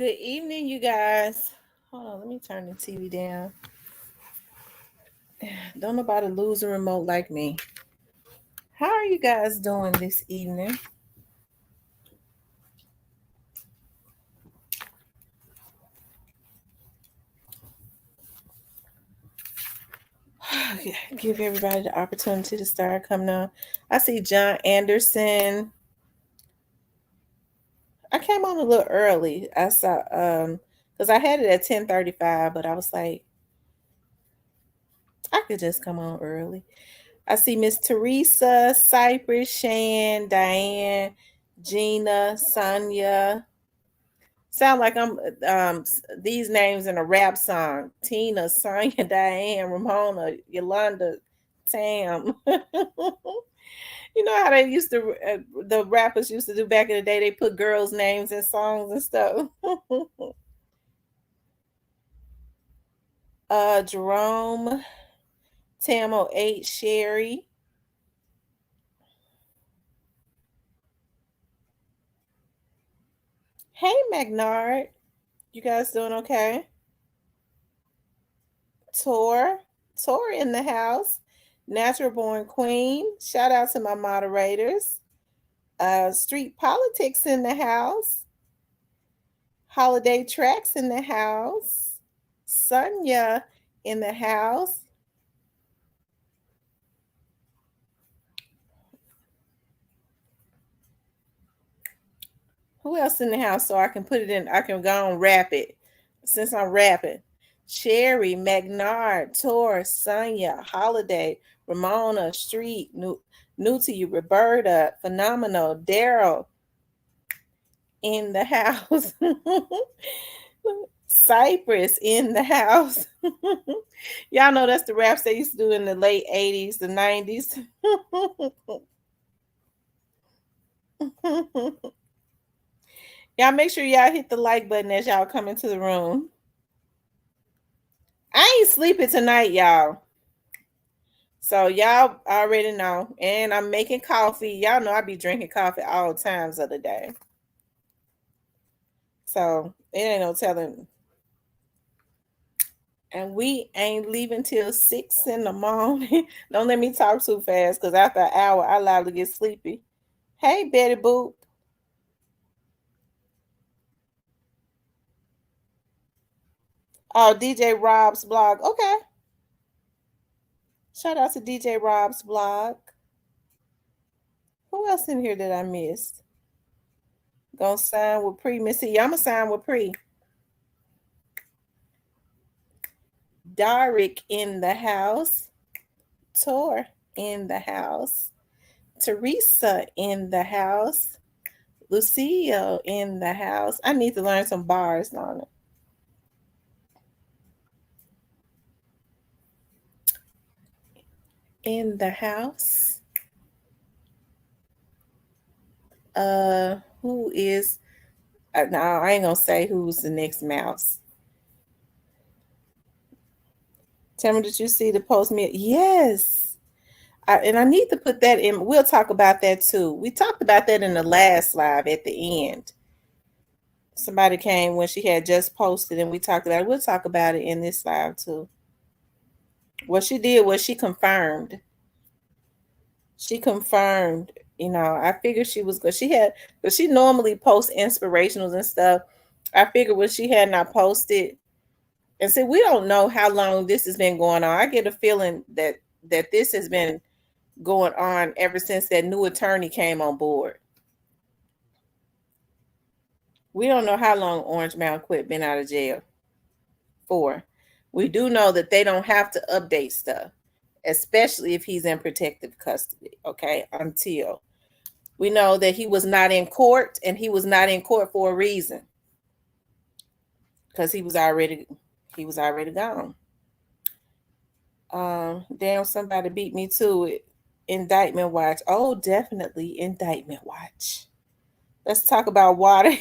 Good evening, you guys. Hold on, let me turn the TV down. Don't nobody lose a remote like me. How are you guys doing this evening? Give everybody the opportunity to start coming on. I see John Anderson. I came on a little early. I saw because I had it at 10:35, but I was like, I could just come on early. I see Miss Teresa, Cypress, Shan, Diane, Gina, Sonia. Sound like I'm these names in a rap song. Tina, Sonia, Diane, Ramona, Yolanda, Tam. You know how they used to the rappers used to do back in the day. They put girls' names in songs and stuff. Jerome, Tam 08, Sherry. Hey, Magnard. You guys doing okay? Tor in the house. Natural Born Queen. Shout out to my moderators. Street Politics in the house. Holiday Tracks in the house. Sonia in the house. Who else in the house so I can put it in? I can go and rap it since I'm rapping. Sherry, Magnard, Tor, Sonia, Holiday, Ramona, Street, new to you, Roberta, Phenomenal, Daryl in the house. Cypress in the house. Y'all know that's the raps they used to do in the late 80s, the 90s. Y'all make sure y'all hit the like button as y'all come into the room. I ain't sleeping tonight, y'all. So y'all already know. And I'm making coffee. Y'all know I be drinking coffee all times of the day. So it ain't no telling. And we ain't leaving till 6 in the morning. Don't let me talk too fast because after an hour, I liable to get sleepy. Hey, Betty Boop. Oh, DJ Rob's blog. Okay. Shout out to DJ Rob's blog. Who else in here that I missed? Gonna sign with Pre. Missy, I'm gonna sign with Pre. Daric in the house. Tor in the house. Teresa in the house. Lucio in the house. I need to learn some bars on it. In the house. Who is no, I ain't gonna say who's the next mouse. Tell me, did you see the post me? Yes. And I need to put that in. We'll talk about that too. We talked about that in the last live at the end. Somebody came when she had just posted and we talked about it. We'll talk about it in this live too. What she did was she confirmed. I figured she was good. But she normally posts inspirationals and stuff. I figured when she had not posted, and see, we don't know how long this has been going on. I get a feeling that this has been going on ever since that new attorney came on board. We don't know how long Orange Mountain Quit been out of jail for. We do know that they don't have to update stuff, especially if he's in protective custody, okay, until we know that he was not in court, and he was not in court for a reason, because he was already gone. Damn, somebody beat me to it. Indictment watch. Oh, definitely indictment watch. Let's talk about water.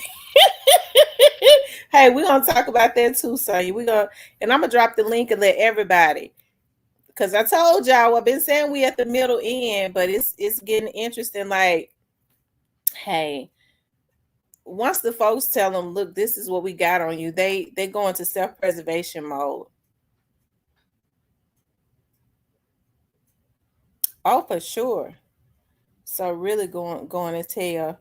Hey, we're gonna talk about that too, Sonya. And I'm gonna drop the link and let everybody, because I told y'all I've been saying we at the middle end, but it's getting interesting. Like, hey, once the folks tell them, look, this is what we got on you, they go into self-preservation mode. Oh, for sure. So really going to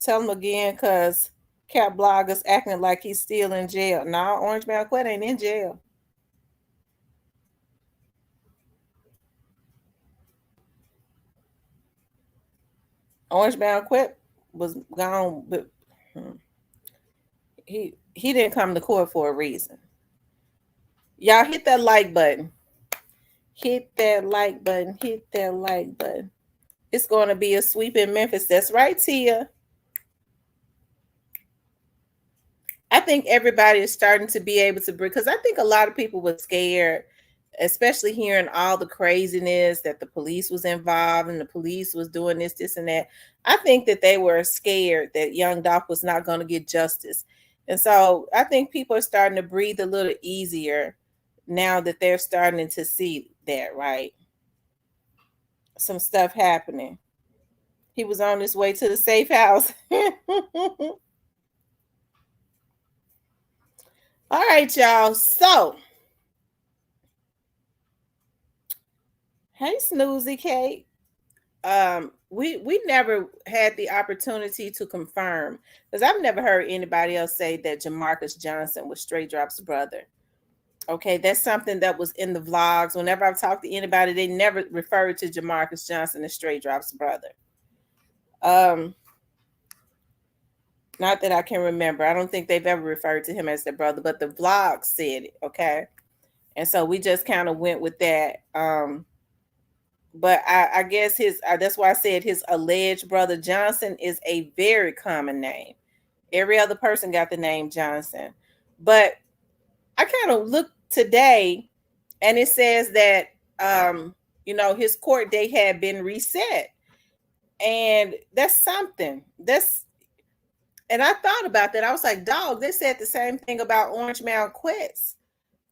tell him again, because Cap Bloggers acting like he's still in jail. No, Orange Malquette ain't in jail. Orange Malquette was gone, but he didn't come to court for a reason. Y'all hit that like button. Hit that like button. Hit that like button. It's going to be a sweep in Memphis. That's right, Tia. I think everybody is starting to be able to bring, because I think a lot of people were scared, especially hearing all the craziness that the police was involved and the police was doing this, and that. I think that they were scared that young Dolph was not going to get justice. And so I think people are starting to breathe a little easier now that they're starting to see that, right? Some stuff happening. He was on his way to the safe house. All right, y'all. So, hey, Snoozy Kate. We never had the opportunity to confirm, because I've never heard anybody else say that Jamarcus Johnson was Straight Drop's brother. Okay, that's something that was in the vlogs. Whenever I've talked to anybody, they never referred to Jamarcus Johnson as Straight Drop's brother. Not that I can remember. I don't think they've ever referred to him as their brother, but the vlog said it, okay? And so we just kind of went with that. But I guess that's why I said his alleged brother Johnson is a very common name. Every other person got the name Johnson. But I kind of looked today, and it says that, his court date had been reset. And that's something. And I thought about that. I was like, dog, they said the same thing about Orange Malquette's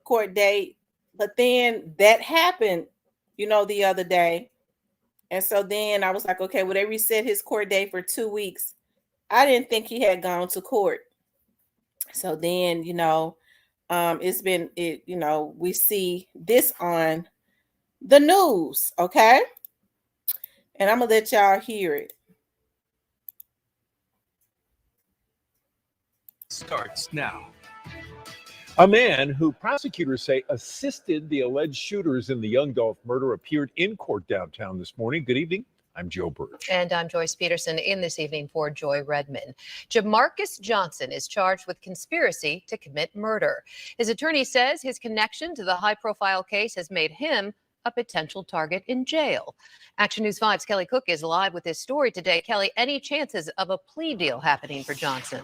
court date. But then that happened, the other day. And so then I was like, okay, well, they reset his court date for 2 weeks. I didn't think he had gone to court. So then, we see this on the news, okay? And I'm going to let y'all hear it. Starts now. A man who prosecutors say assisted the alleged shooters in the Young Dolph murder appeared in court downtown this morning. Good evening. I'm Joe Birch. And I'm Joyce Peterson in this evening for Joy Redmond. Jamarcus Johnson is charged with conspiracy to commit murder. His attorney says his connection to the high-profile case has made him a potential target in jail. Action News 5's Kelly Cook is live with this story today. Kelly, any chances of a plea deal happening for Johnson?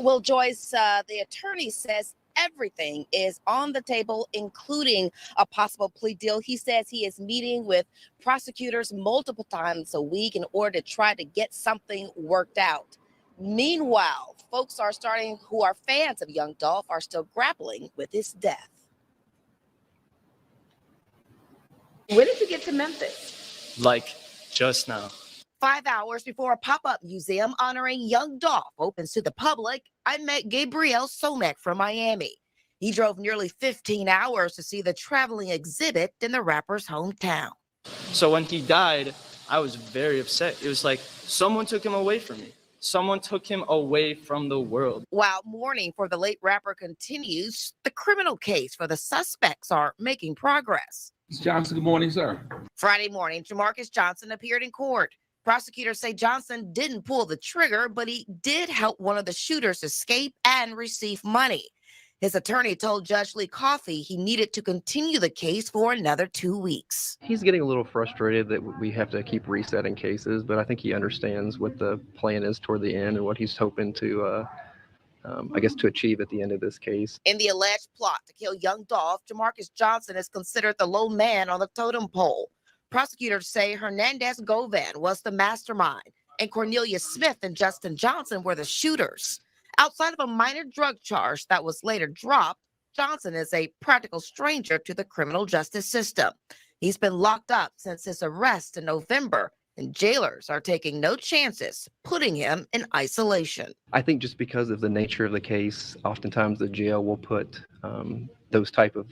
Well, Joyce, the attorney says everything is on the table, including a possible plea deal. He says he is meeting with prosecutors multiple times a week in order to try to get something worked out. Meanwhile, folks who are fans of Young Dolph are still grappling with his death. When did you get to Memphis? Like just now. 5 hours before a pop-up museum honoring Young Dolph opens to the public, I met Gabriel Somek from Miami. He drove nearly 15 hours to see the traveling exhibit in the rapper's hometown. So when he died, I was very upset. It was like someone took him away from me. Someone took him away from the world. While mourning for the late rapper continues, the criminal case for the suspects are making progress. Mr. Johnson, good morning, sir. Friday morning, Jamarcus Johnson appeared in court. Prosecutors say Johnson didn't pull the trigger, but he did help one of the shooters escape and receive money. His attorney told Judge Lee Coffey he needed to continue the case for another 2 weeks. He's getting a little frustrated that we have to keep resetting cases, but I think he understands what the plan is toward the end and what he's hoping to, to achieve at the end of this case. In the alleged plot to kill Young Dolph, Jamarcus Johnson is considered the low man on the totem pole. Prosecutors say Hernandez Govan was the mastermind, and Cornelius Smith and Justin Johnson were the shooters. Outside of a minor drug charge that was later dropped, Johnson is a practical stranger to the criminal justice system. He's been locked up since his arrest in November and jailers are taking no chances, putting him in isolation. I think just because of the nature of the case, oftentimes the jail will put those type of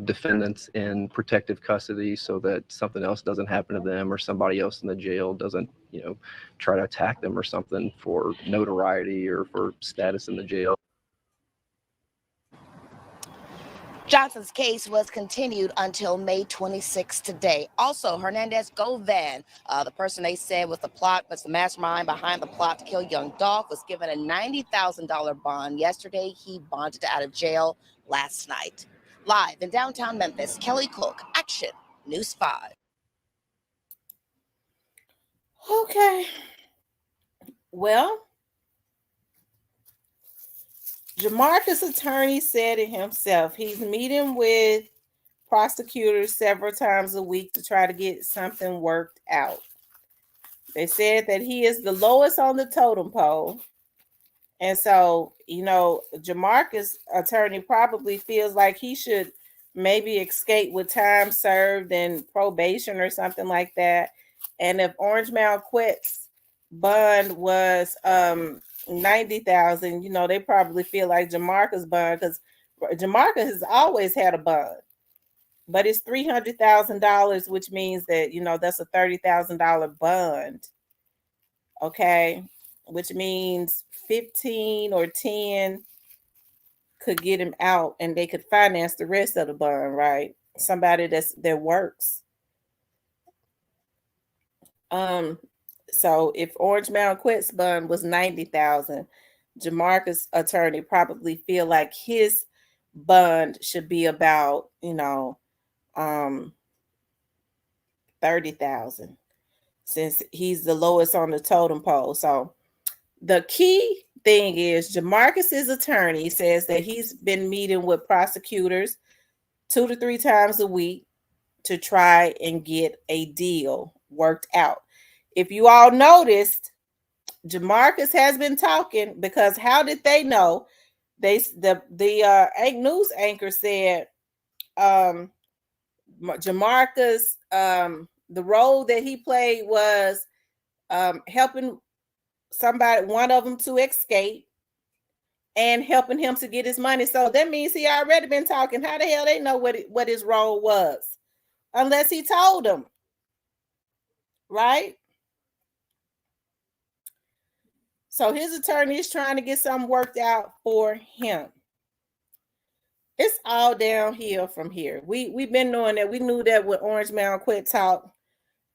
defendants in protective custody so that something else doesn't happen to them, or somebody else in the jail doesn't, try to attack them or something for notoriety or for status in the jail. Johnson's case was continued until May 26 today. Also, Hernandez Govan, the person they said was the mastermind behind the plot to kill young Dolph, was given a $90,000 bond yesterday. He bonded out of jail last night. Live in downtown Memphis, Kelly Cook, Action News 5. Okay. Well, Jamarcus' attorney said it himself. He's meeting with prosecutors several times a week to try to get something worked out. They said that he is the lowest on the totem pole. And so, Jamarcus' attorney probably feels like he should maybe escape with time served and probation or something like that. And if Orange Malquet's bond was $90,000, they probably feel like Jamarcus' bond, because Jamarcus has always had a bond, but it's $300,000, which means that that's a $30,000 bond. Okay, which means 15 or 10 could get him out, and they could finance the rest of the bond, right? Somebody that works. So if Orange Malquet's bond was $90,000, Jamarcus' attorney probably feel like his bond should be about, $30,000, since he's the lowest on the totem pole. So the key thing is Jamarcus' attorney says that he's been meeting with prosecutors 2 to 3 times a week to try and get a deal worked out. If you all noticed, Jamarcus has been talking, because how did they know? The news anchor said Jamarcus, the role that he played was helping one of them to escape and helping him to get his money. So that means he already been talking. How the hell they know what his role was? Unless he told them, right? So his attorney is trying to get something worked out for him. It's all downhill from here. We've been knowing that. We knew that with Orange Malquet talk.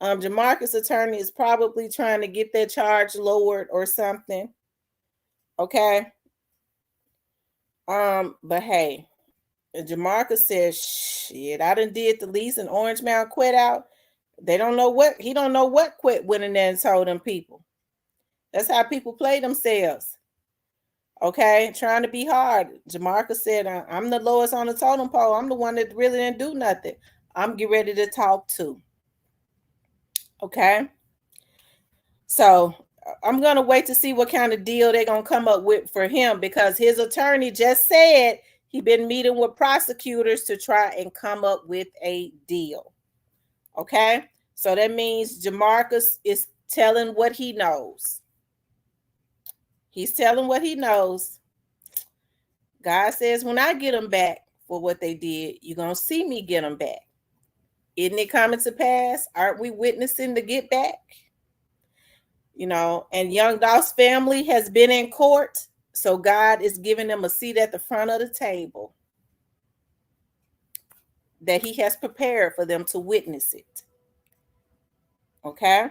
Jamarcus' attorney is probably trying to get that charge lowered or something. Okay. But hey, Jamarcus says, shit, I done did the lease and Orange Malquet out. He don't know what Quit went in there and told them people. That's how people play themselves. Okay, trying to be hard. Jamarcus said, I'm the lowest on the totem pole. I'm the one that really didn't do nothing. I'm getting ready to talk too. Okay. So I'm going to wait to see what kind of deal they're going to come up with for him, because his attorney just said he's been meeting with prosecutors to try and come up with a deal. Okay. So that means Jamarcus is telling what he knows. He's telling what he knows. God says, when I get them back for what they did, you're going to see me get them back. Isn't it coming to pass? Aren't we witnessing the get back? And Young Dolph's family has been in court. So God is giving them a seat at the front of the table that he has prepared for them to witness it. Okay.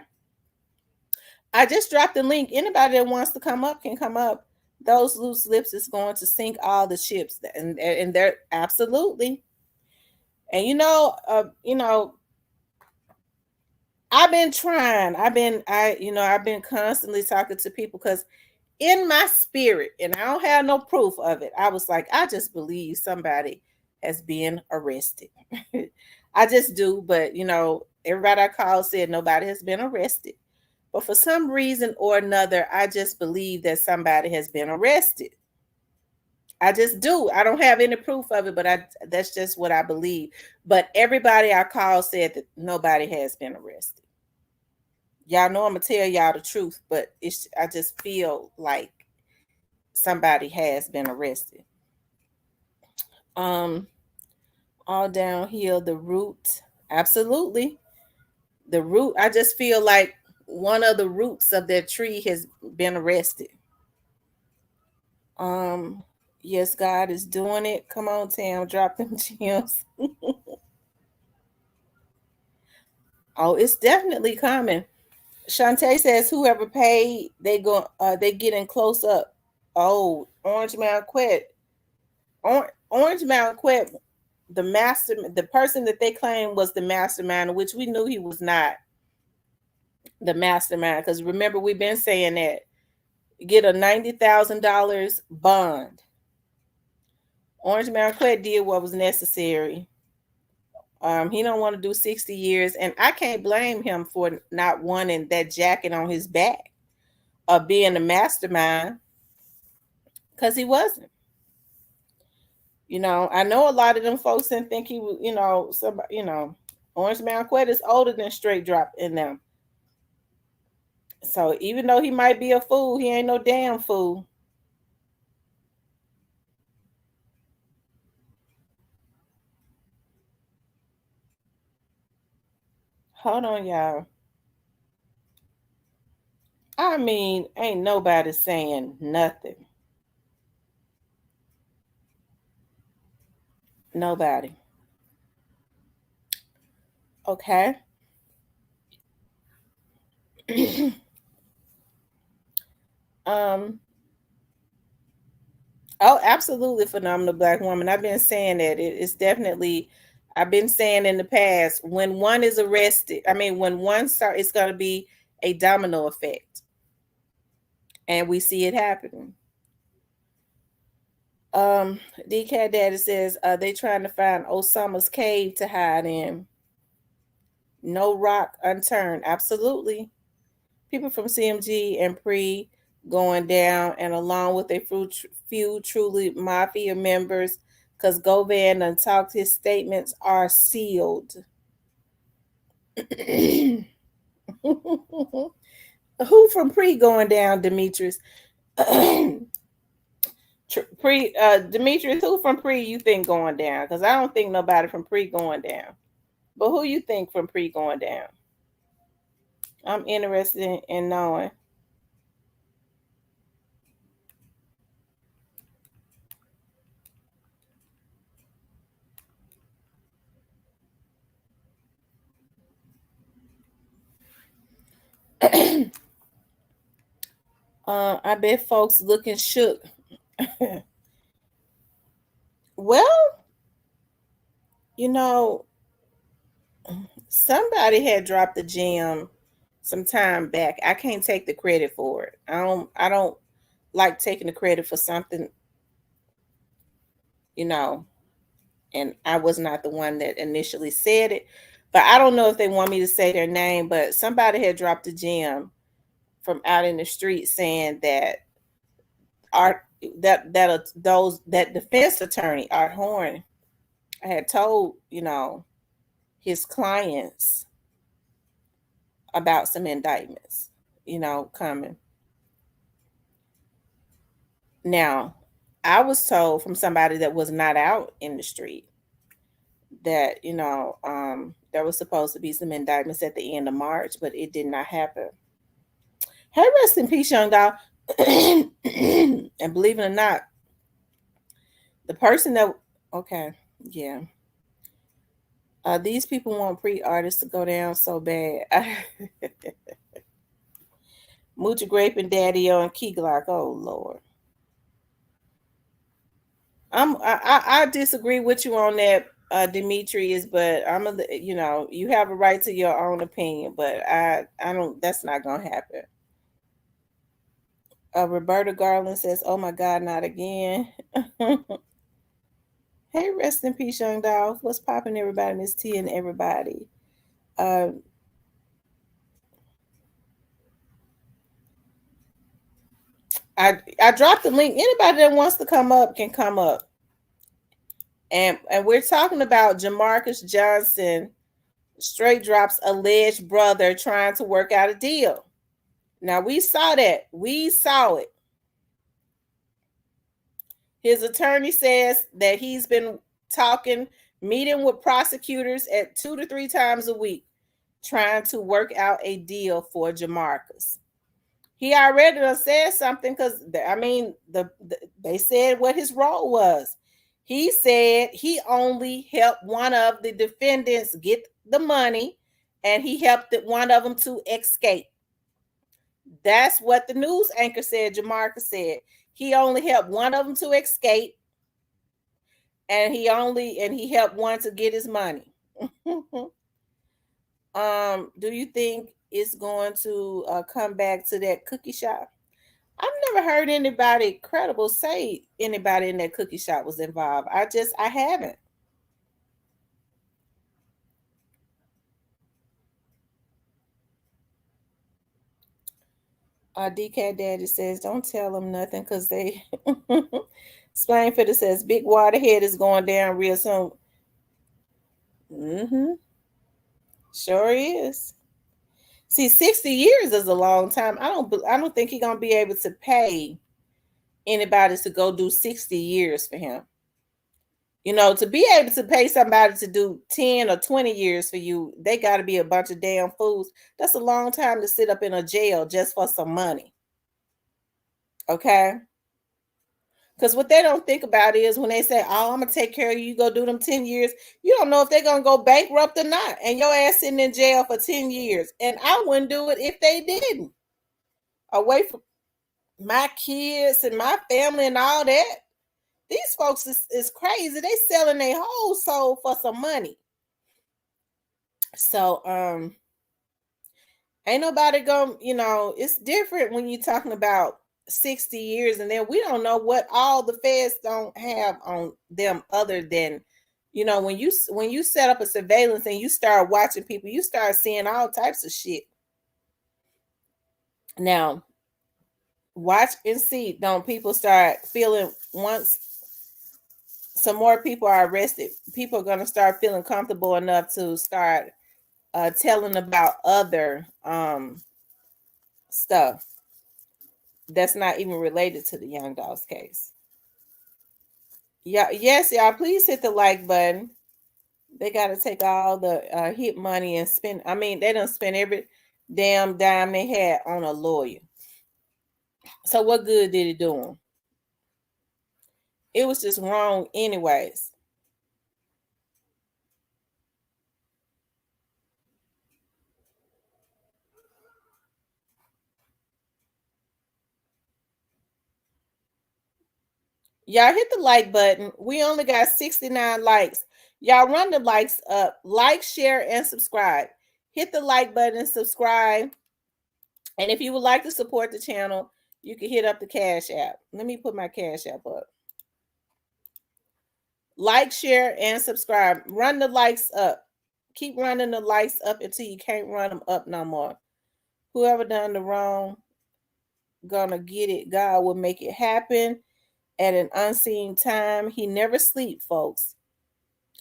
I just dropped the link. Anybody that wants to come up can come up. Those loose lips is going to sink all the ships, and they're absolutely. And I've been trying. I've been constantly talking to people, because in my spirit, and I don't have no proof of it, I was like, I just believe somebody has been arrested. I just do, but everybody I called said nobody has been arrested. But for some reason or another, I just believe that somebody has been arrested. I just do. I don't have any proof of it, but that's just what I believe. But everybody I called said that nobody has been arrested. Y'all know I'm gonna tell y'all the truth, but I just feel like somebody has been arrested. All downhill, the root, absolutely. The root, I just feel like one of the roots of that tree has been arrested. Yes, God is doing it. Come on, Tam, drop them gems. Oh, it's definitely coming. Shantae says whoever paid, they getting close up. Oh, Orange Mountain Quet. Orange Mountain Quet, the person that they claimed was the mastermind, which we knew he was not the mastermind, because remember, we've been saying that. Get a $90,000 bond. Orange Mountain Quet did what was necessary. He don't want to do 60 years, and I can't blame him for not wanting that jacket on his back of being a mastermind, because he wasn't. I know a lot of them folks didn't think he was, somebody, Orange Mountain Quet is older than Straight Drop in them. So even though he might be a fool, he ain't no damn fool. Hold on, y'all. I mean, ain't nobody saying nothing. Nobody. Okay. Oh, absolutely phenomenal Black woman. I've been saying that. It's definitely, I've been saying in the past, when one is arrested, when one starts, it's going to be a domino effect. And we see it happening. DK Daddy says, they trying to find Osama's cave to hide in. No rock unturned. Absolutely. People from CMG and Pre going down, and along with a few truly mafia members, because Govan and talked, his statements are sealed. Who from Pre going down, Demetrius? Demetrius, who from Pre you think going down? Because I don't think nobody from Pre going down. But who you think from Pre going down? I'm interested in knowing. I bet folks looking shook. Well, somebody had dropped the gem some time back. I can't take the credit for it. I don't like taking the credit for something, and I was not the one that initially said it. But I don't know if they want me to say their name, but somebody had dropped a gem from out in the street saying that that defense attorney, Art Horn, had told, his clients about some indictments, coming. Now, I was told from somebody that was not out in the street that, there was supposed to be some indictments at the end of March, but it did not happen. Hey, rest in peace, young dog. And believe it or not, the person that, okay, yeah. These people want pre-artists to go down so bad. Moochie Grape and Daddy-O and Key Glock. Oh, Lord. I disagree with you on that, Demetrius, but you have a right to your own opinion, but I don't, that's not going to happen. Roberta Garland says, oh my God, not again. Hey, rest in peace, young dog. What's popping, everybody? Miss T and everybody. I dropped the link. Anybody that wants to come up can come up. And we're talking about Jamarcus Johnson Straight Drop's alleged brother trying to work out a deal. Now, we saw that. We saw it. His attorney says that he's been meeting with prosecutors at 2 to 3 times a week, trying to work out a deal for Jamarcus. He already said something because, I mean, they said what his role was. He said he only helped one of the defendants get the money, and he helped one of them to escape. That's what the news anchor said. Jamarcus said he only helped one of them to escape, and he helped one to get his money. Do you think it's going to come back to that cookie shop? I've never heard anybody credible say anybody in that cookie shop was involved. I haven't. DK Daddy says, don't tell them nothing because they explain for this says Big Waterhead is going down real soon. Sure is. See, 60 years is a long time. I don't think he's gonna be able to pay anybody to go do 60 years for him. You know, to be able to pay somebody to do 10 or 20 years for you, they got to be a bunch of damn fools. That's a long time to sit up in a jail just for some money. Okay? Because what they don't think about is when they say, oh, I'm going to take care of you, you go do them 10 years, you don't know if they're going to go bankrupt or not. And your ass sitting in jail for 10 years. And I wouldn't do it if they didn't. Away from my kids and my family and all that. These folks is crazy. They selling their whole soul for some money. So, ain't nobody going, it's different when you're talking about 60 years and then we don't know what all the feds don't have on them other than, when you set up a surveillance and you start watching people, you start seeing all types of shit. Now, watch and see. Don't people start feeling once some more people are arrested, people are going to start feeling comfortable enough to start telling about other stuff that's not even related to the Young Dolls case. Yeah, yes, y'all, please hit the like button. They got to take all the hit money and spend. I mean, they don't spend every damn dime they had on a lawyer. So what good did it do them? It was just wrong anyways. Y'all hit the like button. We only got 69 likes. Y'all run the likes up. Like, share, and subscribe. Hit the like button and subscribe. And if you would like to support the channel, you can hit up the Cash App. Let me put my Cash App up. Like, share, and subscribe. Run the likes up. Keep running the likes up until you can't run them up no more. Whoever done the wrong, gonna get it. God will make it happen at an unseen time. He never sleep, folks,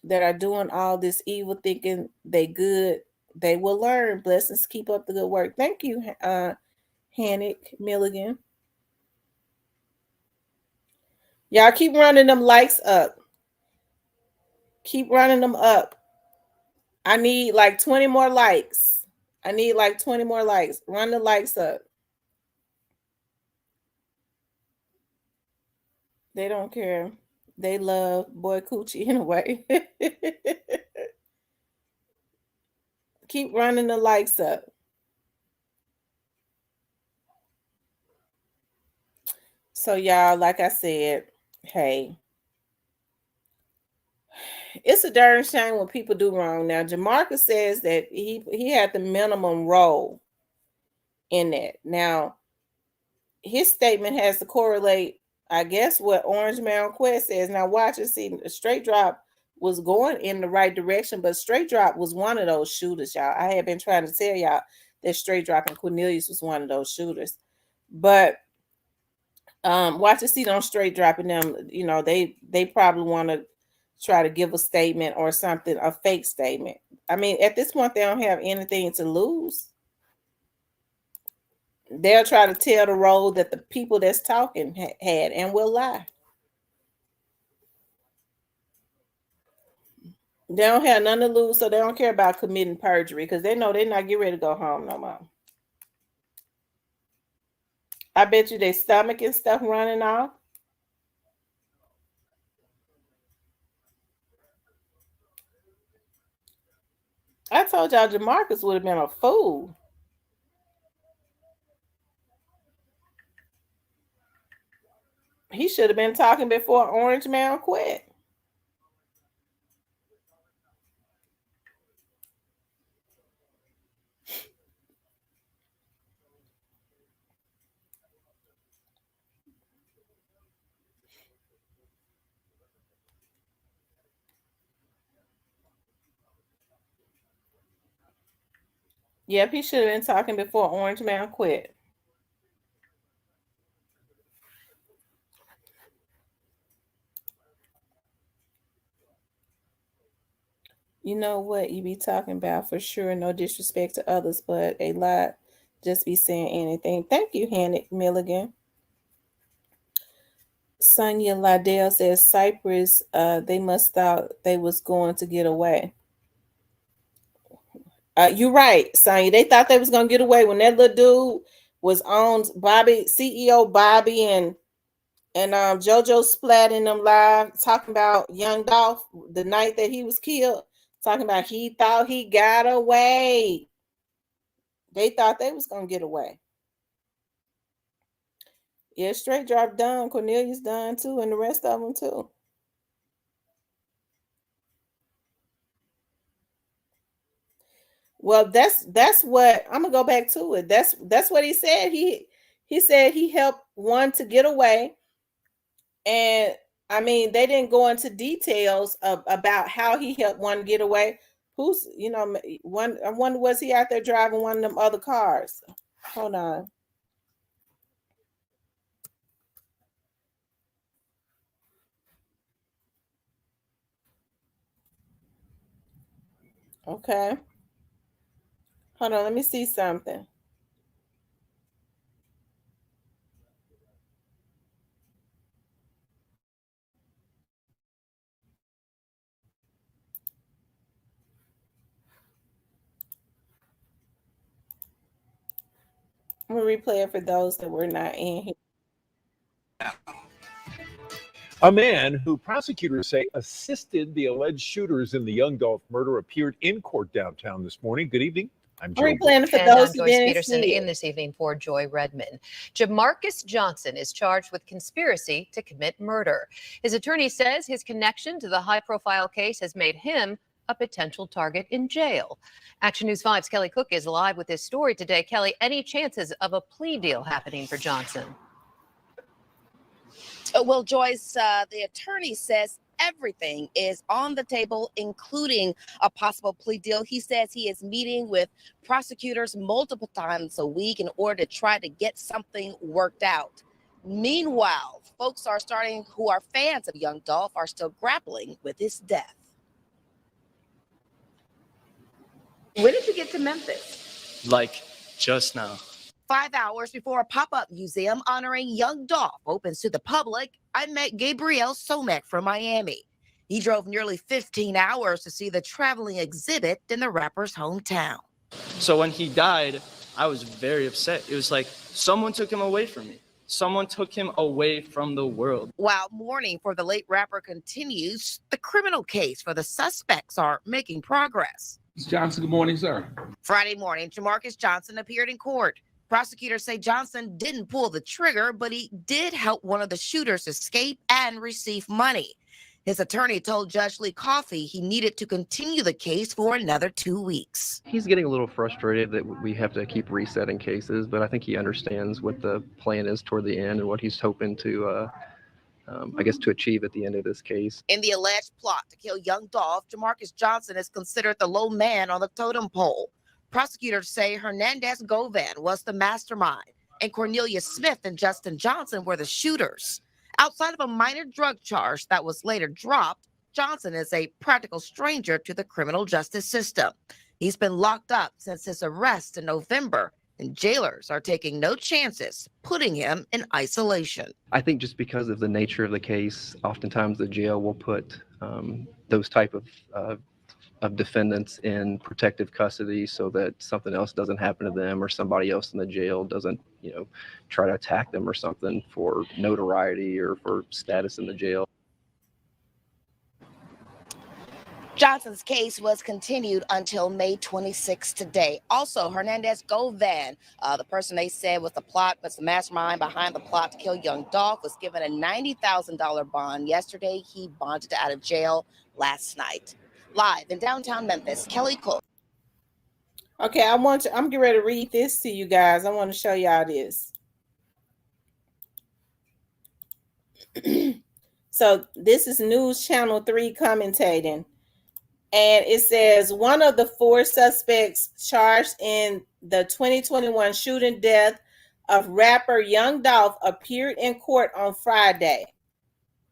that are doing all this evil, thinking they good. They will learn. Blessings. Keep up the good work. Thank you, Hannick Milligan. Y'all keep running them likes up. Keep running them up. I need like 20 more likes. I need like 20 more likes. Run the likes up. They don't care. They love Boy Coochie anyway. Keep running the likes up. So y'all, like I said, hey, it's a darn shame when people do wrong. Now, Jamarcus says that he had the minimum role in that. Now, his statement has to correlate, I guess, what Orange Mound Quest says. Now, watch and see. Straight Drop was going in the right direction, but Straight Drop was one of those shooters, y'all. I had been trying to tell y'all that Straight Drop and Cornelius was one of those shooters. But watch and see on Straight Drop and them, they probably want to try to give a statement or something, a fake statement. I mean, at this point, they don't have anything to lose. They'll try to tell the road that the people that's talking had and will lie. They don't have nothing to lose, so they don't care about committing perjury because they know they're not getting ready to go home no more. I bet you their stomach and stuff running off. I told y'all Jamarcus would have been a fool. He should have been talking before Orange Man quit. Yep, he should have been talking before Orange Man quit. You know what you be talking about for sure. No disrespect to others, but a lot just be saying anything. Thank you, Hannick Milligan. Sonia Liddell says Cypress, they must thought they was going to get away. You're right, Sonya. They thought they was gonna get away when that little dude was on Bobby, CEO Bobby, and JoJo Splat in them live talking about Young Dolph the night that he was killed, talking about he thought he got away. They thought they was gonna get away. Yeah, Straight Drop done, Cornelius done too, and the rest of them too. Well, that's what I'm gonna go back to it. That's what he said. He said he helped one to get away, and I mean they didn't go into details about how he helped one get away. Who's one? I wonder was he out there driving one of them other cars? Hold on. Okay. Hold on, let me see something. I'm gonna replay it for those that were not in here. A man who prosecutors say assisted the alleged shooters in the Young Dolph murder appeared in court downtown this morning. Good evening. I'm Joe. Replaying it for And those I'm who Joyce didn't Peterson see in it. this evening for Joy Redmond. Jamarcus Johnson is charged with conspiracy to commit murder. His attorney says his connection to the high-profile case has made him a potential target in jail. Action News 5's Kelly Cook is live with this story today. Kelly, any chances of a plea deal happening for Johnson? Well, Joyce, the attorney says everything is on the table, including a possible plea deal. He says he is meeting with prosecutors multiple times a week in order to try to get something worked out. Meanwhile, folks who are fans of Young Dolph are still grappling with his death. When did you get to Memphis? Like just now. 5 hours before a pop-up museum honoring Young Dolph opens to the public, I met Gabriel Somek from Miami. He drove nearly 15 hours to see the traveling exhibit in the rapper's hometown. So when he died, I was very upset. It was like someone took him away from me. Someone took him away from the world. While mourning for the late rapper continues, the criminal case for the suspects are making progress. Mr. Johnson, good morning, sir. Friday morning, Jamarcus Johnson appeared in court. Prosecutors say Johnson didn't pull the trigger, but he did help one of the shooters escape and receive money. His attorney told Judge Lee Coffey he needed to continue the case for another 2 weeks. He's getting a little frustrated that we have to keep resetting cases, but I think he understands what the plan is toward the end and what he's hoping to, to achieve at the end of this case. In the alleged plot to kill Young Dolph, Jamarcus Johnson is considered the low man on the totem pole. Prosecutors say Hernandez Govan was the mastermind, and Cornelius Smith and Justin Johnson were the shooters. Outside of a minor drug charge that was later dropped, Johnson is a practical stranger to the criminal justice system. He's been locked up since his arrest in November, and jailers are taking no chances, putting him in isolation. I think just because of the nature of the case, oftentimes the jail will put those type of defendants in protective custody so that something else doesn't happen to them or somebody else in the jail doesn't, try to attack them or something for notoriety or for status in the jail. Johnson's case was continued until May 26 today. Also, Hernandez Govan, the person they said was was the mastermind behind the plot to kill young Dolph, was given a $90,000 bond yesterday. He bonded out of jail last night. Live in downtown Memphis, Kelly Cook. Okay, I'm getting ready to read this to you guys. I want to show y'all this. So this is News Channel 3 commentating. And it says one of the 4 suspects charged in the 2021 shooting death of rapper Young Dolph appeared in court on Friday.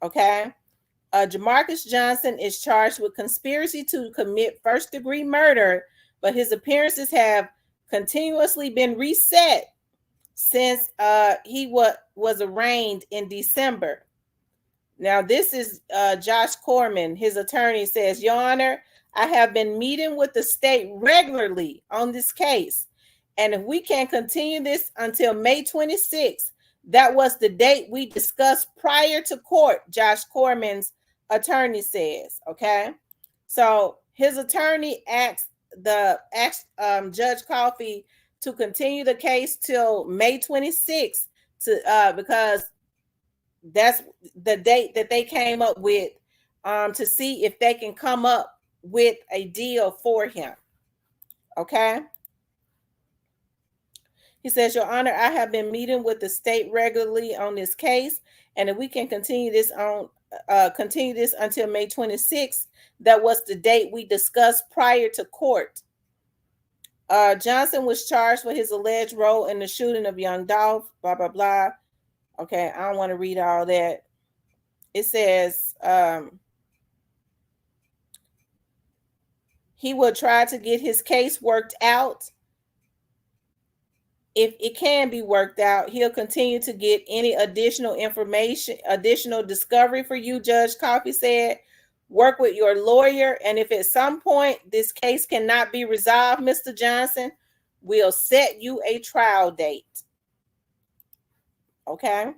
Okay. Jamarcus Johnson is charged with conspiracy to commit first-degree murder, but his appearances have continuously been reset since he was arraigned in December. Now, this is Josh Corman. His attorney says, Your Honor, I have been meeting with the state regularly on this case. And if we can continue this until May 26th, that was the date we discussed prior to court, Josh Corman's attorney says. Okay. So his attorney asked Judge Coffey to continue the case till May 26th because that's the date that they came up with to see if they can come up with a deal for him. Okay. He says, Your Honor, I have been meeting with the state regularly on this case, and if we can continue this until May 26th, that was the date we discussed prior to court. Johnson was charged for his alleged role in the shooting of young Dolph, blah, blah, blah. Okay, I don't want to read all that. It says he will try to get his case worked out. If it can be worked out, he'll continue to get any additional information, additional discovery for you, Judge Coffey said. Work with your lawyer, and if at some point this case cannot be resolved, Mr. Johnson, we'll set you a trial date. Okay?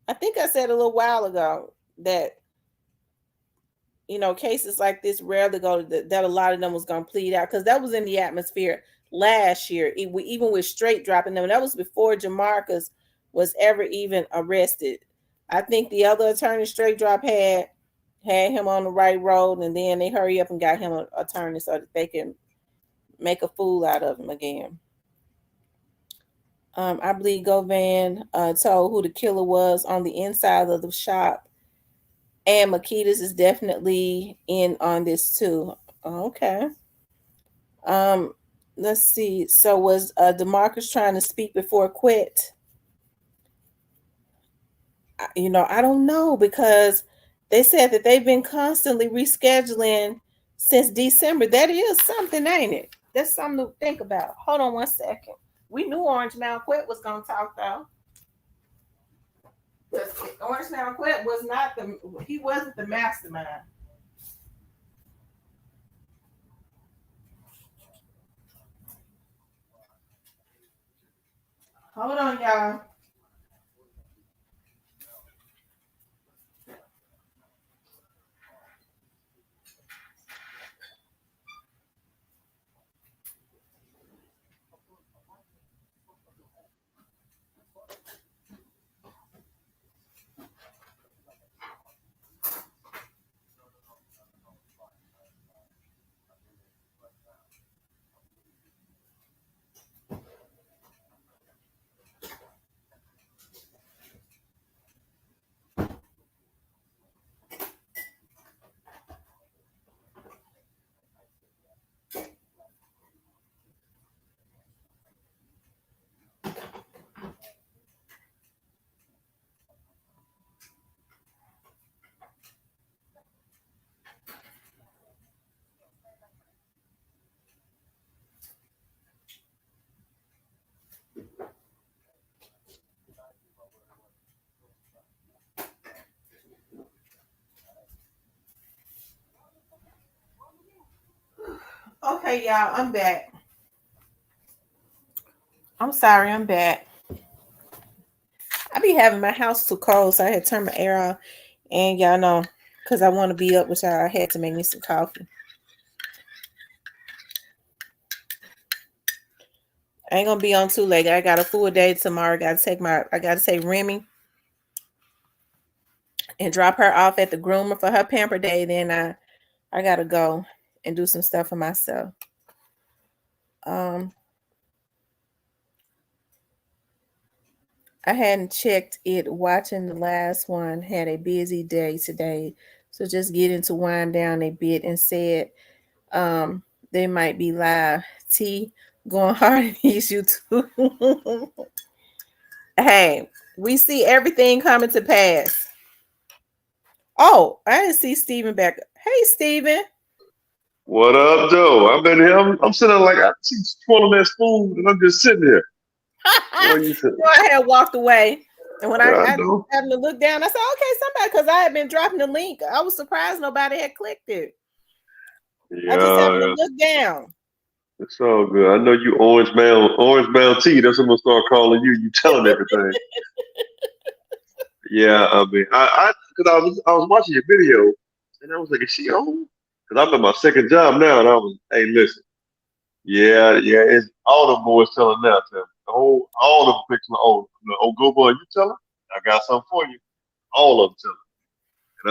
I think I said a little while ago that, cases like this rarely go that a lot of them was going to plead out because that was in the atmosphere last year, even with straight dropping them. That was before Jamarcus was ever even arrested. I think the other attorney, straight drop, had him on the right road, and then they hurry up and got him an attorney so that they can make a fool out of him again. I believe Govan told who the killer was on the inside of the shop, and Makitas is definitely in on this too. Okay. Let's see. So was DeMarcus trying to speak before it quit? I don't know, because they said that they've been constantly rescheduling since December. That is something, ain't it? That's something to think about. Hold on one second. We knew Orange Malquette was going to talk, though. But Orange Malquette wasn't the mastermind. Hold on, y'all. Hey y'all, I'm back. I'm sorry, I'm back. I be having my house too cold, so I had to turn my air off. And y'all know, because I want to be up with y'all, I had to make me some coffee. I ain't gonna be on too late. I got a full day tomorrow. I gotta take Remy and drop her off at the groomer for her pamper day. Then I gotta go and do some stuff for myself. I hadn't checked it. Watching the last one, had a busy day today, so just getting to wind down a bit and said they might be live. T going hard at these YouTube. Hey, we see everything coming to pass. Oh, I didn't see Steven back. Hey, Steven. What up, Joe? I've been here. I'm sitting like I see swallowing that spoon, and I'm just sitting here. What you said? I had walked away, and when I know. happened to look down, I said, "Okay, somebody," because I had been dropping the link. I was surprised nobody had clicked it. I just happened to look down. It's all good. I know you orange man T. That's what I'm gonna start calling you. You telling everything. Yeah, I mean, because I was watching your video, and I was like, is she on? Because I'm at my second job now, and I was, hey, listen, yeah, it's all the boys telling now, Tim. All the pictures, oh, go boy, you tell her? I got something for you. All of them tell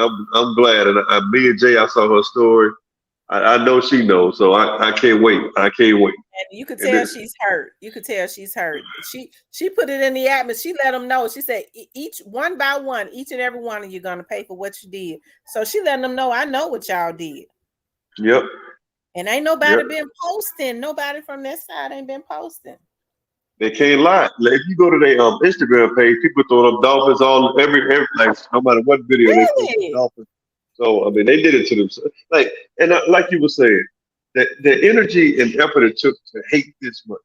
her. And I'm glad. And me and Jay, I saw her story. I know she knows, so I can't wait. I can't wait. And you could tell she's hurt. You could tell she's hurt. She put it in the atmosphere. She let them know. She said, each one by one, each and every one of you gonna pay for what you did. So she letting them know, I know what y'all did. Yep. And ain't nobody been posting. Nobody from that side ain't been posting. They can't lie. Like, if you go to their Instagram page, people throw up dolphins all every like no matter what video they post dolphins. So I mean, they did it to themselves. Like like you were saying, the energy and effort it took to hate this much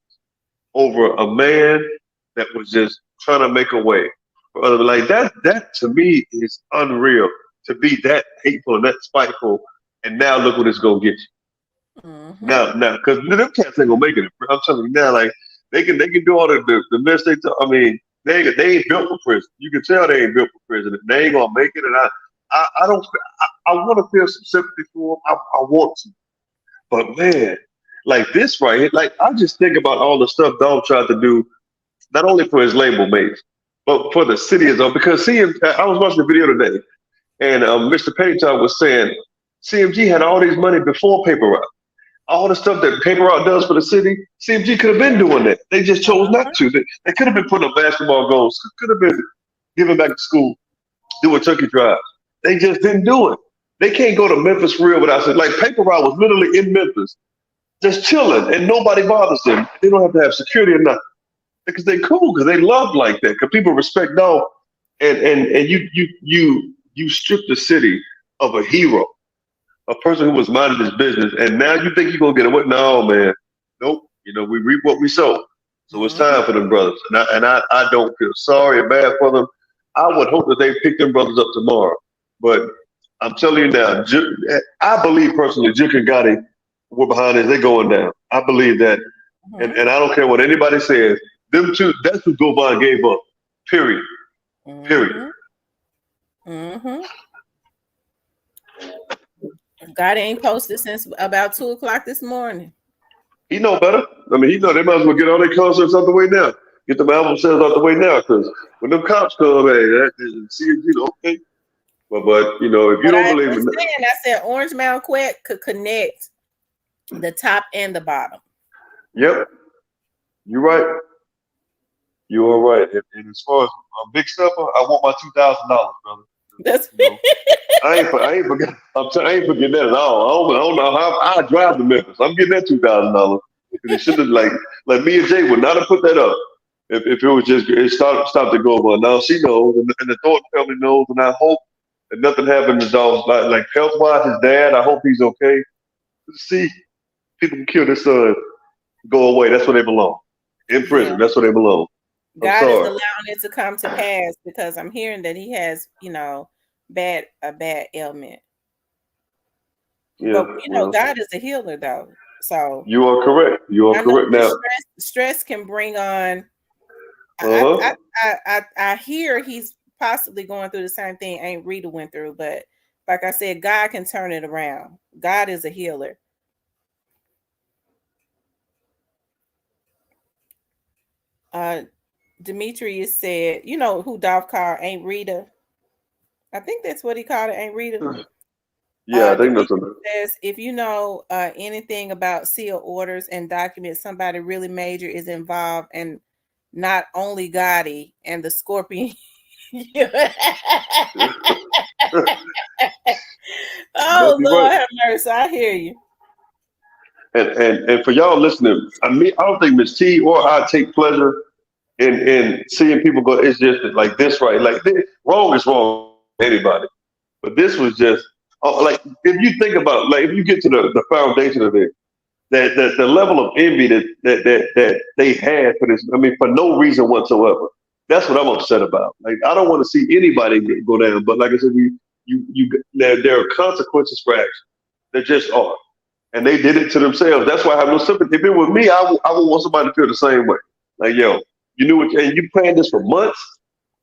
over a man that was just trying to make a way. Like that to me is unreal. To be that hateful and that spiteful, and now look what it's gonna get you. Mm-hmm. Now, because them cats ain't gonna make it. I'm telling you now, like they can do all the mess they. I mean, they ain't built for prison. You can tell they ain't built for prison. They ain't gonna make it, and I don't. I want to feel some sympathy for them. I want to, but man, like this right here, like I just think about all the stuff Dom tried to do, not only for his label mates, but for the city as well. Because I was watching the video today, and Mr. Payton was saying CMG had all these money before Paper Route. All the stuff that Paper Route does for the city, CMG could have been doing that. They just chose not to. They could have been putting up basketball goals. Could have been giving back to school, doing turkey drives. They just didn't do it. They can't go to Memphis for real without saying, like Paper Route was literally in Memphis, just chilling, and nobody bothers them. They don't have to have security or nothing because they cool, because they love like that, because people respect Dom, and you strip the city of a hero, a person who was minding his business, and now you think you're gonna get away? No, man, nope. You know, we reap what we sow, so it's time for them brothers, and I don't feel sorry or bad for them. I would hope that they pick them brothers up tomorrow, but I'm telling you now, I believe personally, Juk and Gotti were behind this. They're going down. I believe that, and I don't care what anybody says. Them two, that's who Govan gave up. Period. Period. Mm-hmm. God ain't posted since about 2:00 this morning. He know better. I mean, he know they might as well get all their concerts out the way now. Get them album sales out the way now, because when them cops come, hey, see, you know, okay. But you know, if you don't believe in that, I said Orange Mound Quet could connect the top and the bottom. Yep, you're right. You are right. And as far as Big Stepper, I want my $2,000, brother. That's you know, I ain't forget. I ain't forgetting that at all. I don't know how I drive to Memphis. I'm getting that $2,000 because it should have like me and Jay would not have put that up if it was just it stopped to go. But now she knows, and the Thornton family knows, and I hope that nothing happened to Dolph. Like health wise, his dad. I hope he's okay. See, people can kill their son, go away. That's where they belong. In prison. Yeah. That's where they belong. God is allowing it to come to pass because I'm hearing that he has, you know, a bad ailment. Yeah, but you know, God is a healer though. So You are correct. You I are know correct. Now, stress can bring on. uh-huh. I hear he's possibly going through the same thing Aunt Rita went through, but like I said, God can turn it around. God is a healer. Demetrius said, you know who Dolph called Aunt Rita? I think that's what he called it, Aunt Rita. Yeah, I think that's Demetrius says, if you know anything about seal orders and documents, somebody really major is involved, and not only Gotti and the Scorpion. Oh Lord have mercy, I hear you. And for y'all listening, I don't think Miss T or I take pleasure in seeing people go. It's just like this, right? Like wrong is wrong, anybody. But this was just like if you think about like if you get to the foundation of it, that the level of envy that they had for this. I mean, for no reason whatsoever. That's what I'm upset about. Like I don't want to see anybody go down. But like I said, there are consequences for action. There just are. And they did it to themselves. That's why I have no sympathy. If it was me, I would want somebody to feel the same way. Like, yo, you knew it, and you planned this for months,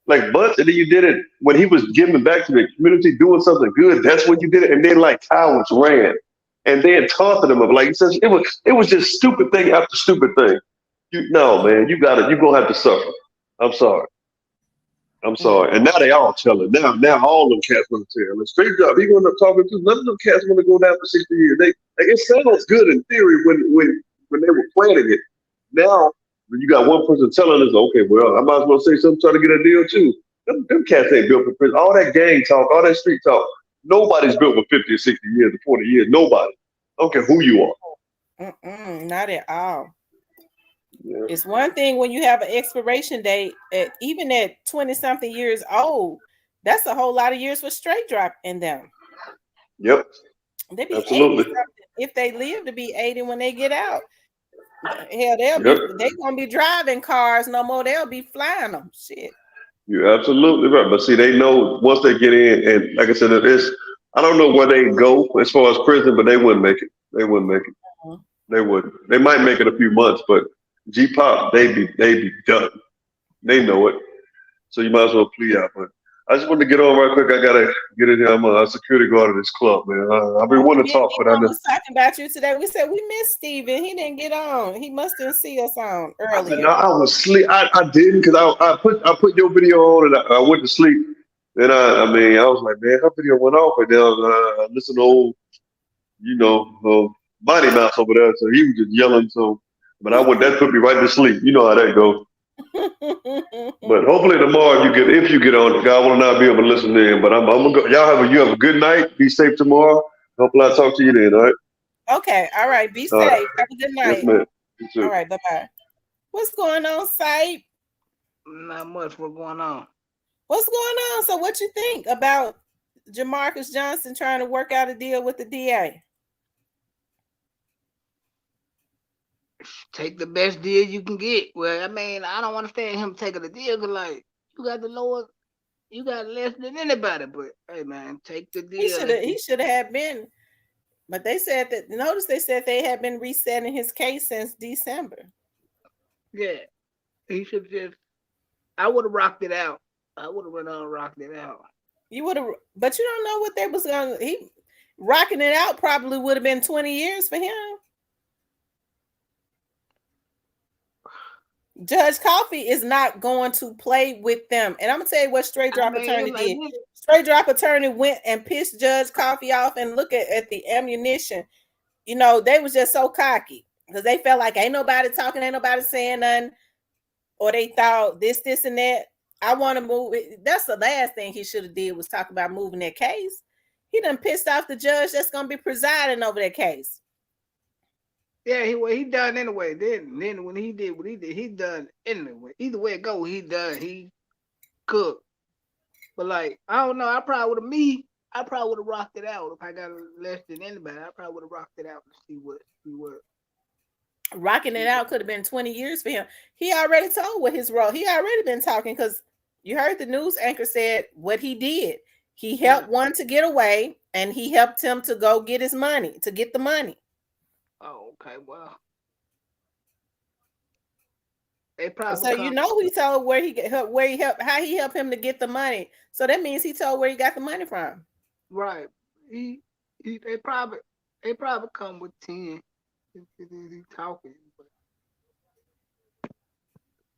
and then you did it when he was giving back to the community, doing something good. That's when you did it, and then like cowards ran, and then taunted him. Like he says, it was just stupid thing after stupid thing. No, man, you're gonna have to suffer. I'm sorry. And now they all telling. Now all them cats want to tell. And straight up, he going up talking to none of them cats want to go down for 60 years. It sounds good in theory when they were planning it. Now when you got one person telling us, okay, well, I might as well say something, try to get a deal too. Them cats ain't built for prison. All that gang talk, all that street talk. Nobody's built for 50 or 60 years or 40 years. Nobody. I don't care who you are. Not at all. Yeah. It's one thing when you have an expiration date, even at 20-something years old, that's a whole lot of years for straight drop in them. Yep. They be Absolutely. 80 if they live to be 80 when they get out. Hell, they gonna be driving cars no more. They'll be flying them. Shit. You're absolutely right. But see, they know once they get in, and like I said, I don't know where they go as far as prison, but they wouldn't make it. They wouldn't make it. Mm-hmm. They wouldn't. They might make it a few months, but G-Pop, they be done. They know it. So you might as well plea out. But I just wanted to get on right quick. I gotta get in here. I'm a security guard of this club, man. I've been wanting to talk, but I know. was talking about you today. We said we missed Steven. He didn't get on. He must didn't see us on earlier. No, I was asleep. I didn't because I put your video on and I went to sleep. Then I was like, man, her video went off, and then I listened to old, Mighty Mouse over there. So he was just yelling. So, but that put me right to sleep. You know how that goes. But hopefully tomorrow if you get on, God will not be able to listen in. But I'm gonna go. You have a good night. Be safe tomorrow. Hopefully I'll talk to you then. All right. Okay. All right. Be safe. Have a good night. Yes, ma'am. You too. All right. Bye bye. What's going on, Sipe? Not much. What's going on? What's going on? So, what you think about Jamarcus Johnson trying to work out a deal with the DA? Take the best deal you can get. Well, I mean, I don't understand him taking the deal because, like, you got less than anybody. But hey, man, take the deal. He should have been. But they said that. Notice they said they had been resetting his case since December. Yeah, he should just. I would have rocked it out. I would have went on and rocked it out. You would have, but you don't know what they was going. He rocking it out probably would have been 20 years for him. Judge Coffee is not going to play with them. And I'm going to tell you what Straight Drop Attorney did. Straight Drop Attorney went and pissed Judge Coffee off, and look at the ammunition. You know, they was just so cocky because they felt like ain't nobody talking, ain't nobody saying nothing. Or they thought this, and that. I want to move it. That's the last thing he should have did was talk about moving that case. He done pissed off the judge that's going to be presiding over that case. Yeah, he done anyway. Then when he did what he did, he done anyway. Either way it go, he done. He cooked. But like, I don't know. I probably would have rocked it out if I got less than anybody. I probably would have rocked it out to see what. Rocking it out could have been 20 years for him. He already told what his role. He already been talking because you heard the news anchor said what he did. He helped one to get away, and he helped him to go get his money, to get the money. Oh, Okay, well, they probably So you know he told where he helped, how he helped him to get the money. So that means he told where he got the money from. right. They probably come with 10. He talking, but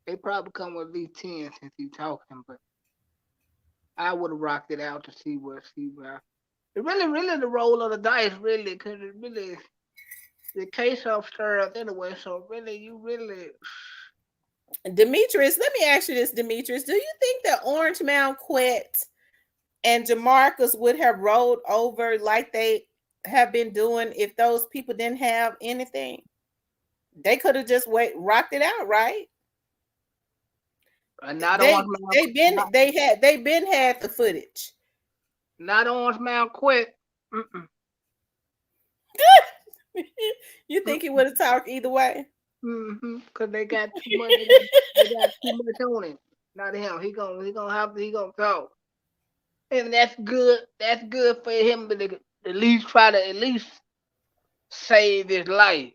they probably come with at least 10 since he talking. But I would have rocked it out to see where. It really the roll of the dice, really, because it really the case of stirred anyway. So really, you really. Demetrius, let me ask you this, Demetrius. Do you think that Orange Mound Quet and Jamarcus would have rolled over like they have been doing if those people didn't have anything? They could have just rocked it out, right? Not they've been had the footage. Not Orange Mound Quet. You think he would have talked either way? Because they got too much. They got too much on him. Not him. He gonna talk, and that's good. That's good for him to at least try to save his life.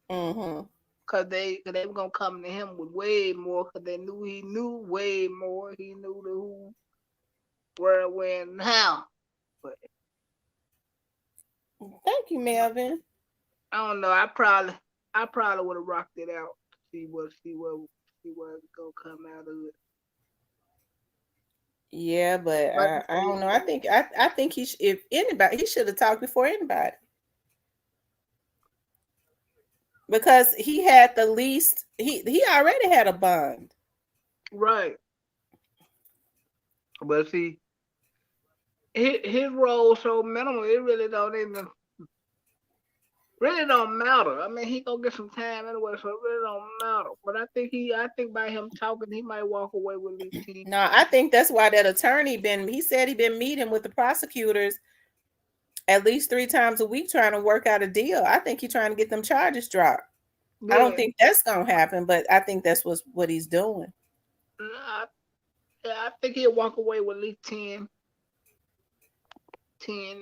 Cause they were gonna come to him with way more. Cause they knew he knew way more. He knew the who, where, when, and how. But thank you, Melvin. I don't know. I probably would have rocked it out. See what's gonna come out of it. Yeah, but I don't know. I think if anybody, he should have talked before anybody. Because he had the least, he already had a bond. Right. But see, his role so minimal, it really don't matter. I mean, he gonna get some time anyway, so it really don't matter. But I think by him talking, he might walk away with at least 10. No, I think that's why that attorney he said he been meeting with the prosecutors at least 3 times a week trying to work out a deal. I think he's trying to get them charges dropped. Yeah. I don't think that's gonna happen, but I think that's what he's doing. I think he'll walk away with at least 10,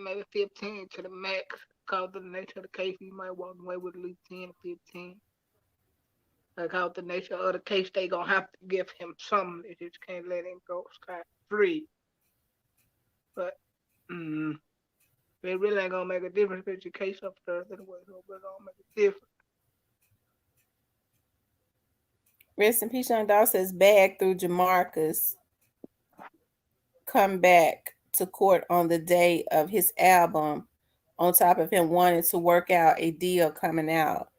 maybe 15 to the max. Because of the nature of the case, he might walk away with at least 10 or 15. Because of the nature of the case, they gonna have to give him something. They just can't let him go scot-free. But it really ain't gonna make a difference if your case up there anyway. So it don't make a difference. Rest in peace, Sean Dawg says bag through Jamarcus. Come back to court on the day of his album, on top of him wanting to work out a deal coming out.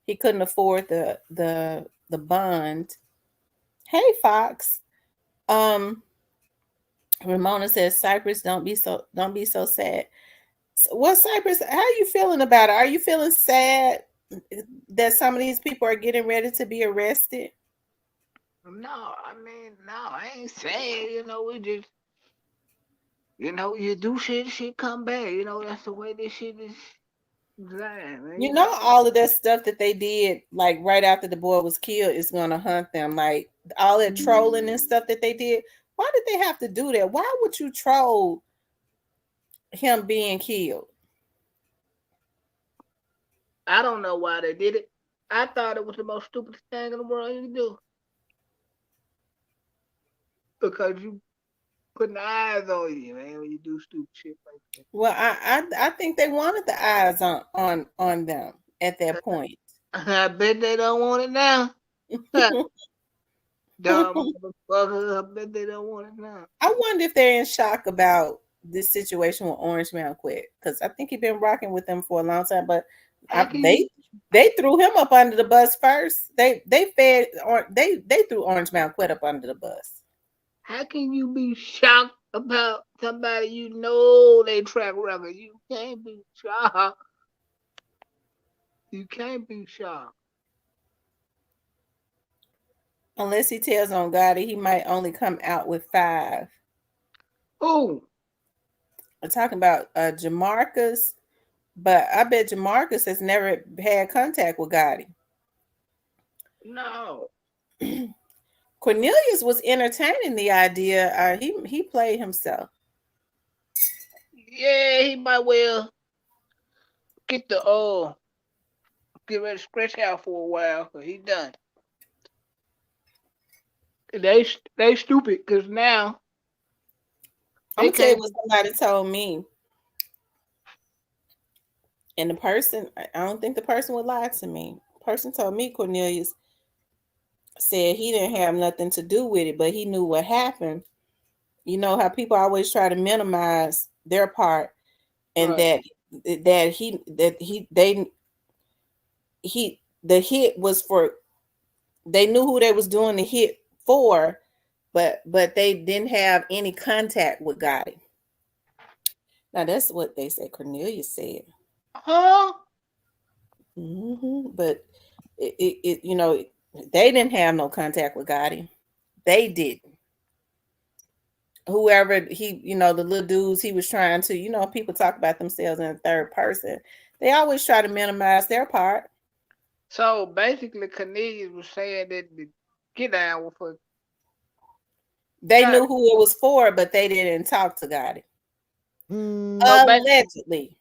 He couldn't afford the bond. Hey, Fox. Ramona says, Cypress, don't be so sad. Well, Cypress, how are you feeling about it? Are you feeling sad that some of these people are getting ready to be arrested? No, I ain't saying, we just, you do shit come back. That's the way this shit is designed. All of that stuff that they did, like right after the boy was killed, is going to hunt them. Like all that trolling and stuff that they did. Why did they have to do that? Why would you troll him being killed? I don't know why they did it. I thought it was the most stupid thing in the world you can do. Because you putting eyes on you, man, when you do stupid shit like that. Well, I think they wanted the eyes on them at that point. I bet they don't want it now. Dumb motherfucker, I bet they don't want it now. I wonder if they're in shock about this situation with Orange Mound Quet, because I think he's been rocking with them for a long time, but they threw him up under the bus first. They threw Orange Mound Quet up under the bus. How can you be shocked about somebody they track record? You can't be shocked. You can't be shocked. Unless he tells on Gotti, he might only come out with 5. Oh. I'm talking about Jamarcus, but I bet Jamarcus has never had contact with Gotti. No. Cornelius was entertaining the idea. He played himself. Yeah, he might well get the get ready to scratch out for a while, cause he done. They stupid, cause now I'm they gonna tell you can't. what somebody told me, and the person, I don't think the person would lie to me. The person told me Cornelius said he didn't have nothing to do with it, but he knew what happened. You know how people always try to minimize their part, and Right. the hit was for, they knew who they was doing the hit for, but they didn't have any contact with Gotti. Now that's what they said. Cornelius said. Huh? But it you know, they didn't have no contact with Gotti. They didn't. Whoever he, you know, the little dudes he was trying to, you know, people talk about themselves in the third person. They always try to minimize their part. So basically, Cornelius was saying that the get down was for. They Gotti. knew who it was for, but they didn't talk to Gotti. Allegedly.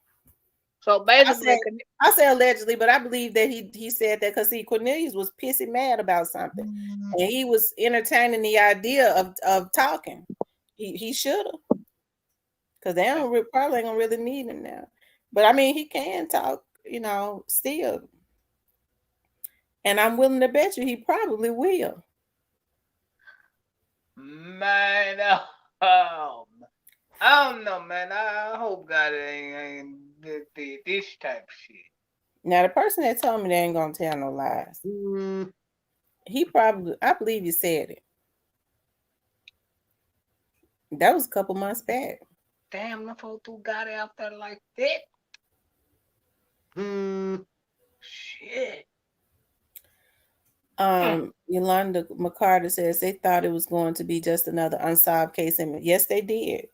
So basically, I say allegedly, but I believe that he said that because Cornelius was pissy mad about something, and he was entertaining the idea of talking. He should have, because they don't probably ain't gonna really need him now. But I mean, he can talk, you know, still, and I'm willing to bet you he probably will. Man, I don't know, man. I hope God ain't did this type of shit. Now, the person that told me they ain't gonna tell no lies, he probably, I believe he said it. That was a couple months back. Damn, the folks who got out there like that. Shit. Yolanda McCarter says they thought it was going to be just another unsolved case, and yes, they did.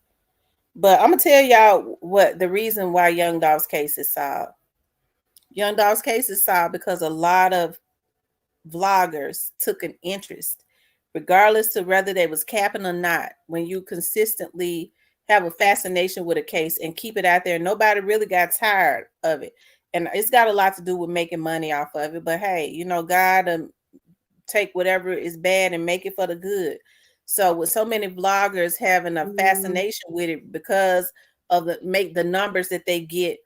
But I'm gonna tell y'all what the reason why Young Dolph's case is solved. Young Dolph's case is solved because a lot of vloggers took an interest, regardless to whether they was capping or not. When you consistently have a fascination with a case and keep it out there, nobody really got tired of it. And it's got a lot to do with making money off of it. But hey, you know, God take whatever is bad and make it for the good. So with so many vloggers having a fascination with it because of the numbers that they get,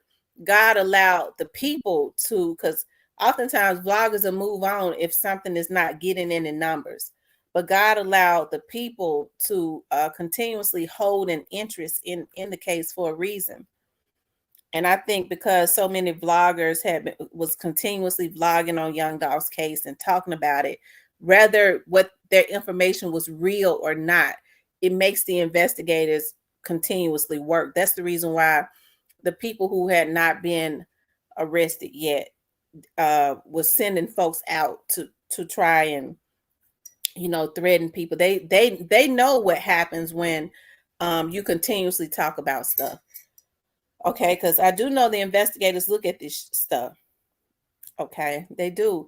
God allowed the people to, because oftentimes vloggers will move on if something is not getting any numbers. But God allowed the people to continuously hold an interest in the case for a reason. And I think because so many vloggers was continuously vlogging on Young Dolph's case and talking about it, whether what their information was real or not, it makes the investigators continuously work. That's the reason why the people who had not been arrested yet was sending folks out to try and, you know, threaten people. They know what happens when you continuously talk about stuff. Okay, because I do know the investigators look at this stuff. Okay, they do.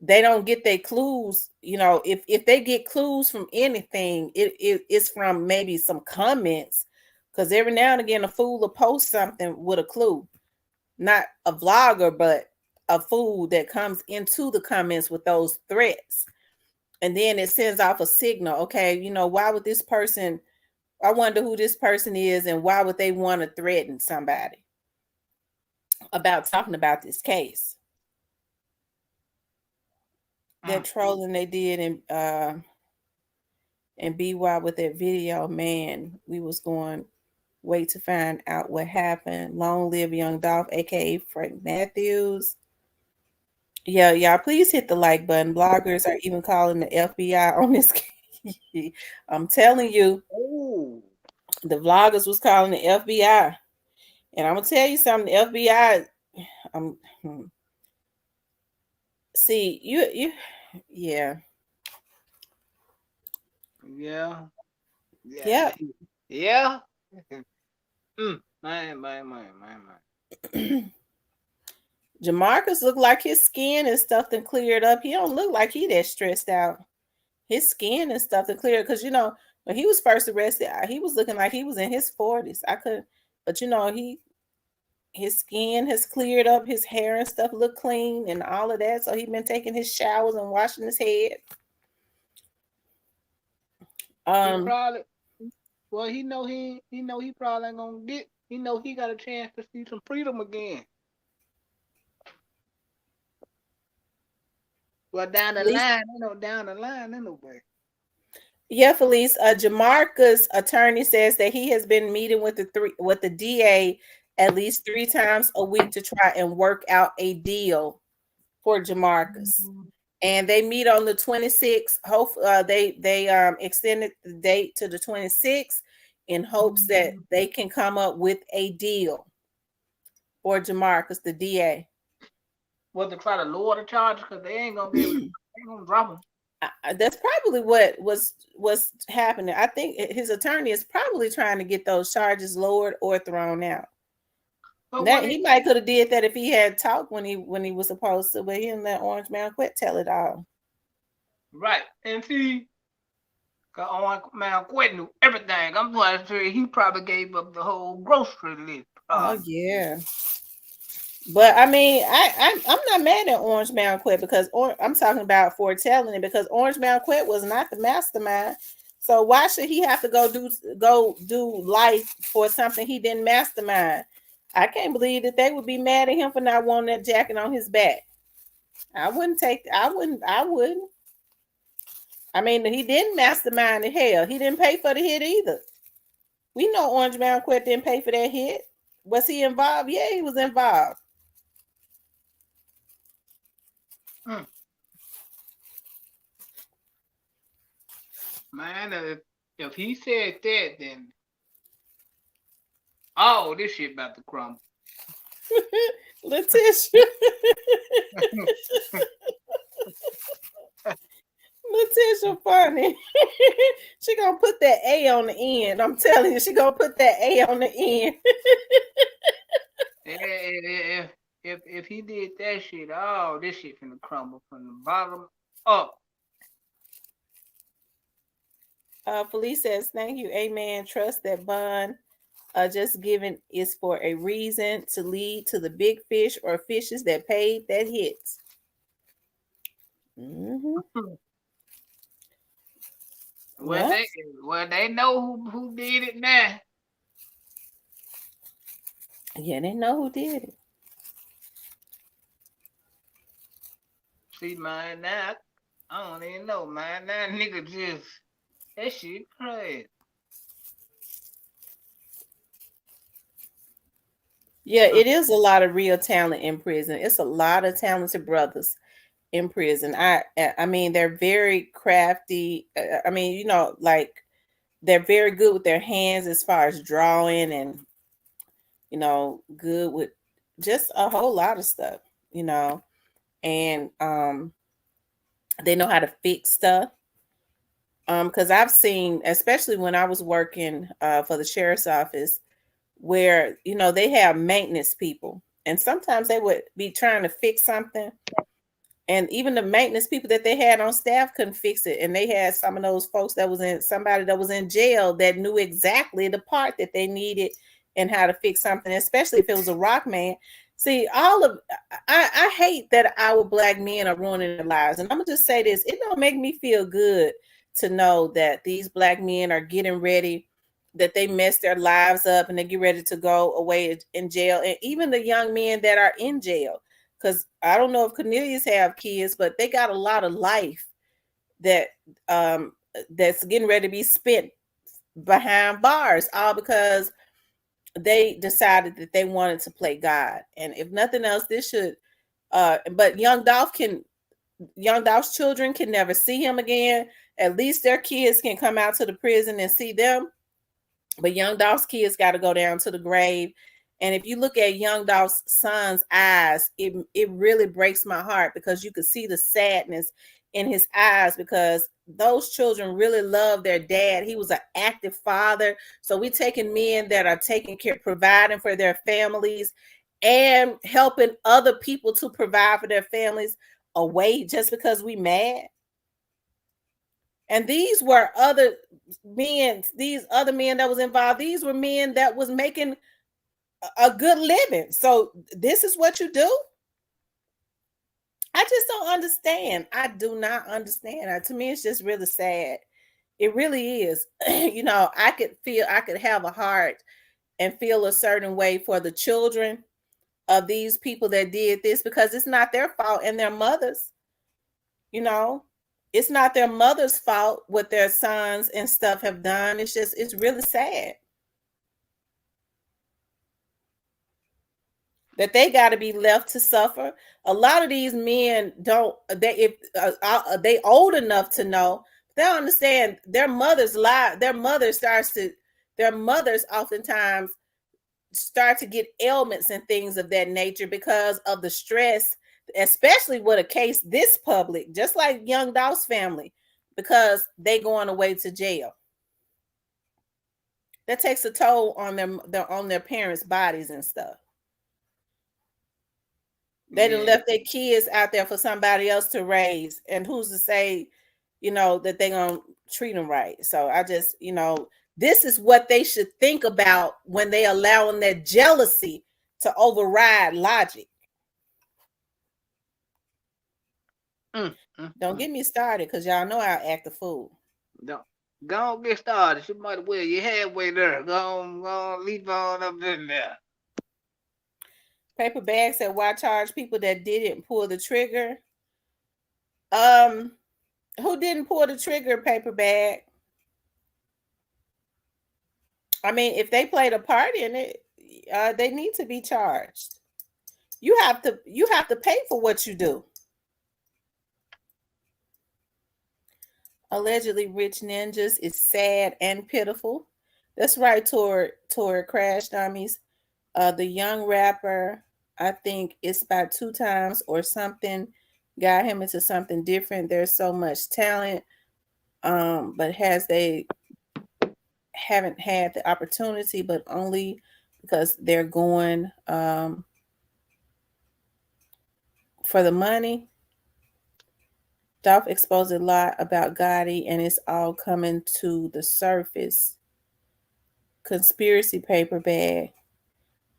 They don't get their clues. You know, if they get clues from anything, it's from maybe some comments. Because every now and again, a fool will post something with a clue. Not a vlogger, but a fool that comes into the comments with those threats. And then it sends off a signal. Okay, you know, why would this person, I wonder who this person is and why would they want to threaten somebody about talking about this case? That trolling they did in BY with that video, man, we was going wait to find out what happened. Long live Young Dolph, aka Frank Matthews. Yeah, y'all, please hit the like button. Bloggers are even calling the FBI on this case. I'm telling you, the vloggers was calling the FBI. And I'm gonna tell you something, the FBI, see, you yeah. Yeah. Man. Jamarcus looked like his skin and stuff that cleared up. He don't look like he that stressed out. His skin and stuff that cleared, because you know when he was first arrested, he was looking like he was in his 40s. But you know his skin has cleared up, his hair and stuff look clean and all of that. So he's been taking his showers and washing his head. He probably, well, he probably ain't gonna get. He know he got a chance to see some freedom again. Well, down the line, anyway. Yeah, Felice. Jamarcus' attorney says that he has been meeting with the DA at least 3 times a week to try and work out a deal for Jamarcus. And they meet on the 26th. They extended the date to the 26th in hopes that they can come up with a deal for Jamarcus, the DA. Well, to try to lower the charges because they ain't gonna be able to, they ain't gonna drop them. That's probably what was happening. I think his attorney is probably trying to get those charges lowered or thrown out. He might could have did that if he had talked when he was supposed to, but he didn't let Orange Man Quet tell it all. Right, and see, Orange Man Quet knew everything. I'm quite sure he probably gave up the whole grocery list. Oh yeah. But I mean, I'm not mad at Orange Man Quet because I'm talking about foretelling it because Orange Man Quet was not the mastermind. So why should he have to go do life for something he didn't mastermind? I can't believe that they would be mad at him for not wanting that jacket on his back. I wouldn't. I mean, he didn't mastermind the hell. He didn't pay for the hit either. We know Orange Man Quet didn't pay for that hit. Was he involved? Yeah, he was involved. Man, if he said that, then this shit about to crumble. Letitia. Letitia funny. She gonna put that A on the end. I'm telling you, she gonna put that A on the end. If he did that shit, this shit finna crumble from the bottom up. Felice says, thank you. Amen. Trust that bond just given is for a reason to lead to the big fish or fishes that paid that hits. Mm-hmm. Well, they know who did it now. Yeah, they know who did it. See, man, now I don't even know, man. That nigga just that shit crazy. Yeah, it is a lot of real talent in prison. It's a lot of talented brothers in prison. I mean, they're very crafty. I mean, you know, like they're very good with their hands as far as drawing and, you know, good with just a whole lot of stuff, you know, and they know how to fix stuff. Because I've seen, especially when I was working for the sheriff's office, where, you know, they have maintenance people and sometimes they would be trying to fix something and even the maintenance people that they had on staff couldn't fix it. And they had some of those folks somebody that was in jail that knew exactly the part that they needed and how to fix something, especially if it was a rock man. See, I hate that our Black men are ruining their lives. And I'm gonna just say this, it don't make me feel good to know that these Black men are getting ready, that they mess their lives up and they get ready to go away in jail. And even the young men that are in jail, because I don't know if Cornelius have kids, but they got a lot of life that that's getting ready to be spent behind bars, all because they decided that they wanted to play God. And if nothing else, this should but Young Dolph's children can never see him again. At least their kids can come out to the prison and see them. But Young Dolph's kids got to go down to the grave. And if you look at Young Dolph's son's eyes, it really breaks my heart because you could see the sadness in his eyes because those children really love their dad. He was an active father. So we taking men that are taking care, providing for their families and helping other people to provide for their families away just because we mad. And these were other men that was involved. These were men that was making a good living. So this is what you do? I just don't understand. I do not understand. To me, it's just really sad. It really is. I could have a heart and feel a certain way for the children of these people that did this, because it's not their fault, and their mothers. It's not their mother's fault what their sons and stuff have done. It's really sad that they got to be left to suffer. A lot of these men don't. They old enough to know. They don't understand their mothers lie. Their mothers oftentimes start to get ailments and things of that nature because of the stress, especially with a case this public, just like Young Dolph's family, because they going away to jail. That takes a toll on their parents' bodies and stuff. They done left their kids out there for somebody else to raise, and who's to say, that they're gonna treat them right. So I just, this is what they should think about when they allowing their jealousy to override logic. Don't get me started, because y'all know I'll act a fool. No. Go on, get started. You might well, you're halfway there. Go on, leave on up in there. Paper Bag said, why charge people that didn't pull the trigger? Who didn't pull the trigger, Paper Bag? I mean, if they played a part in it, they need to be charged. You have to pay for what you do. Allegedly rich ninjas is sad and pitiful. That's right, Tor Crash Dummies. The young rapper, I think it's about 2 times or something, got him into something different. There's so much talent, but they haven't had the opportunity, but only because they're going for the money. Dolph exposed a lot about Gotti, and it's all coming to the surface. Conspiracy Paper Bag.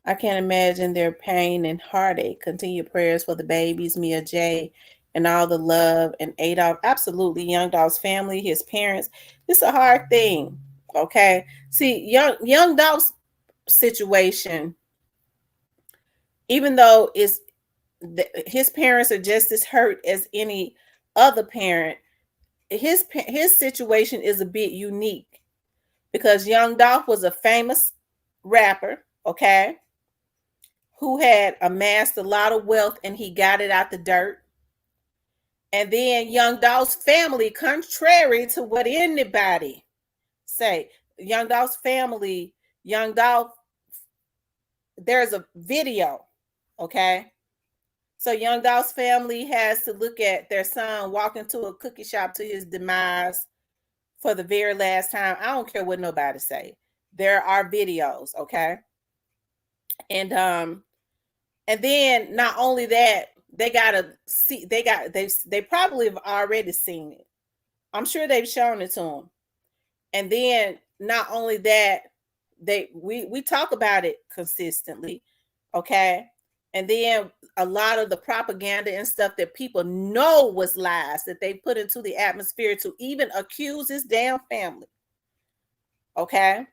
I can't imagine their pain and heartache. Continue prayers for the babies, Mia J, and all the love, and Adolf. Absolutely, Young Dolph's family, his parents. It's a hard thing. Okay. See, Young Dolph's situation, even though his parents are just as hurt as any other parent, his situation is a bit unique, because Young Dolph was a famous rapper, okay, who had amassed a lot of wealth, and he got it out the dirt. And then Young Dolph's family, contrary to what anybody say, Young Dolph's family, Young Dolph, there's a video, okay? So Young Dolph's family has to look at their son walk into a cookie shop to his demise for the very last time. I don't care what nobody say. There are videos, okay? And then not only that, they gotta see. They probably have already seen it. I'm sure they've shown it to them. And then not only that, we talk about it consistently, okay? And then a lot of the propaganda and stuff that people know was lies that they put into the atmosphere to even accuse this damn family. Okay.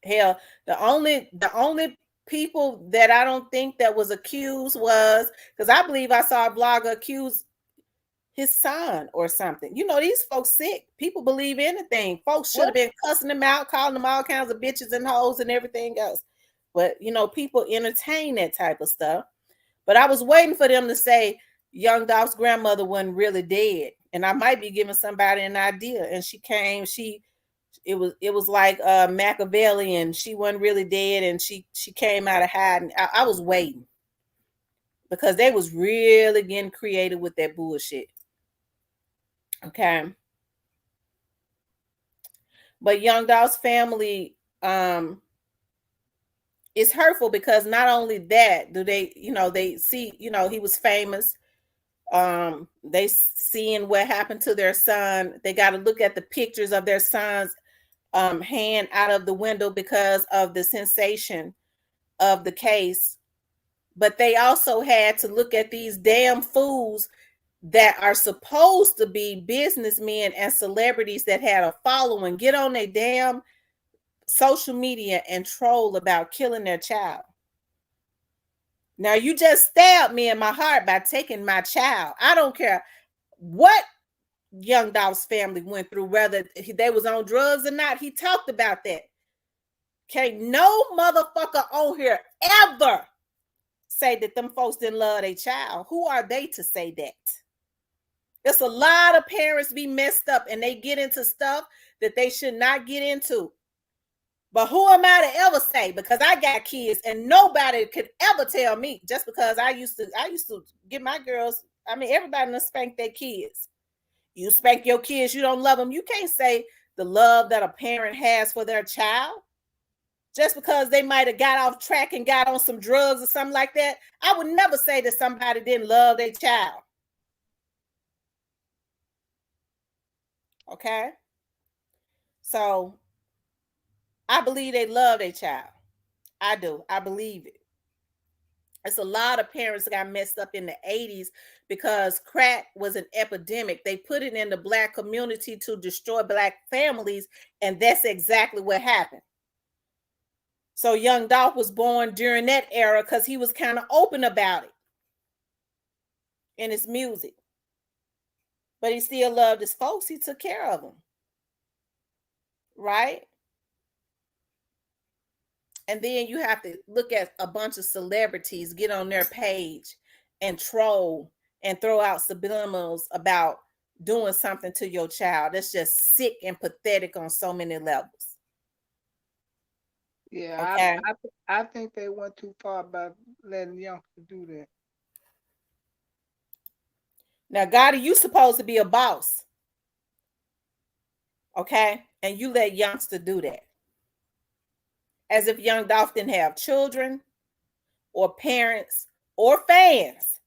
Hell, the only people that I don't think that was accused was, because I believe I saw a blogger accuse his son or something. These folks sick. People believe anything. Folks should have been cussing them out, calling them all kinds of bitches and hoes and everything else. But, people entertain that type of stuff. But I was waiting for them to say Young Dolph's grandmother wasn't really dead. And I might be giving somebody an idea. And she came, it was like Machiavellian. She wasn't really dead, and she came out of hiding. I was waiting, because they was really getting creative with that bullshit. Okay. But Young Dolph's family, it's hurtful, because not only that do they, they see, he was famous. They seeing what happened to their son. They got to look at the pictures of their son's hand out of the window because of the sensation of the case, but they also had to look at these damn fools that are supposed to be businessmen and celebrities that had a following get on their damn social media and troll about killing their child. Now you just stabbed me in my heart by taking my child. I don't care what Young Dolph's family went through, whether they was on drugs or not. He talked about that. Okay, no motherfucker on here ever say that them folks didn't love their child. Who are they to say that? There's a lot of parents be messed up and they get into stuff that they should not get into. But who am I to ever say? Because I got kids and nobody could ever tell me, just because I used to get my girls. I mean, everybody done spank their kids. You spank your kids, you don't love them. You can't say the love that a parent has for their child just because they might have got off track and got on some drugs or something like that. I would never say that somebody didn't love their child. Okay? So I believe they love their child. I do. I believe it. It's a lot of parents that got messed up in the 80s because crack was an epidemic. They put it in the Black community to destroy Black families, and that's exactly what happened. So Young Dolph was born during that era because he was kind of open about it in his music. But he still loved his folks. He took care of them. Right? And then you have to look at a bunch of celebrities get on their page and troll and throw out subliminals about doing something to your child. That's just sick and pathetic on so many levels. Yeah, okay? I think they went too far about letting youngsters do that. Now, Gotti, you supposed to be a boss. Okay? And you let youngster do that. As if Young Dolph didn't have children or parents or fans.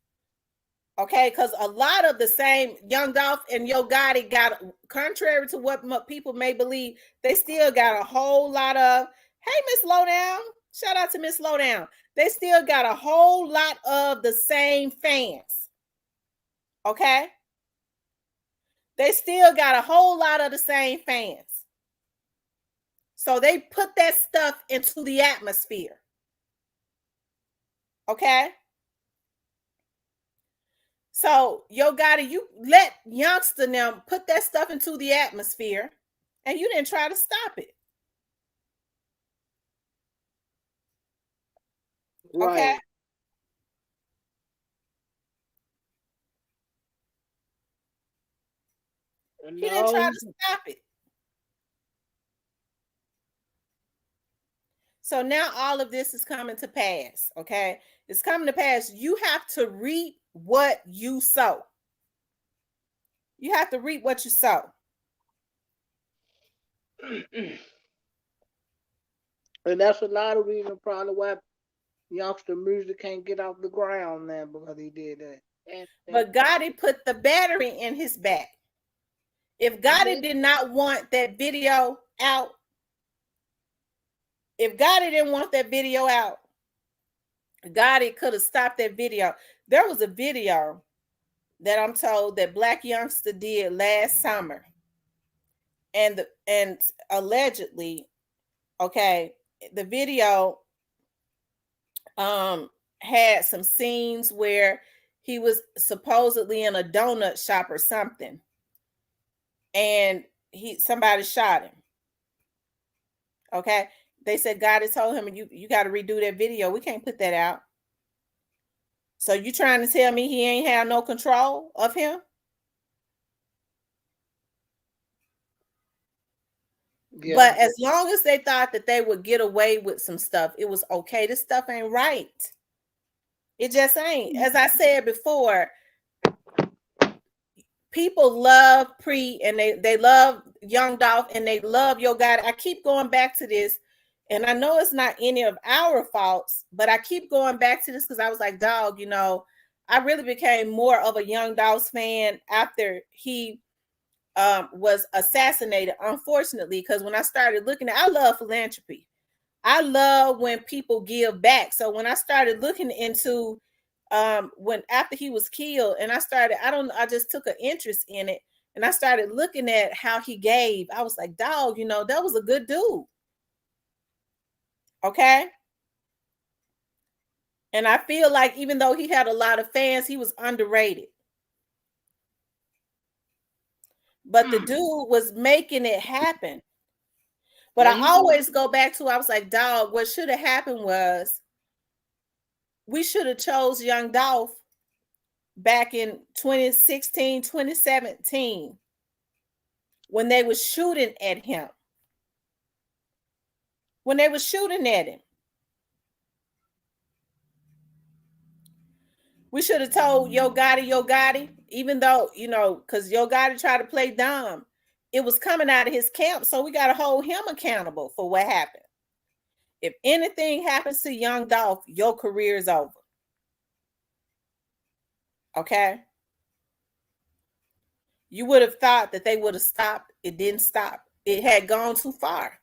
Okay, because a lot of the same Young Dolph and Yo Gotti got, contrary to what people may believe, they still got a whole lot of, hey, Miss Lowdown, shout out to Miss Lowdown. They still got a whole lot of the same fans. Okay? They still got a whole lot of the same fans. So they put that stuff into the atmosphere. Okay? So, Yo Gotti, you let youngster now put that stuff into the atmosphere and you didn't try to stop it. Right. Okay? He didn't try to stop it. So now all of this is coming to pass, okay? It's coming to pass. You have to reap what you sow. You have to reap what you sow. And that's a lot of reason probably why youngster music can't get off the ground now, because he did that. But Gotti put the battery in his back. If Gotti did not want that video out, if Gotti didn't want that video out, Gotti could have stopped that video. There was a video that I'm told that Black youngster did last summer, and allegedly, okay, the video had some scenes where he was supposedly in a donut shop or something, and somebody shot him. Okay. They said God has told him, you got to redo that video. We can't put that out. So you trying to tell me he ain't have no control of him? Yeah. But as long as they thought that they would get away with some stuff, it was okay. This stuff ain't right. It just ain't. As I said before, people love Pre and they love Young Dolph and they love Yo Gotti. I keep going back to this. And I know it's not any of our faults, but I keep going back to this because I was like, dog, I really became more of a Young Dolph's fan after he was assassinated, unfortunately, because when I started looking at, I love philanthropy. I love when people give back. So when I started looking into when after he was killed, and I just took an interest in it, and I started looking at how he gave. I was like, dog, that was a good dude. Okay. And I feel like even though he had a lot of fans, he was underrated. But the dude was making it happen. But I always go back to, I was like, dog, what should have happened was we should have chose Young Dolph back in 2016, 2017, when they were shooting at him. When they were shooting at him. We should have told Yo Gotti, even though, because Yo Gotti tried to play dumb. It was coming out of his camp, so we got to hold him accountable for what happened. If anything happens to Young Dolph, your career is over. Okay? You would have thought that they would have stopped. It didn't stop. It had gone too far.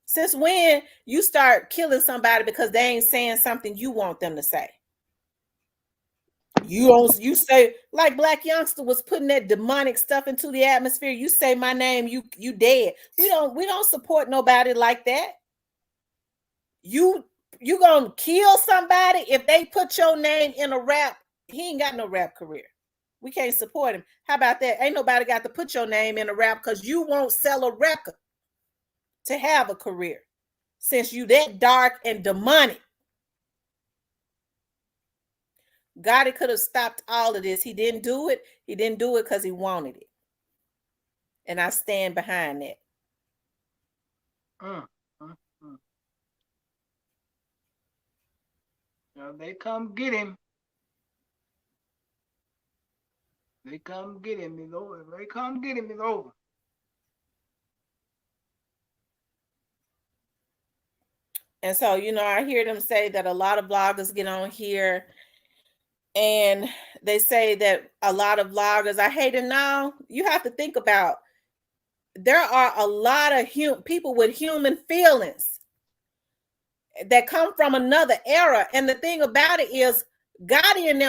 Since when you start killing somebody because they ain't saying something you want them to say? You say, like Black Youngster was putting that demonic stuff into the atmosphere. You say my name, you dead. We don't support nobody like that. You gonna kill somebody if they put your name in a rap. He ain't got no rap career. We can't support him. How about that? Ain't nobody got to put your name in a rap because you won't sell a record to have a career, since you that dark and demonic. Gotti could have stopped all of this. He didn't do it. He didn't do it because he wanted it. And I stand behind that. Now they come get him. They come get him. It's over. They come get him. It's over. And so, I hear them say that a lot of bloggers get on here and they say that a lot of vloggers, I hate it now. You have to think about, there are a lot of people with human feelings that come from another era. And the thing about it is, Gotti and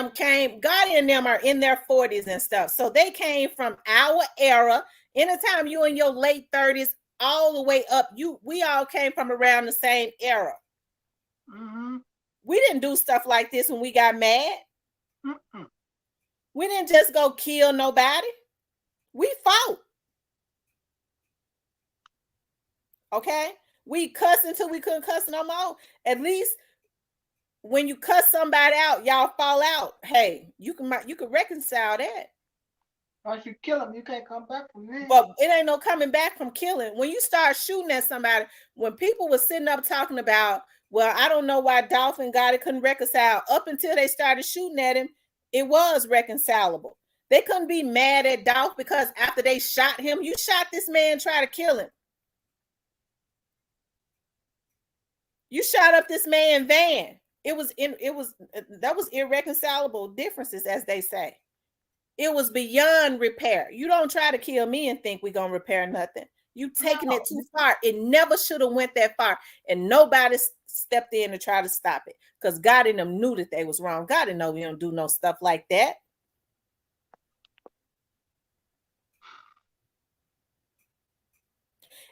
them are in their 40s and stuff. So they came from our era. Anytime you in your late 30s, all the way up, we all came from around the same era. Mm-hmm. We didn't do stuff like this when we got mad. We didn't just go kill nobody. We fought. Okay? We cussed until we couldn't cuss no more. At least when you cuss somebody out, y'all fall out. Hey, you can reconcile that. Once you kill them, you can't come back from that. But it ain't no coming back from killing. When you start shooting at somebody, when people were sitting up talking about, well, I don't know why Dolph and Gotti couldn't reconcile, up until they started shooting at him, it was reconcilable. They couldn't be mad at Dolph because after they shot him, you shot this man, try to kill him. You shot up this man's van. That was irreconcilable differences, as they say. It was beyond repair. You don't try to kill me and think we're gonna repair nothing. You taking it too far. It never should have went that far, and nobody stepped in to try to stop it because God in them knew that they was wrong. God didn't know we don't do no stuff like that.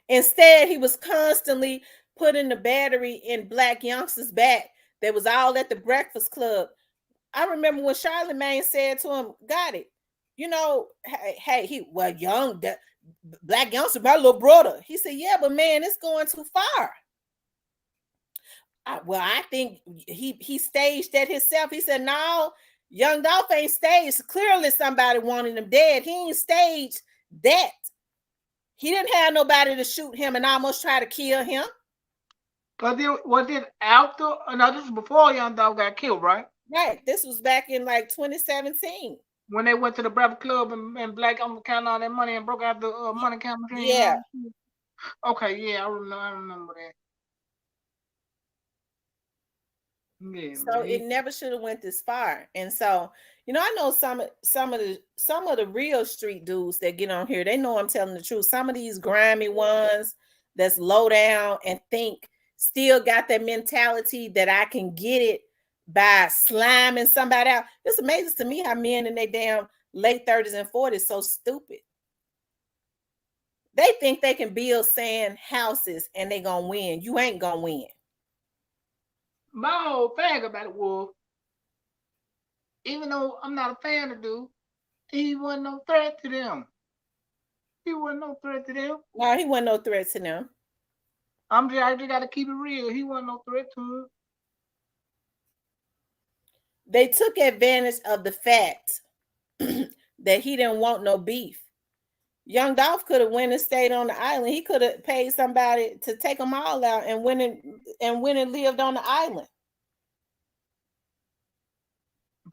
Instead, he was constantly putting the battery in Black Youngster's back. They was all at the Breakfast Club. I remember when Charlamagne said to him, got it. Hey, Black Youngster, my little brother. He said, yeah, but man, it's going too far. I think he staged that himself. He said, no, Young Dolph ain't staged. Clearly somebody wanted him dead. He ain't staged that. He didn't have nobody to shoot him and almost try to kill him. But was it after? No, this was before Young Dolph got killed, right? Right. This was back in like 2017. When they went to the Breakfast Club and Black Youngster counted all that money and broke out the money count machine. Yeah. Okay, yeah, I remember that. Yeah, so it never should have went this far. And so, I know some of the real street dudes that get on here, they know I'm telling the truth. Some of these grimy ones that's low down and think still got that mentality that I can get it by sliming somebody out. It's amazing to me how men in their damn late 30s and 40s so stupid. They think they can build sand houses and they gonna win. You ain't gonna win. My whole thing about it was, even though I'm not a fan of dude, he wasn't no threat to them. He wasn't no threat to them. No, he wasn't no threat to them. I just gotta keep it real. He wasn't no threat to him. They took advantage of the fact that he didn't want no beef. Young Dolph could have went and stayed on the island. He could have paid somebody to take them all out and went and lived on the island.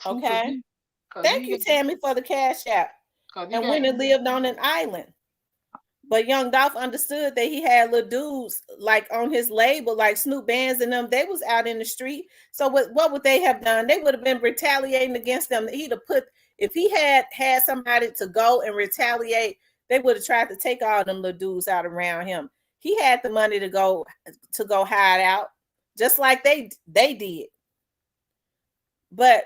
Okay. Thank you, Tammy, for the cash out. And went and lived on an island. But Young Dolph understood that he had little dudes like on his label, like Snoop Bands and them. They was out in the street. So what would they have done? They would have been retaliating against them. He'd have put, if he had somebody to go and retaliate, they would have tried to take all them little dudes out around him. He had the money to go hide out, just like they did. But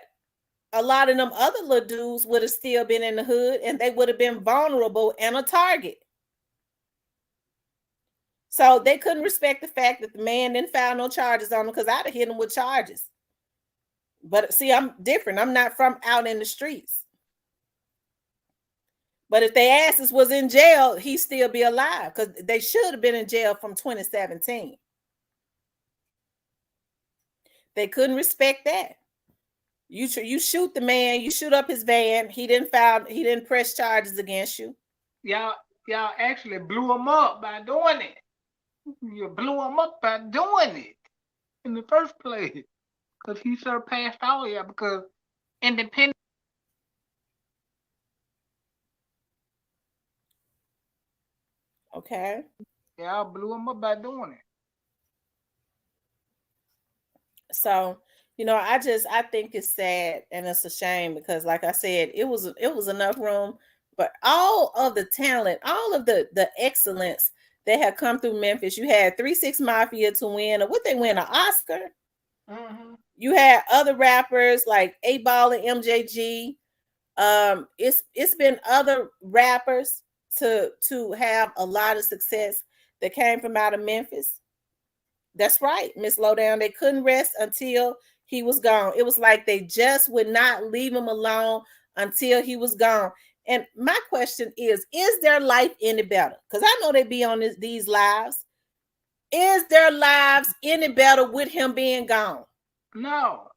a lot of them other little dudes would have still been in the hood, and they would have been vulnerable and a target. So they couldn't respect the fact that the man didn't file no charges on him, because I'd have hit him with charges. But see, I'm different. I'm not from out in the streets. But if their asses was in jail, he'd still be alive, because they should have been in jail from 2017. They couldn't respect that. You shoot the man, you shoot up his van. He didn't press charges against you. Y'all actually blew him up by doing it. You blew him up by doing it in the first place, because he surpassed all y'all. Because independent. Okay. Y'all blew him up by doing it. So, I think it's sad and it's a shame, because like I said, it was enough room, but all of the talent, all of the excellence that had come through Memphis. You had 3 6 Mafia to win, or what they win, an Oscar. Mm-hmm. You had other rappers like 8Ball and MJG. It's been other rappers to have a lot of success that came from out of Memphis. That's right, Miss Lowdown. They couldn't rest until he was gone. It was like they just would not leave him alone until he was gone. And my question is their life any better? Because I know they be on these lives. Is their lives any better with him being gone? No.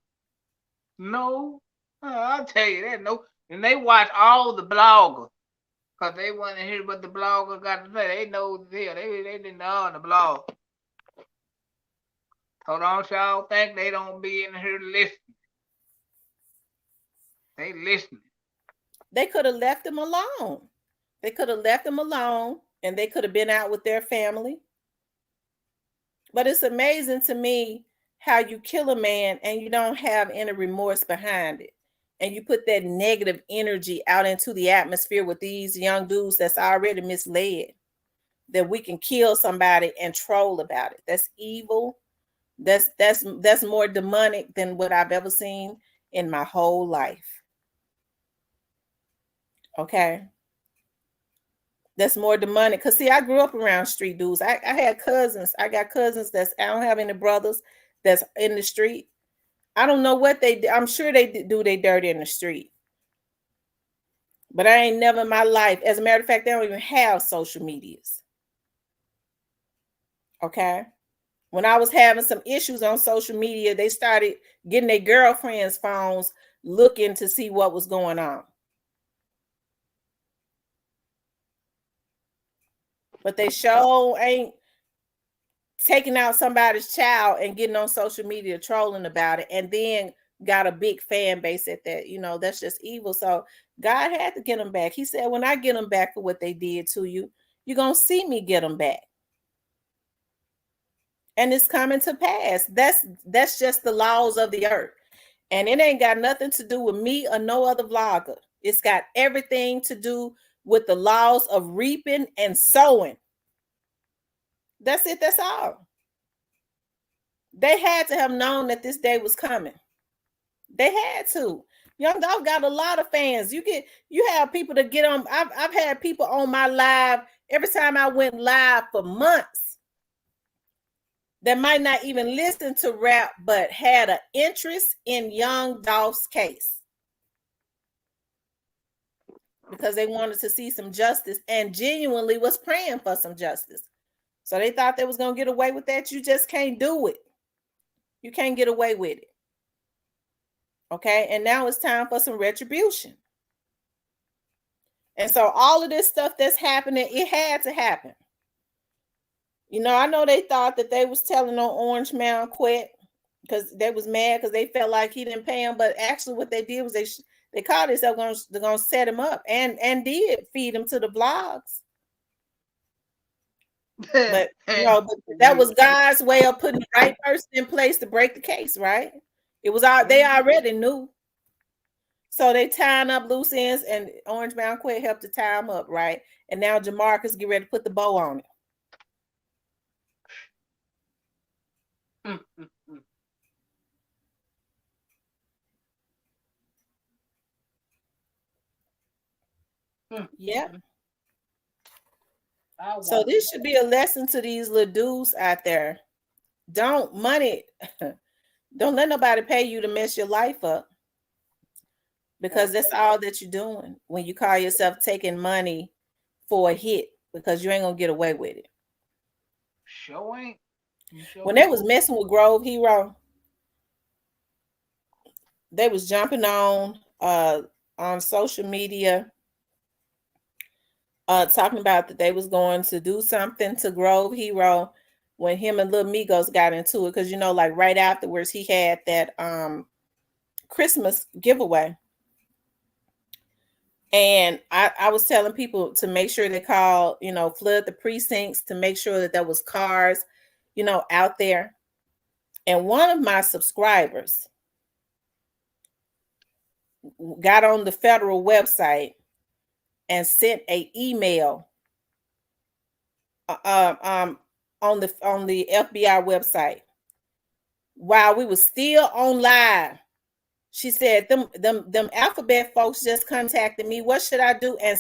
I'll tell you that. No. And they watch all the bloggers, because they want to hear what the blogger got to say. They know the deal. They didn't know on the blog. So don't y'all think they don't be in here listening. They listening. They could have left him alone. They could have left him alone, and they could have been out with their family. But it's amazing to me how you kill a man and you don't have any remorse behind it. And you put that negative energy out into the atmosphere with these young dudes that's already misled, that we can kill somebody and troll about it. That's evil. That's more demonic than what I've ever seen in my whole life. Okay. That's more demonic. Because see, I grew up around street dudes. I had cousins. I got cousins I don't have any brothers that's in the street. I don't know what they do. I'm sure they do they dirty in the street. But I ain't never in my life. As a matter of fact, they don't even have social medias. Okay. When I was having some issues on social media, they started getting their girlfriends' phones looking to see what was going on. But they sure ain't taking out somebody's child and getting on social media trolling about it, and then got a big fan base at that. That's just evil. So God had to get them back. He said, when I get them back for what they did to you, you're going to see me get them back. And it's coming to pass. That's just the laws of the earth. And it ain't got nothing to do with me or no other vlogger. It's got everything to do with the laws of reaping and sowing. That's it. That's all. They had to have known that this day was coming. They had to. Young Dolph got a lot of fans. You have people to get on. I've had people on my live every time I went live for months that might not even listen to rap, but had an interest in Young Dolph's case because they wanted to see some justice and genuinely was praying for some justice. So they thought they was going to get away with that. You just can't do it. You can't get away with it. Okay. And now it's time for some retribution. And so all of this stuff that's happening, it had to happen. You know, I know they thought that they was telling on Orange Mound quit because they was mad because they felt like he didn't pay them. But actually what they did was they called themselves going to set him up and did feed him to the blogs. But you know, but that was God's way of putting the right person in place to break the case, right? It was they already knew. So they tying up loose ends, and Orange Mound Quit helped to tie them up, right? And now Jamarcus get ready to put the bow on it. Yeah. So this should be a lesson to these little dudes out there. Don't let nobody pay you to mess your life up, because that's all that you're doing when you call yourself taking money for a hit, because you ain't gonna get away with it. Sure ain't. When they was messing with Grove Hero, they was jumping on social media, talking about that they was going to do something to Grove Hero when him and Lil Migos got into it, because you know, like right afterwards he had that Christmas giveaway. And I was telling people to make sure they call, you know, flood the precincts to make sure that there was cars, you know, out there. And one of my subscribers got on the federal website and sent an email on the FBI website while we were still on live. She said, them Alphabet folks just contacted me. What should I do? And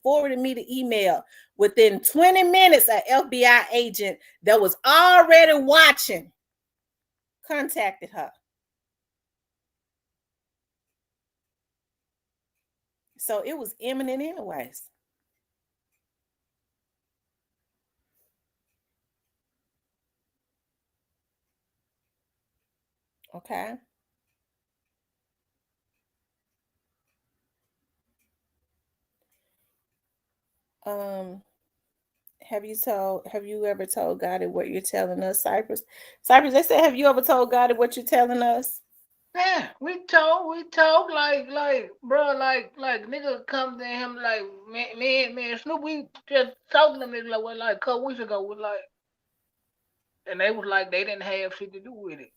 forwarded me the email. Within 20 minutes, an FBI agent that was already watching contacted her. So it was imminent anyways. Okay. Have you ever told God what you're telling us, Cypress? Cypress, they said, have you ever told God what you're telling us? Yeah, we talk like bro, like nigga come to him like man, Snoop, we just talking to them like a couple weeks ago was like, and they was like they didn't have shit to do with it,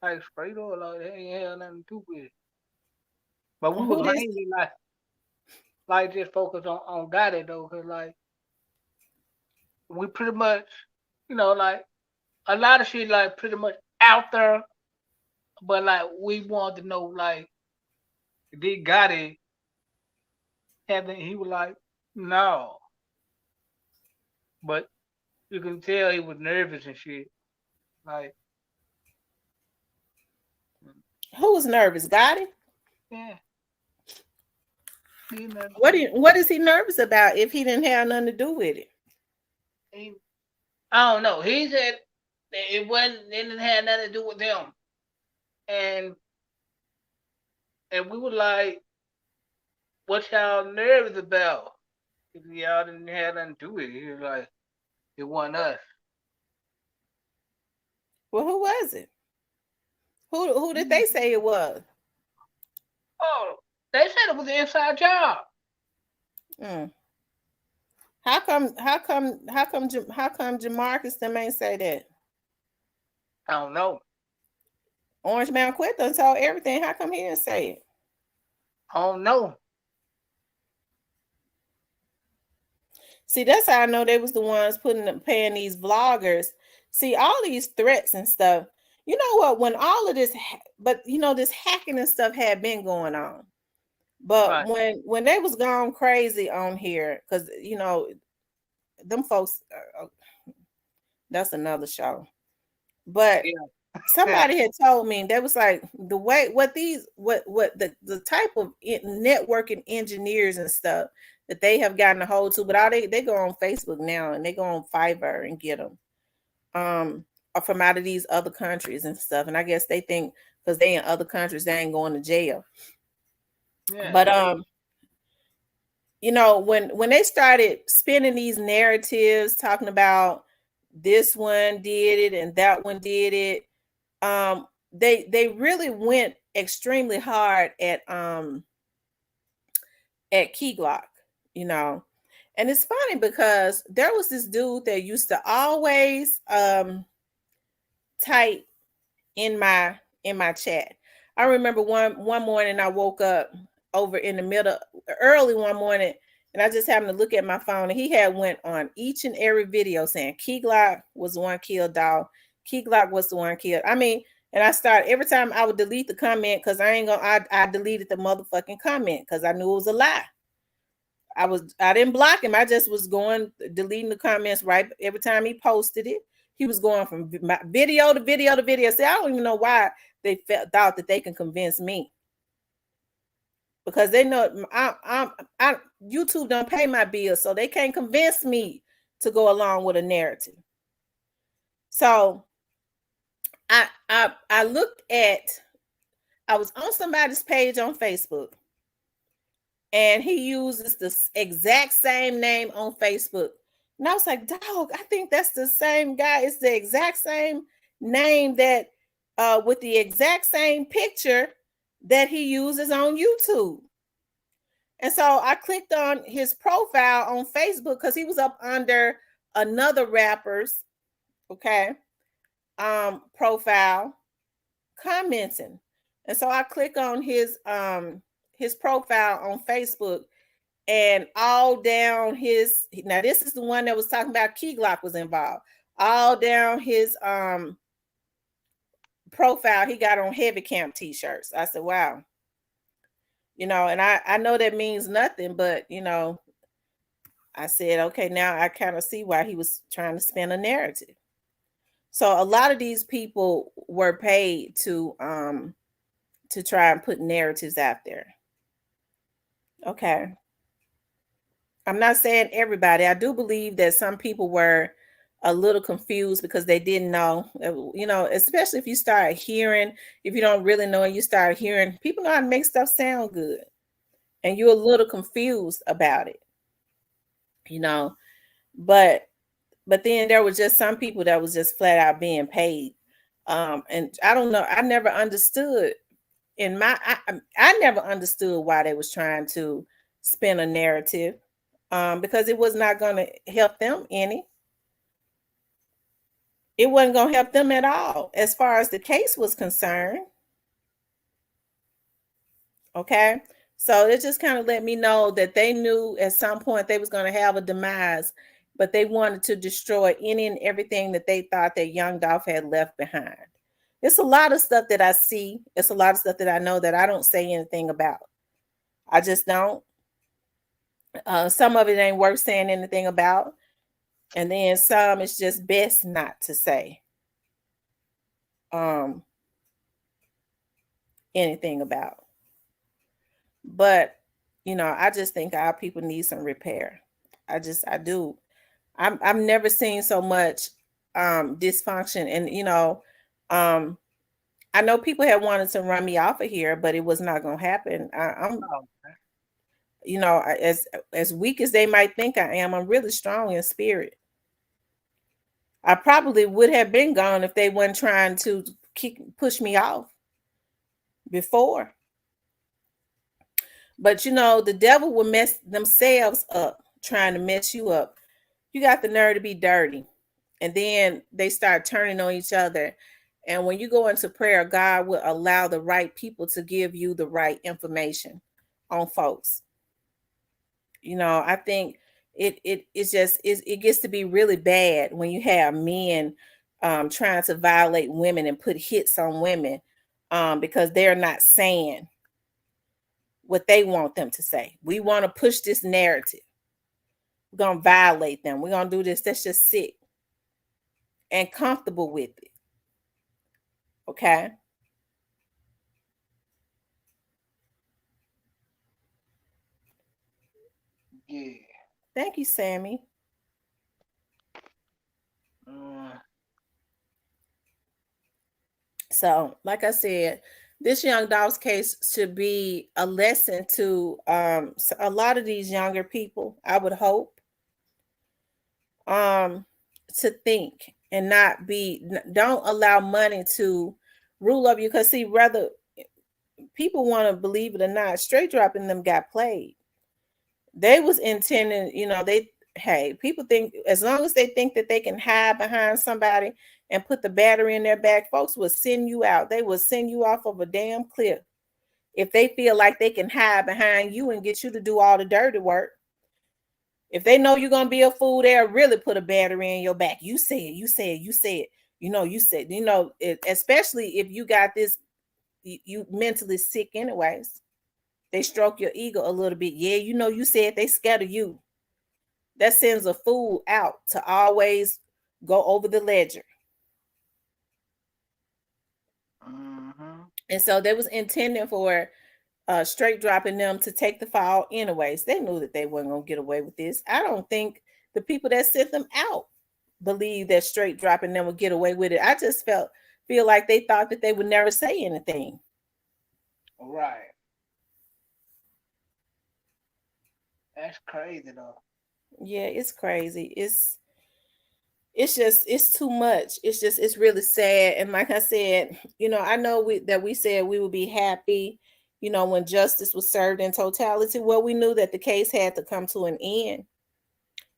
like straight up, like they ain't had nothing to do with it. But we was mainly like just focus on Gotti though, cause like we pretty much, you know, like a lot of shit like pretty much out there, but like we wanted to know like did Gotti have it? He was like no, but you can tell he was nervous and shit. Like who was nervous? Gotti? Yeah. What is he nervous about if he didn't have nothing to do with it? I don't know. He said it didn't have nothing to do with them. And we were like, what y'all nervous about? If y'all didn't have nothing to do with it. He was like, it wasn't us. Well, who was it? Who did they say it was? Oh, they said it was an inside job. How come Jamarcus them ain't say that? I don't know. Orange Mound Quit done told everything. How come he didn't say it? I don't know. See, that's how I know they was the ones paying these vloggers see all these threats and stuff. You know what? When all of this, but you know, this hacking and stuff had been going on. But Right. when they was gone crazy on here, because you know, them folks, that's another show. But Yeah. somebody had told me they was like the way what the type of networking engineers and stuff that they have gotten a hold to, but all they go on Facebook now and they go on Fiverr and get them or from out of these other countries and stuff. And I guess they think because they in other countries they ain't going to jail. Yeah. But you know, when they started spinning these narratives talking about this one did it and that one did it, they really went extremely hard at Key Glock, you know. And it's funny because there was this dude that used to always type in my chat. I remember one morning I woke up over in the middle early one morning and I just happened to look at my phone and he had went on each and every video saying Key Glock was the one killed dog. Key Glock was the one killed. I mean, and I started every time I would delete the comment because I deleted the motherfucking comment because I knew it was a lie. I didn't block him. I just was going deleting the comments right every time he posted it. He was going from video to video to video. See, I don't even know why they thought that they can convince me. Because they know YouTube don't pay my bills, so they can't convince me to go along with a narrative. So I looked at, I was on somebody's page on Facebook, and he uses the exact same name on Facebook. And I was like, dog, I think that's the same guy. It's the exact same name that with the exact same picture that he uses on YouTube. And so I clicked on his profile on Facebook because he was up under another rapper's profile commenting. And so I click on his profile on Facebook, and all down his, now this is the one that was talking about Key Glock was involved. All down his profile, he got on Heavy Camp t-shirts. I said, wow. You know, and I know that means nothing, but you know, I said, okay, now I kind of see why he was trying to spin a narrative. So a lot of these people were paid to try and put narratives out there. Okay. I'm not saying everybody. I do believe that some people were a little confused because they didn't know, you know, especially if you start hearing, if you don't really know and you start hearing, people know how to make stuff sound good. And you're a little confused about it, you know. But then there was just some people that was just flat out being paid. And I don't know, I never understood I never understood why they was trying to spin a narrative. Because it was not going to help them any. It wasn't going to help them at all as far as the case was concerned. Okay. So it just kind of let me know that they knew at some point they was going to have a demise, but they wanted to destroy any and everything that they thought that Young Dolph had left behind. It's a lot of stuff that I see. It's a lot of stuff that I know that I don't say anything about. I just don't. Some of it ain't worth saying anything about. And then some it's just best not to say anything about. But, you know, I just think our people need some repair. I do. I've never seen so much dysfunction. And, you know, I know people have wanted to run me off of here, but it was not going to happen. I'm you know, as weak as they might think I am, I'm really strong in spirit. I probably would have been gone if they weren't trying to push me off before. But you know, the devil will mess themselves up trying to mess you up. You got the nerve to be dirty. And then they start turning on each other. And when you go into prayer, God will allow the right people to give you the right information on folks. You know, I think it gets to be really bad when you have men trying to violate women and put hits on women because they're not saying what they want them to say. We want to push this narrative. We're going to violate them. We're going to do this. That's just sick and comfortable with it. Okay? Yeah. Thank you, Sammy. So, like I said, this Young Dolph's case should be a lesson to a lot of these younger people, I would hope, to think and don't allow money to rule over you. Because see, rather people want to believe it or not, Straight Dropping them got played. They was intending, people think as long as they think that they can hide behind somebody and put the battery in their back, folks will send you out. They will send you off of a damn cliff if they feel like they can hide behind you and get you to do all the dirty work. If they know you're going to be a fool, they'll really put a battery in your back. You said, especially if you got this, you mentally sick anyways. They stroke your ego a little bit. Yeah, you said they scared of you. That sends a fool out to always go over the ledger. And so they was intending for Straight Dropping them to take the fall anyways. They knew that they weren't going to get away with this. I don't think the people that sent them out believe that Straight Dropping them would get away with it. I just feel like they thought that they would never say anything. Right. That's crazy though. Yeah, it's crazy. It's too much. It's really sad. And like I said, I know we said we would be happy, when justice was served in totality. Well, we knew that the case had to come to an end.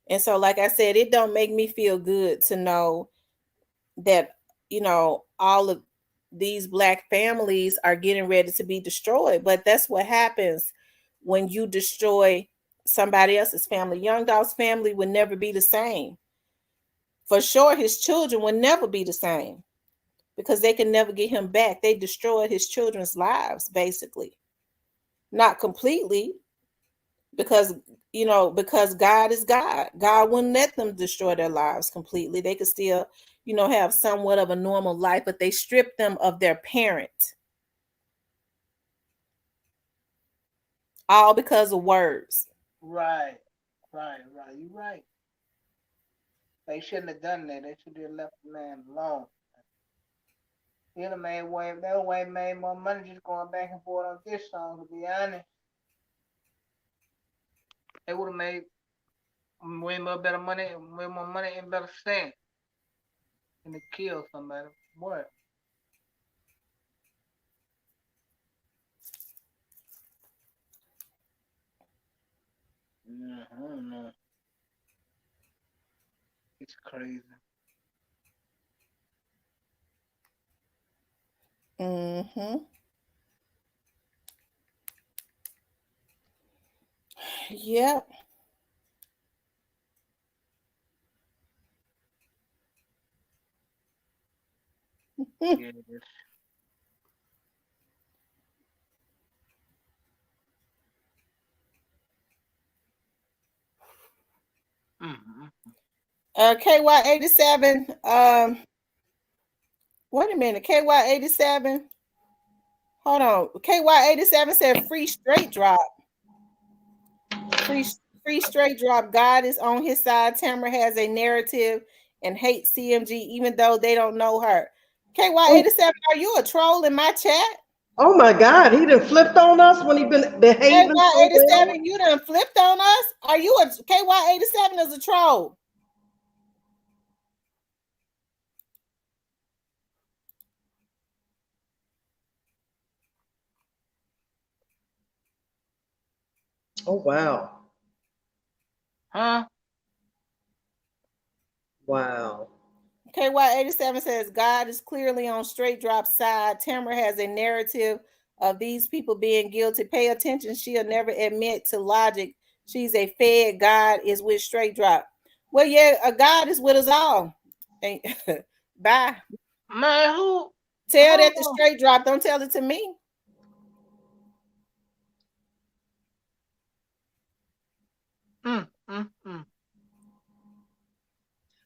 And so, like I said, it don't make me feel good to know that, all of these Black families are getting ready to be destroyed. But that's what happens when you destroy somebody else's family. Young Dolph's family would never be the same. For sure, his children would never be the same because they can never get him back. They destroyed his children's lives, basically. Not completely, because God is God. God wouldn't let them destroy their lives completely. They could still, have somewhat of a normal life, but they stripped them of their parent. All because of words. Right. You're right. They shouldn't have done that. They should have left the man alone. He'd have made made more money just going back and forth on this song, to be honest. They would have made way more money and better sense than to kill somebody. What? I don't know. It's crazy. Yep. Yes. KY87. Wait a minute. KY87. Hold on. KY87 said free Straight Drop. Free Straight Drop. God is on his side. Tamara has a narrative and hates CMG even though they don't know her. KY87, are you a troll in my chat? Oh my God, he done flipped on us when he been behaving. KY87, you done flipped on us? Are you a KY87 is a troll? Oh wow. Huh? Wow. KY87 says God is clearly on Straight Drop's side. Tamara has a narrative of these people being guilty. Pay attention. She'll never admit to logic. She's a fed. God is with Straight Drop. Well, yeah, God is with us all. Bye. Man, who? Tell that to Hold on. Straight Drop. Don't tell it to me.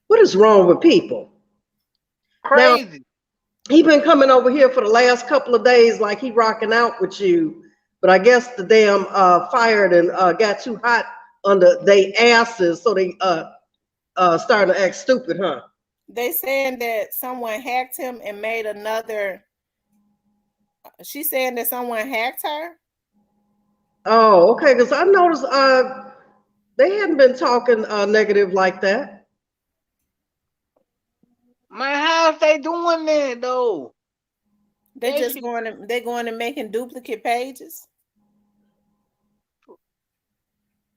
What is wrong with people? Crazy. He been coming over here for the last couple of days like he rocking out with you, but I guess the damn fired and got too hot under they asses, so they starting to act stupid, huh? They saying that someone hacked him and made another. She's saying that someone hacked her. Oh, okay, because I noticed they hadn't been talking negative like that. Man, how's they doing that though? They just going to making duplicate pages.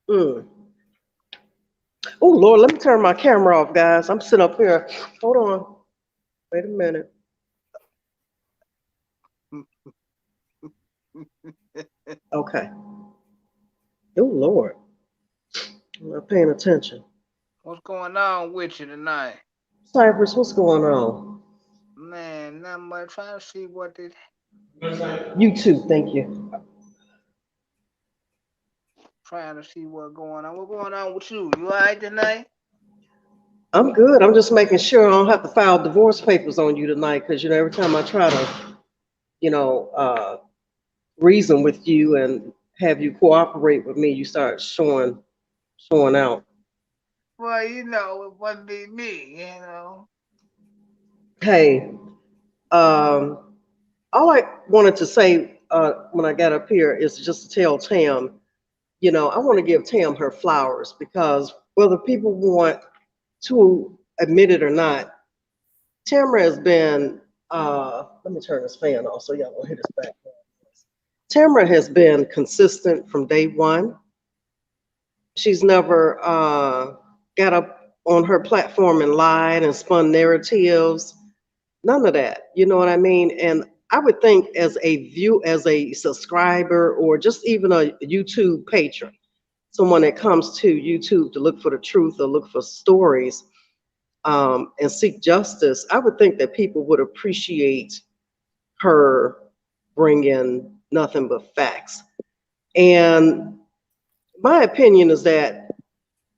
Oh Lord, let me turn my camera off, guys. I'm sitting up here. Hold on. Wait a minute. Okay. Oh Lord. I'm not paying attention. What's going on with you tonight? Cypress, what's going on? Man, not much. Trying to see what did. YouTube, thank you. Trying to see what's going on. What's going on with you? You all right tonight? I'm good. I'm just making sure I don't have to file divorce papers on you tonight, because every time I try to, reason with you and have you cooperate with me, you start showing out. Well, it wouldn't be me, Hey, all I wanted to say when I got up here is just to tell Tam, I want to give Tam her flowers, because whether people want to admit it or not, Tamara has been, let me turn this fan off so y'all won't hit us back. Tamara has been consistent from day one. She's never got up on her platform and lied and spun narratives. None of that. You know what I mean? And I would think as a subscriber, or just even a YouTube patron, someone that comes to YouTube to look for the truth or look for stories and seek justice, I would think that people would appreciate her bringing nothing but facts. And my opinion is that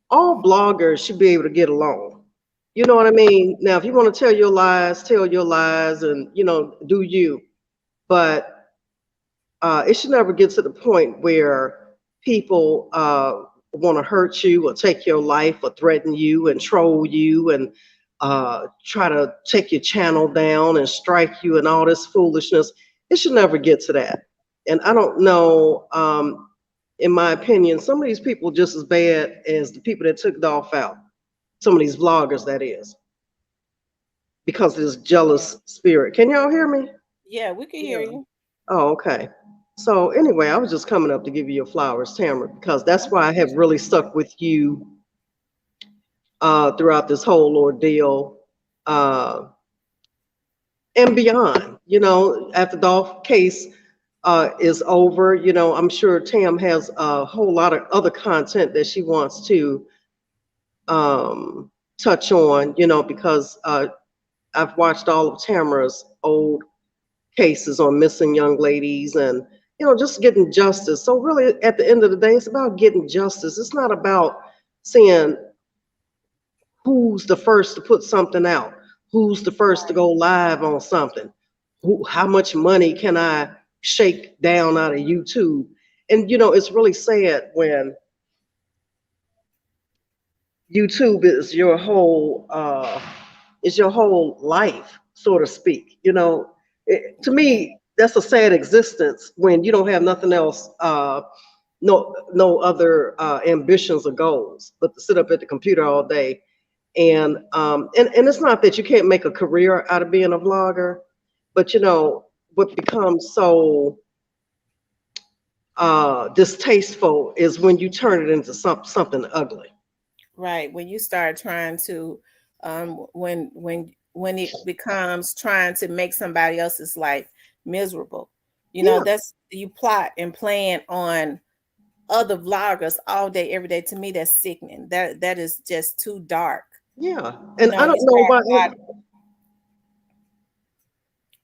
all bloggers should be able to get along. You know what I mean? Now, if you want to tell your lies and, do you. But it should never get to the point where people want to hurt you or take your life or threaten you and troll you and try to take your channel down and strike you and all this foolishness. It should never get to that. And I don't know, in my opinion, some of these people are just as bad as the people that took Dolph out. Some of these vloggers, that is, because of this jealous spirit. Can y'all hear me? Yeah, we can hear you. Oh, okay. So anyway, I was just coming up to give you your flowers, Tamara, because that's why I have really stuck with you throughout this whole ordeal and beyond. After the Dolph case is over, I'm sure Tam has a whole lot of other content that she wants to touch on, because I've watched all of Tamara's old cases on missing young ladies and, just getting justice. So really, at the end of the day, it's about getting justice. It's not about seeing who's the first to put something out, who's the first to go live on something, how much money can I shake down out of YouTube. And, it's really sad when YouTube is your whole life, so to speak. To me, that's a sad existence when you don't have nothing else, no other ambitions or goals, but to sit up at the computer all day. And it's not that you can't make a career out of being a vlogger, but what becomes so distasteful is when you turn it into something ugly. Right. When you start trying to, when it becomes trying to make somebody else's life miserable, that's, you plot and plan on other vloggers all day, every day. To me, that's sickening. That is just too dark. Yeah. And I don't know why.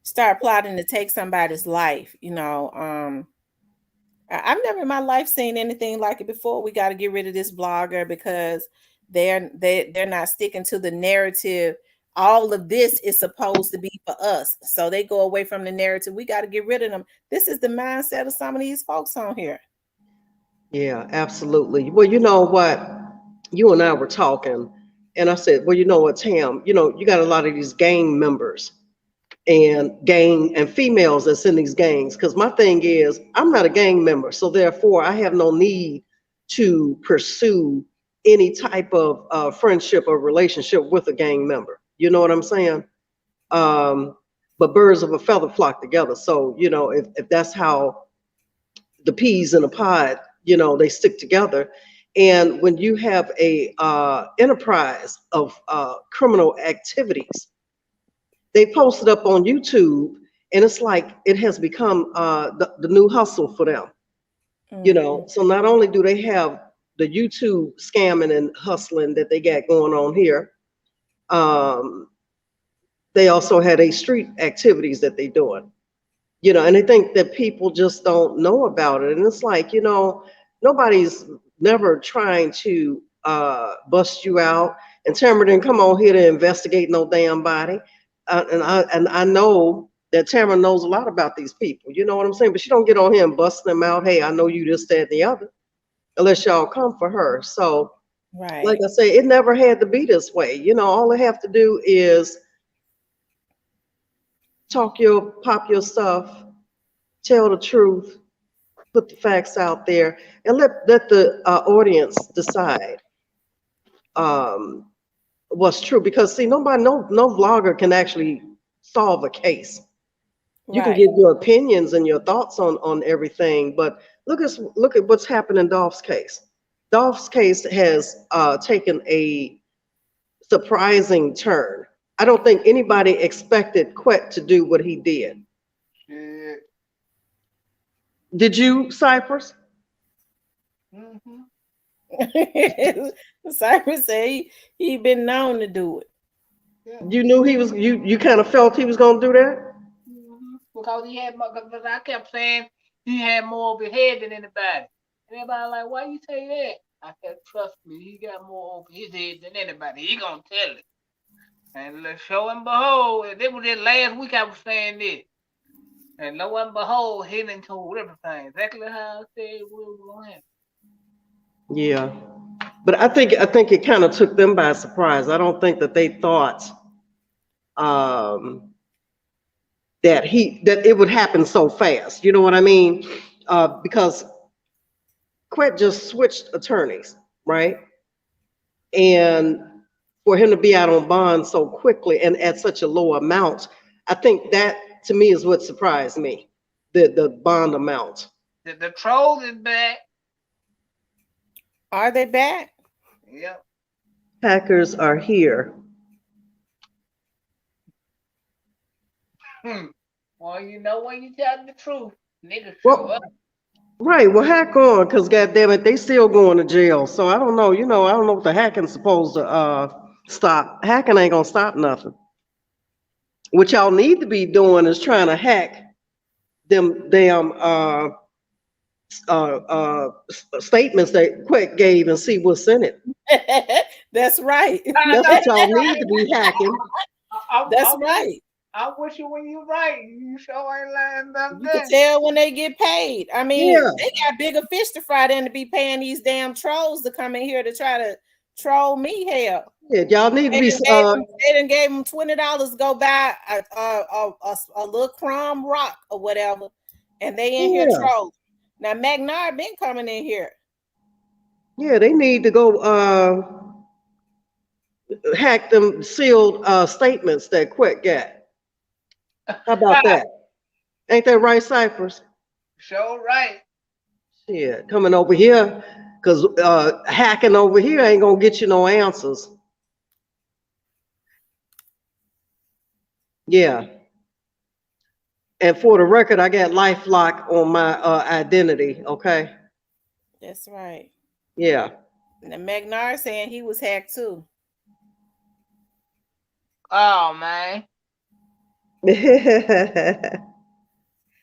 start plotting to take somebody's life. I've never in my life seen anything like it before. We got to get rid of this blogger because they're not sticking to the narrative. All of this is supposed to be for us, so they go away from the narrative. We got to get rid of them. This is the mindset of some of these folks on here. Yeah, absolutely. Well, you know what? You and I were talking, and I said, well, you know what, Tam, you got a lot of these gang members and females that's in these gangs. Because my thing is, I'm not a gang member, so therefore I have no need to pursue any type of friendship or relationship with a gang member. You know what I'm saying? But birds of a feather flock together. So, if that's how the peas in a pod, they stick together. And when you have a enterprise of criminal activities, they post it up on YouTube, and it's like it has become the new hustle for them. So not only do they have the YouTube scamming and hustling that they got going on here, they also had a street activities that they doing, and they think that people just don't know about it. And it's like, nobody's never trying to bust you out. And Tamara didn't come on here to investigate no damn body. And I know that Tamara knows a lot about these people. You know what I'm saying? But she don't get on here and bust them out. Hey, I know you this, that, and the other, unless y'all come for her. So, right. Like I say, it never had to be this way. All they have to do is pop your stuff, tell the truth, put the facts out there, and let the audience decide what's true. Because see, no vlogger can actually solve a case. You can give your opinions and your thoughts on everything, but look at what's happened in Dolph's case. Dolph's case has taken a surprising turn. I don't think anybody expected Quet to do what he did. Yeah. Did you, Cypress? Cypress said he been known to do it. Yeah. You knew he was. You kind of felt he was going to do that. Because he had more. Because I kept saying he had more over his head than anybody. And everybody like, why you say that? I said, trust me, he got more over his head than anybody. He gonna tell it. And let's show and behold, and it was just last week I was saying this. And lo and behold, he done told everything exactly how I said we were gonna have. Yeah, but I think it kind of took them by surprise. I don't think that they thought that it would happen so fast. You know what I mean? Because Quet just switched attorneys, right? And for him to be out on bond so quickly and at such a low amount, I think that to me is what surprised me, the bond amount. The trolls is back. Are they back? Yep. Hackers are here. Well, you know when you tell the truth, niggas show Well, up. right. Well, hack on, because goddamn it, they still going to jail. So I don't know. I don't know what the hacking's supposed to stop. Hacking ain't gonna stop nothing. What y'all need to be doing is trying to hack them damn statements that Quet gave and see what's in it. That's right. That's what y'all need to be hacking. That's right. I wish you when you right. You sure ain't lying about You that. can tell when they get paid. I mean, Yeah. they got bigger fish to fry than to be paying these damn trolls to come in here to try to troll me. Hell, Yeah, y'all need to be. they done gave them $20 to go buy a little crumb rock or whatever, and they in here trolling. Now McNair been coming in here. Yeah, they need to go hack them sealed statements that Quet got. How about that? Ain't that right, Cypress? Sure right. Shit, coming over here, because hacking over here ain't gonna get you no answers. Yeah. And for the record, I got LifeLock on my identity, okay? That's right. Yeah. And McNair saying he was hacked too. Oh man.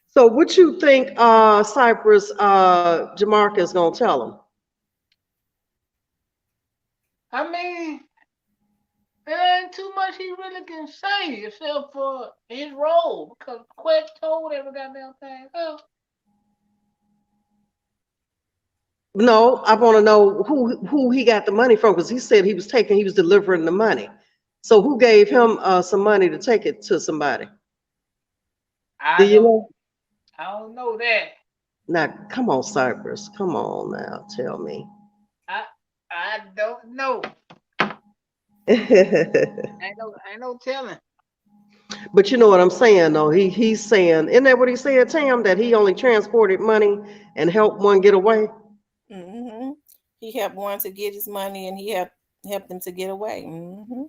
So what you think Cypress Jamarcus gonna tell him? I mean, there ain't too much he really can say except for his role, because Quest told every goddamn thing. Oh, No, I want to know who he got the money from, because he said he was delivering the money. So who gave him some money to take it to somebody? Do you know? I don't know that. Now, come on, Cypress. Come on now, tell me. I don't know. Ain't no telling. But you know what I'm saying, though. He's saying, isn't that what he said, Tam, that he only transported money and helped one get away? Mm-hmm. He helped one to get his money, and he helped them to get away. Mm-hmm.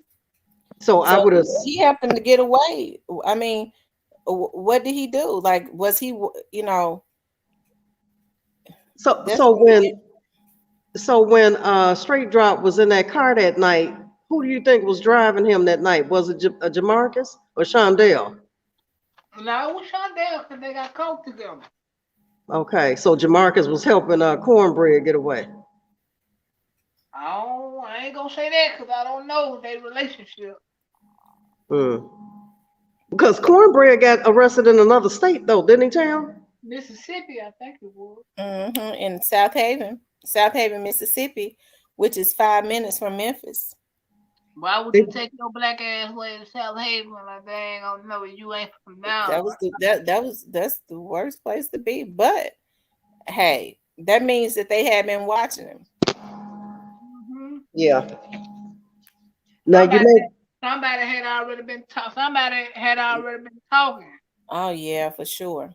So I would have. He helped them to get away. I mean, what did he do? Like, was he, you know? So when Straight Drop was in that car that night, who do you think was driving him that night? Was it Jamarcus or Shondell? No, it was Shondell because they got caught together. Okay, so Jamarcus was helping Cornbread get away. I ain't gonna say that because I don't know their relationship. Because Cornbread got arrested in another state, though, didn't he, Tam? Mississippi, I think it was. Mm-hmm. In South Haven, Mississippi, which is 5 minutes from Memphis. Why would you take your black ass way to South Haven? Like they ain't gonna know you ain't from down. That's the worst place to be. But hey, that means that they had been watching him. Mm-hmm. Yeah. Now somebody had already been talking. Oh yeah, for sure.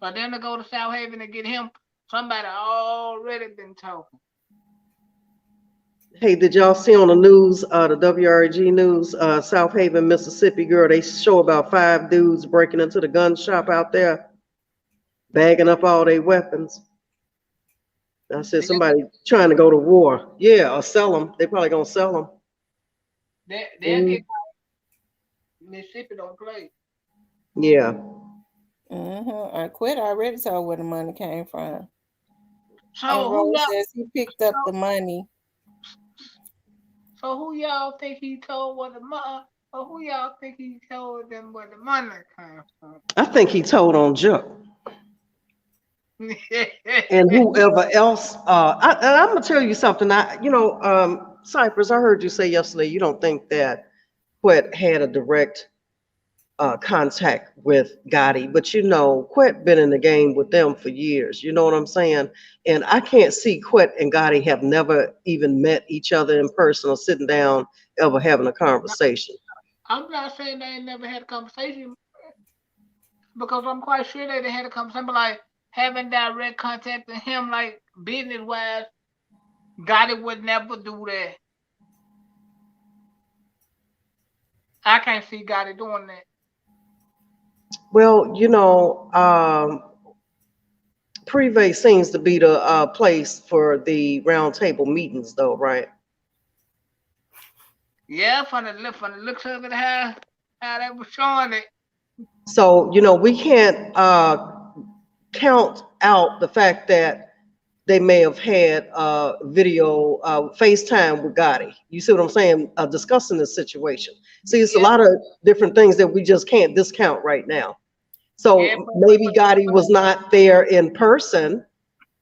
But then to go to South Haven and get him, somebody already been talking. Hey, did y'all see on the news, the WRG news, South Haven, Mississippi girl, they show about 5 dudes breaking into the gun shop out there, bagging up all their weapons. I said somebody trying to go to war. Yeah, or sell them. They probably gonna sell them. They'll get Mississippi don't play. Yeah. Mm-hmm. I quit already told where the money came from. So and Rose says he picked up the money. So who y'all think he told where the money? Or who y'all think he told them where the money came from? I think he told on Juck. And whoever else. I'm gonna tell you something. Cypress, I heard you say yesterday you don't think that Quet had a direct contact with Gotti, but Quet been in the game with them for years. You know what I'm saying? And I can't see Quet and Gotti have never even met each other in person or sitting down ever having a conversation. I'm not saying they ain't never had a conversation, because I'm quite sure they had a conversation, but like having direct contact with him, like business wise, Gotti would never do that. I can't see Gotti doing that. Well, Privé seems to be the place for the round table meetings, though, right? Yeah, from the looks of it, how they were showing it. So, we can't count out the fact that they may have had video FaceTime with Gotti. You see what I'm saying? Discussing this situation. See, it's a lot of different things that we just can't discount right now. So maybe Gotti was not there in person,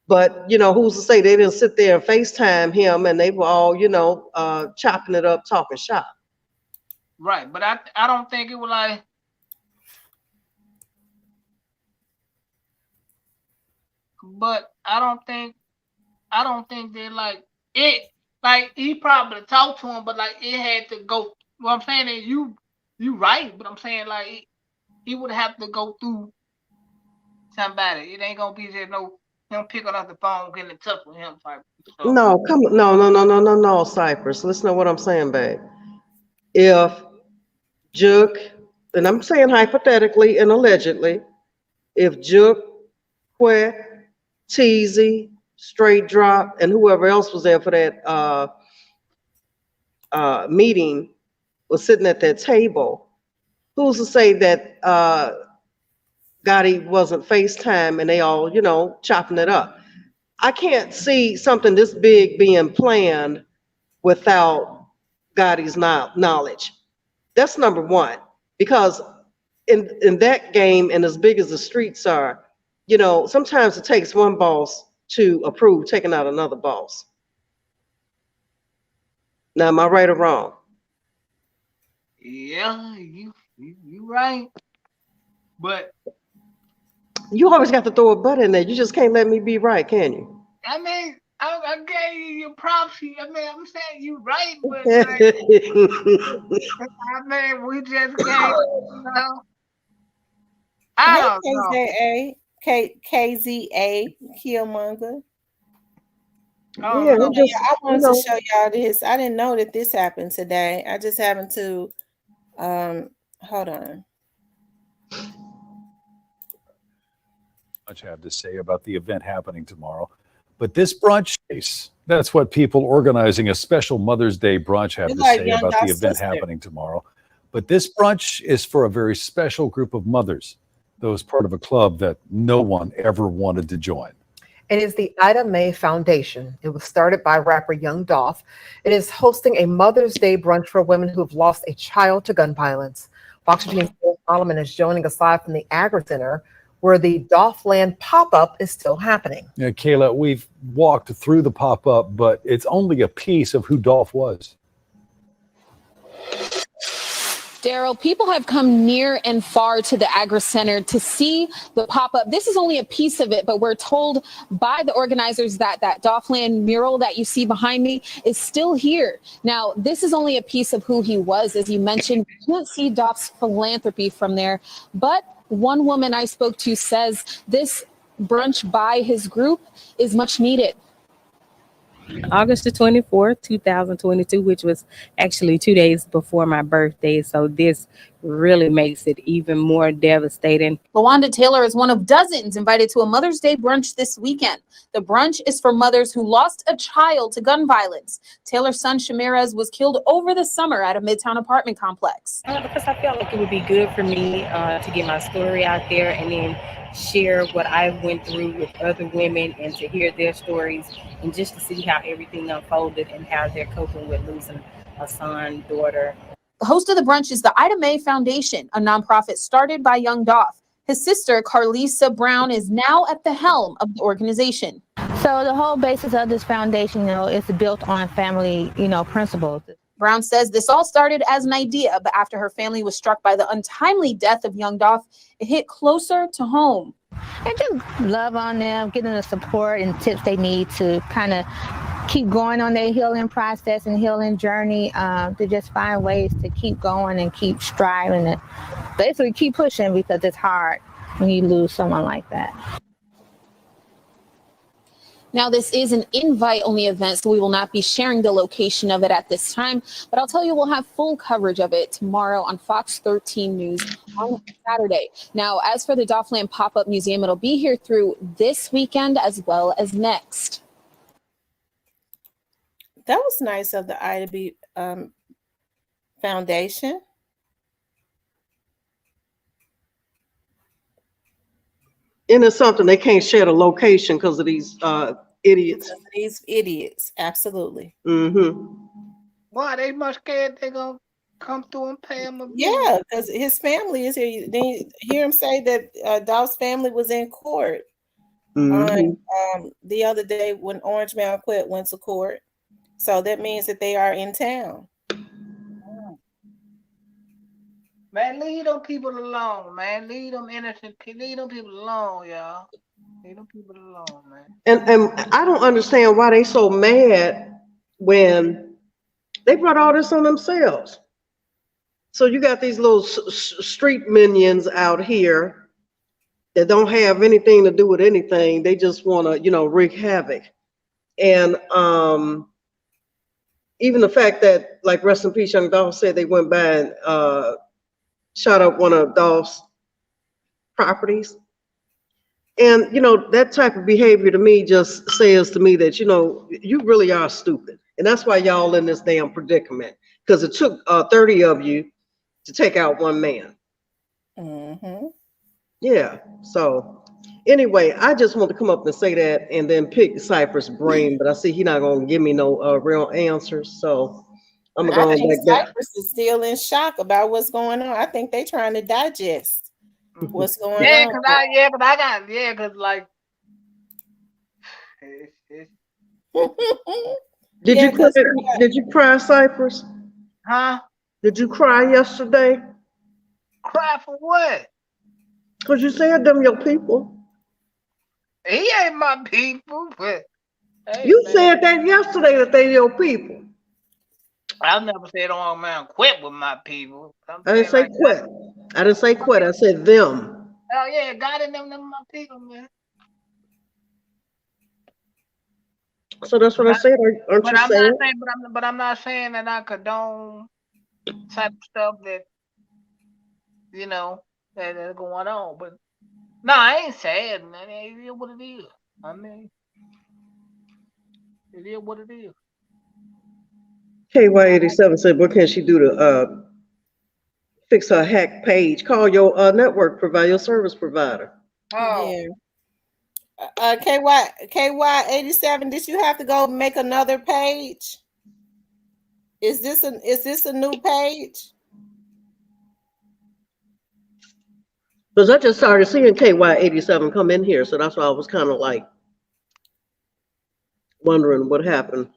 but who's to say they didn't sit there and FaceTime him and they were all, chopping it up, talking shop. Right, but I don't think it was like. But I don't think they like it. Like he probably talked to him, but like it had to go. What I'm saying is you right, but I'm saying like he would have to go through somebody. It ain't gonna be there him picking up the phone, getting in touch with him type. So. No, Cypress. Listen to what I'm saying, babe. If Juke, and I'm saying hypothetically and allegedly, if Juke, Quet, Teasy, Straight Drop, and whoever else was there for that meeting was sitting at that table, who's to say that Gotti wasn't FaceTime and they all, you know, chopping it up? I can't see something this big being planned without Gotti's knowledge. That's number one, because in that game, and as big as the streets are, you know, sometimes it takes one boss to approve taking out another boss. Now, am I right or wrong? Yeah, you right. But You always got to throw a butt in there. You just can't let me be right, can you? I mean, I gave you your props. I mean, I'm saying you right, but like, I mean, we just can't, you know. I don't know. KZA, Killmonger. Oh, Yeah, no. we just, I wanted you know, to show y'all this. I didn't know that this happened today. I just happened to hold on. Much I have to say about the event happening tomorrow. But this brunch case, that's what people organizing a special Mother's Day brunch have It's to like say Young about the Dot's event sister. happening tomorrow. But this brunch is for a very special group of mothers, those part of a club that no one ever wanted to join. It is the Ida Mae Foundation. It was started by rapper Young Dolph. It is hosting a Mother's Day brunch for women who have lost a child to gun violence. Fox 2's Phil Solomon is joining us live from the Agri Center, where the Dolphland pop-up is still happening. Yeah, Kayla, we've walked through the pop-up, but it's only a piece of who Dolph was. Daryl, people have come near and far to the Agri Center to see the pop-up. This is only a piece of it, but we're told by the organizers that that Dolphland mural that you see behind me is still here. Now, this is only a piece of who he was. As you mentioned, you can't see Dolph's philanthropy from there, but one woman I spoke to says this brunch by his group is much needed. August the 24th, 2022, which was actually 2 days before my birthday. So this really makes it even more devastating. LaWanda Taylor is one of dozens invited to a Mother's Day brunch this weekend. The brunch is for mothers who lost a child to gun violence. Taylor's son Shamirez was killed over the summer at a Midtown apartment complex. Because I felt like it would be good for me to get my story out there and then share what I went through with other women and to hear their stories and just to see how everything unfolded and how they're coping with losing a son, daughter. The host of the brunch is the Ida Mae Foundation, a nonprofit started by Young Dolph. His sister, Carlisa Brown, is now at the helm of the organization. So the whole basis of this foundation, is built on family, principles. Brown says this all started as an idea, but after her family was struck by the untimely death of Young Dolph, it hit closer to home. And just love on them, give them the support and tips they need to kind of keep going on their healing process and healing journey, to just find ways to keep going and keep striving and basically keep pushing, because it's hard when you lose someone like that. Now, this is an invite-only event, so we will not be sharing the location of it at this time, but I'll tell you we'll have full coverage of it tomorrow on Fox 13 News on Saturday. Now, as for the Dolphland Pop-Up Museum, it'll be here through this weekend as well as next. That was nice of the Ida B Foundation. And it's something they can't share the location because of these idiots. These idiots, absolutely. Mm-hmm. Why they must scared they gonna come through and pay him a bill? Yeah, because his family is here. Then you hear him say that Dolph's family was in court on the other day when Orange Mound Quet went to court. So that means that they are in town. Man, leave them people alone, man. Leave them innocent people. Leave them people alone, y'all. Leave them people alone, man. And I don't understand why they so mad when they brought all this on themselves. So you got these little street minions out here that don't have anything to do with anything. They just want to, wreak havoc. And even the fact that, like, rest in peace, Young Dolph said they went by and shot up one of Dolph's properties. And, that type of behavior to me just says to me that, you really are stupid. And that's why y'all in this damn predicament. Because it took 30 of you to take out one man. Mm-hmm. Yeah. So anyway, I just want to come up and say that and then pick Cypress' brain, but I see he's not gonna give me no real answers. So I'm gonna I go on think back down. Cypress is still in shock about what's going on. I think they trying to digest what's going Yeah, on. but I got cause like Did Yeah, you cry? 'cause Did you cry, Cypress? huh? Did you cry yesterday? Cry for what? Cause you said them your people. He ain't my people, but hey, You man, said that yesterday that they your people. I've never said oh man quit with my people. I'm I didn't saying say like quit. I didn't say quit. I said them. oh yeah, God and them my people, man. So that's what I said. Aren't But you I'm saying? not saying, but I'm not saying that I condone type of stuff that you know that is going on. But no, I ain't sad, man. It is what it is. I mean, it is what it is. KY87 said, what can she do to fix her hack page? Call your network provider, your service provider. Oh, Yeah. KY87, did you have to go make another page? Is this a new page? Because I just started seeing KY87 come in here, so that's why I was kind of like wondering what happened.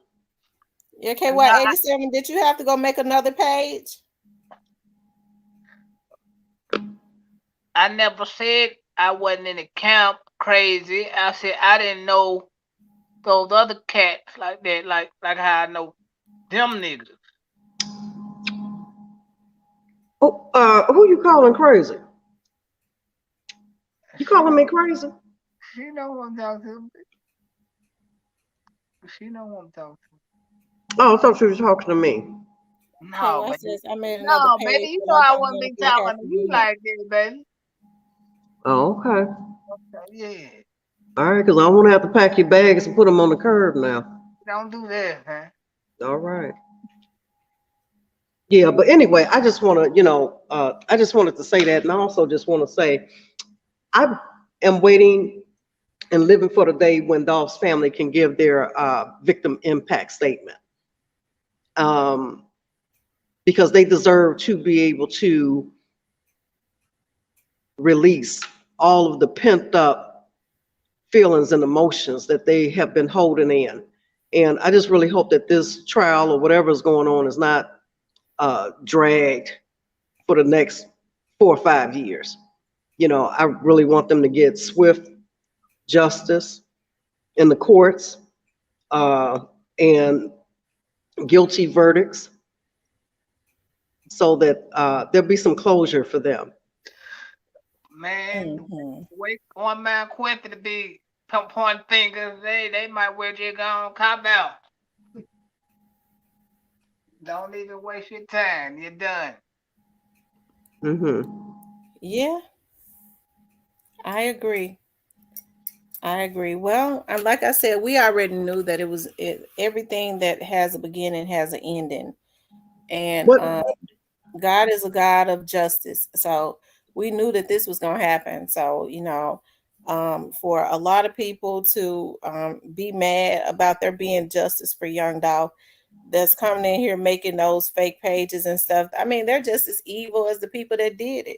Yeah, KY87, did you have to go make another page? I never said I wasn't in the camp crazy. I said I didn't know those other cats like that, like how I know them niggas. Oh, who you calling crazy? You calling me crazy? She know what I'm talking to. She know what I'm talking to. Oh, I thought you were talking to me. No, KY says I made another no, page. baby, you but know I I don't wouldn't wanna be be talking happy to you with it. like this, baby. Oh, okay. Yeah, All right, because I don't want to have to pack your bags and put them on the curb now. don't do that, man. All right. Yeah, but anyway, I just want to, I just wanted to say that. And I also just want to say, I am waiting and living for the day when Dolph's family can give their victim impact statement. Because they deserve to be able to release all of the pent up feelings and emotions that they have been holding in. And I just really hope that this trial or whatever is going on is not dragged for the next 4 or 5 years. I really want them to get swift justice in the courts and guilty verdicts so that there'll be some closure for them. Man, wait one man quit to be pointing fingers. They might well just go on cop out. Don't even waste your time. You're done. Yeah, I agree. Well, like I said, we already knew that everything that has a beginning has an ending, and God is a God of justice. So we knew that this was going to happen. So for a lot of people to be mad about there being justice for young Dolph, that's coming in here making those fake pages and stuff. I mean, they're just as evil as the people that did it.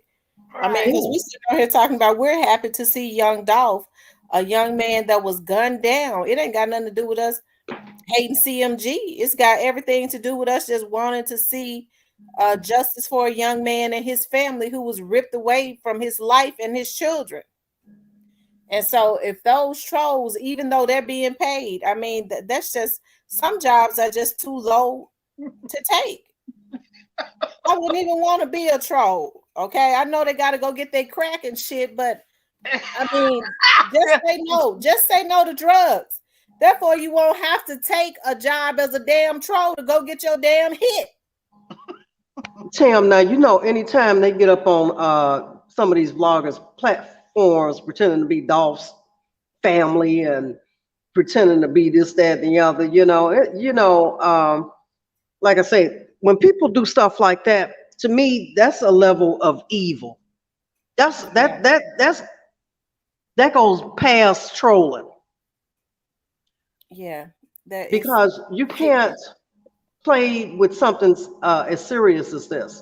I mean, because we sit out here talking about we're happy to see young Dolph, a young man that was gunned down. It ain't got nothing to do with us hating CMG. It's got everything to do with us just wanting to see justice for a young man and his family who was ripped away from his life and his children. And so if those trolls, even though they're being paid, I mean, that's just, some jobs are just too low to take. I wouldn't even want to be a troll. Okay. I know they got to go get their crack and shit, but I mean, just say no to drugs. Therefore, you won't have to take a job as a damn troll to go get your damn hit. Tam, now, anytime they get up on some of these vloggers' platforms pretending to be Dolph's family and pretending to be this, that, and the other, like I say, when people do stuff like that, to me, that's a level of evil. That goes past trolling. Yeah, that is Because you can't play with something as serious as this.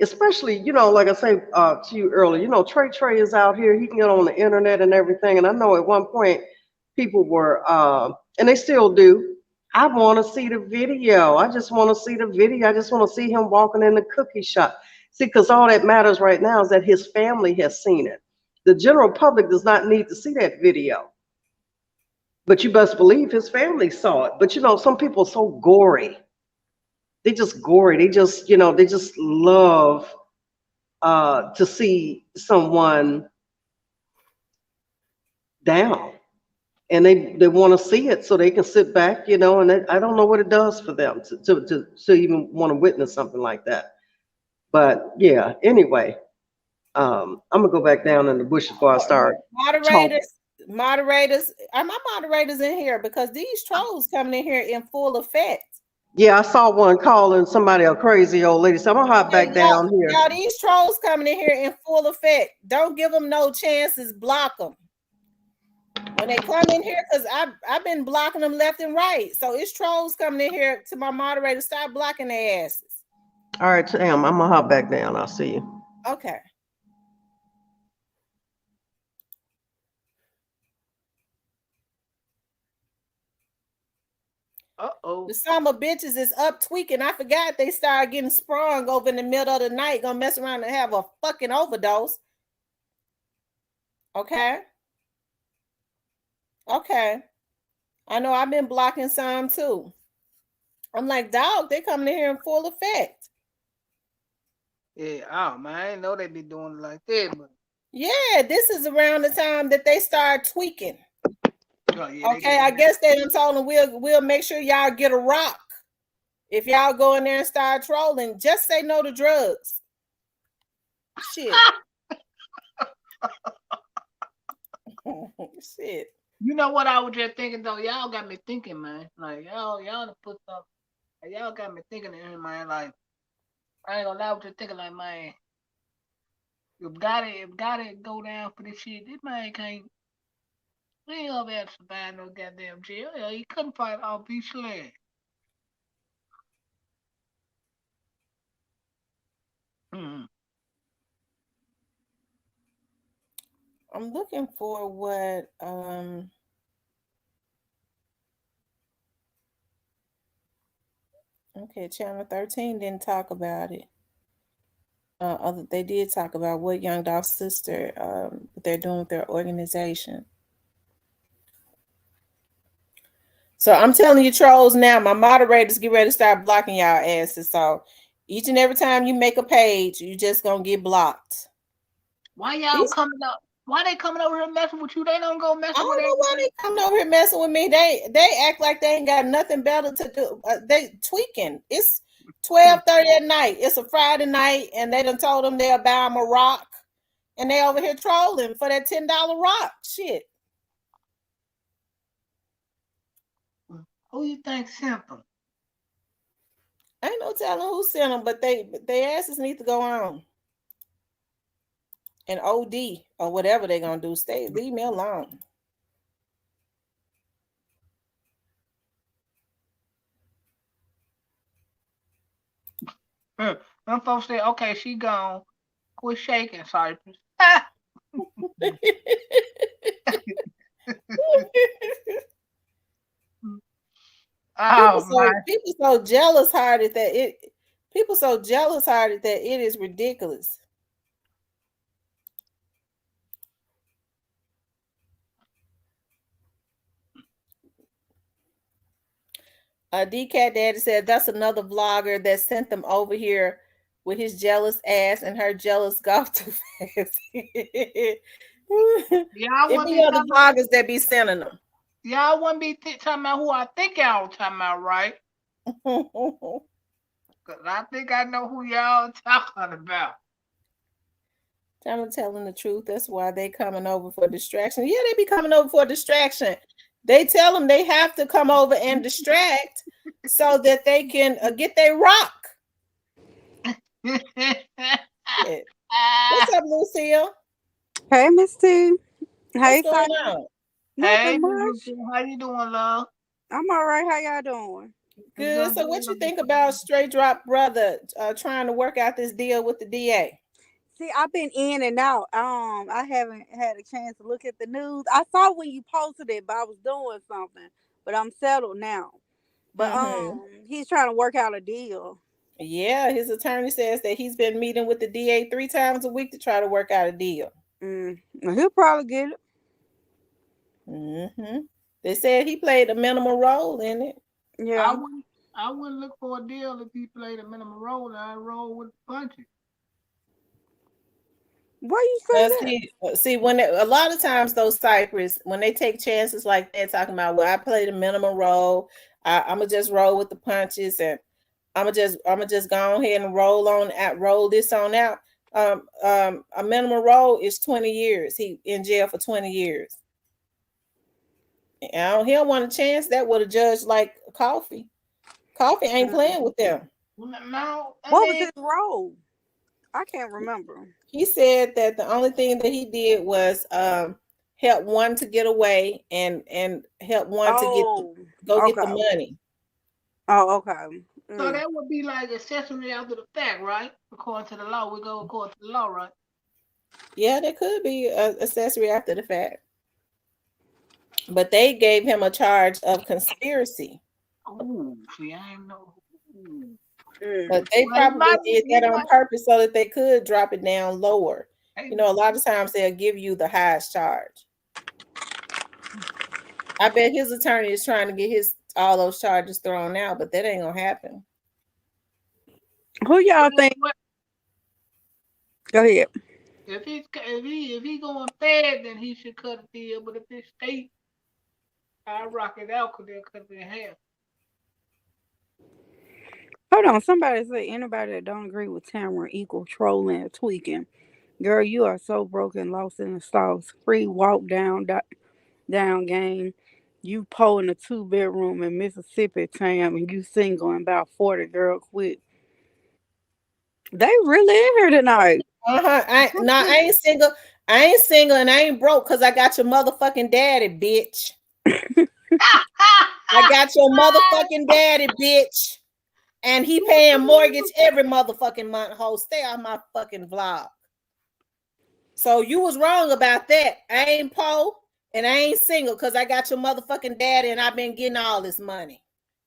Especially, like I say to you earlier, Trey is out here. He can get on the internet and everything. And I know at one point people were, and they still do. I want to see the video. I just want to see the video. I just want to see him walking in the cookie shop. See, because all that matters right now is that his family has seen it. The general public does not need to see that video. But you best believe his family saw it. But some people are so gory. They just gory. They just, they just love to see someone down. And they want to see it so they can sit back, and I don't know what it does for them to even want to witness something like that. But yeah, anyway, I'm gonna go back down in the bush before I start. Moderators, are my moderators in here? Because these trolls coming in here in full effect. Yeah, I saw one calling somebody a crazy old lady, so I'm gonna hop back down here. Now these trolls coming in here in full effect. Don't give them no chances. Block them when they come in here, because I've been blocking them left and right. So it's trolls coming in here. To my moderator, stop blocking their asses. All right, Tam, I'm gonna hop back down. I'll see you. Okay. Uh-oh. The summer bitches is up tweaking. I forgot they started getting sprung over in the middle of the night. Gonna mess around and have a fucking overdose. Okay. Okay. I know I've been blocking some too. I'm like, dog, they coming in here in full effect. Yeah, oh man, I didn't know they be doing it like that, but yeah, this is around the time that they start tweaking. Oh, yeah, okay, I guess they done told them we'll make sure y'all get a rock. If y'all go in there and start trolling, just say no to drugs. Shit. Shit. You know what I was just thinking though? Y'all got me thinking, man. Like y'all to put some. Y'all got me thinking in my like. I ain't gonna lie, I was just thinking like, man, if gotta go down for this shit, this man can't. He ain't gonna be able to survive no goddamn jail. Yeah, he couldn't fight off these slaves. I'm looking for what okay, Channel 13 didn't talk about it. They did talk about what Young Dolph's sister what they're doing with their organization. So I'm telling you, trolls, now my moderators get ready to start blocking y'all asses. So each and every time you make a page, you just gonna get blocked. Why y'all coming up? Why they coming over here messing with you? They don't go messing with I don't know why they coming over here messing with me. They act like they ain't got nothing better to do. They tweaking. It's 12:30 at night. It's a Friday night, and they done told them they'll buy them a rock, and they over here trolling for that $10 rock. Shit. Who you think sent them? Ain't no telling who sent them, but they asses need to go on and OD or whatever they're gonna do. Leave me alone. Them folks say, okay, she gone. Quit shaking, Cypress. People so jealous hearted that it is ridiculous. D-Cat Daddy said that's another vlogger that sent them over here with his jealous ass and her jealous golf too fast. It be other vloggers that be sending them. Y'all wouldn't be talking about who I think y'all talking about, right? Because I think I know who y'all talking about. I'm telling the truth. That's why they coming over for distraction. Yeah, they be coming over for distraction. They tell them they have to come over and distract so that they can get their rock. What's up, Lucille? Hey, Miss T. Hey, What's going Simon. on? Hey, Nothing much. how you doing, love? I'm all right. How y'all doing? Good. So, what you think about Straight Drop Brother trying to work out this deal with the DA? See, I've been in and out. I haven't had a chance to look at the news. I saw when you posted it, but I was doing something. But I'm settled now. But he's trying to work out a deal. Yeah, his attorney says that he's been meeting with the DA 3 times a week to try to work out a deal. He'll probably get it. They said he played a minimal role in it. Yeah. I wouldn't look for a deal if he played a minimum role. I'd roll with punches. Why you say that? See, when a lot of times those Cypress, when they take chances like that, talking about, well, I played a minimum role, I'm gonna just roll with the punches, and I'm gonna just go ahead and roll this on out. A minimum role is 20 years. He in jail for 20 years. He don't want a chance. That would a judge like Coffee. Coffee ain't playing with them. No. What was his role? I can't remember. He said that the only thing that he did was help one to get away and help one to get the money. Oh, okay. So that would be like accessory after the fact, right? According to the law, we go according to the law, right? Yeah, there could be an accessory after the fact. But they gave him a charge of conspiracy. Oh, see, I ain't know. But they probably did that on purpose so that they could drop it down lower. You know, a lot of times they'll give you the highest charge. I bet his attorney is trying to get all those charges thrown out, but that ain't gonna happen. Who y'all think? Go ahead. If he going fed, then he should cut a deal. But if it's state, I rock it out because they'll cut it in half. Hold on. Somebody say anybody that don't agree with Tamara equal trolling or tweaking. Girl, you are so broken, lost in the sauce. Free walk down game. You po in a 2-bedroom in Mississippi, Tam, and you single and about 40. Girl, quit. They really in here tonight. I ain't single. I ain't single and I ain't broke because I got your motherfucking daddy, bitch. I got your motherfucking daddy, bitch. And he paying mortgage every motherfucking month. Ho, stay on my fucking vlog. So you was wrong about that. I ain't po and I ain't single because I got your motherfucking daddy and I've been getting all this money.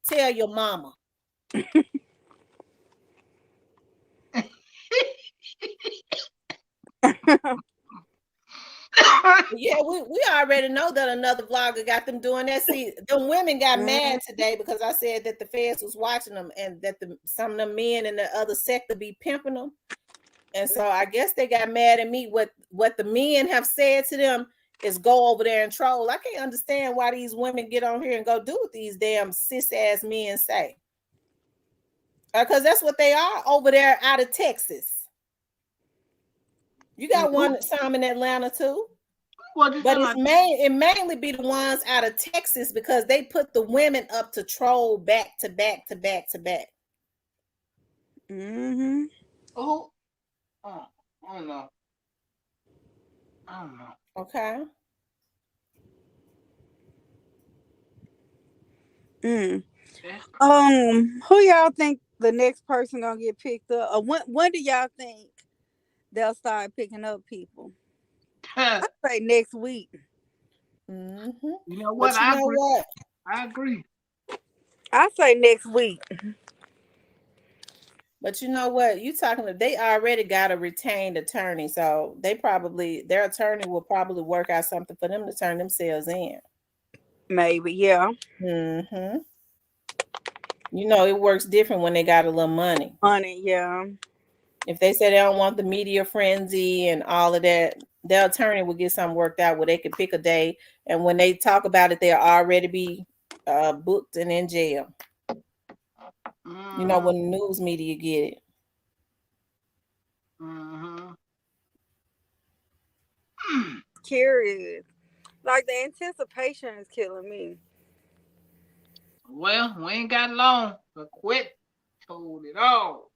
Tell your mama. Yeah, we already know that another vlogger got them doing that. See, the women got mad today because I said that the feds was watching them and that some of the men in the other sector be pimping them. And so I guess they got mad at me. What the men have said to them is go over there and troll. I can't understand why these women get on here and go do what these damn cis ass men say. Because that's what they are over there out of Texas. You got some in Atlanta too. But it mainly be the ones out of Texas because they put the women up to troll back to back to back to back. Oh, I don't know. Okay. Who y'all think the next person gonna get picked up? Or when do y'all think they'll start picking up people? I say next week. You know what? I agree. I say next week. But you know what? They already got a retained attorney, so their attorney will probably work out something for them to turn themselves in. Maybe, yeah. You know, it works different when they got a little money. Money, yeah. If they say they don't want the media frenzy and all of that, their attorney will get something worked out where they can pick a day, and when they talk about it, they'll already be booked and in jail. You know, when the news media get it. Curious. Like the anticipation is killing me. Well, we ain't got long, but quit told it all.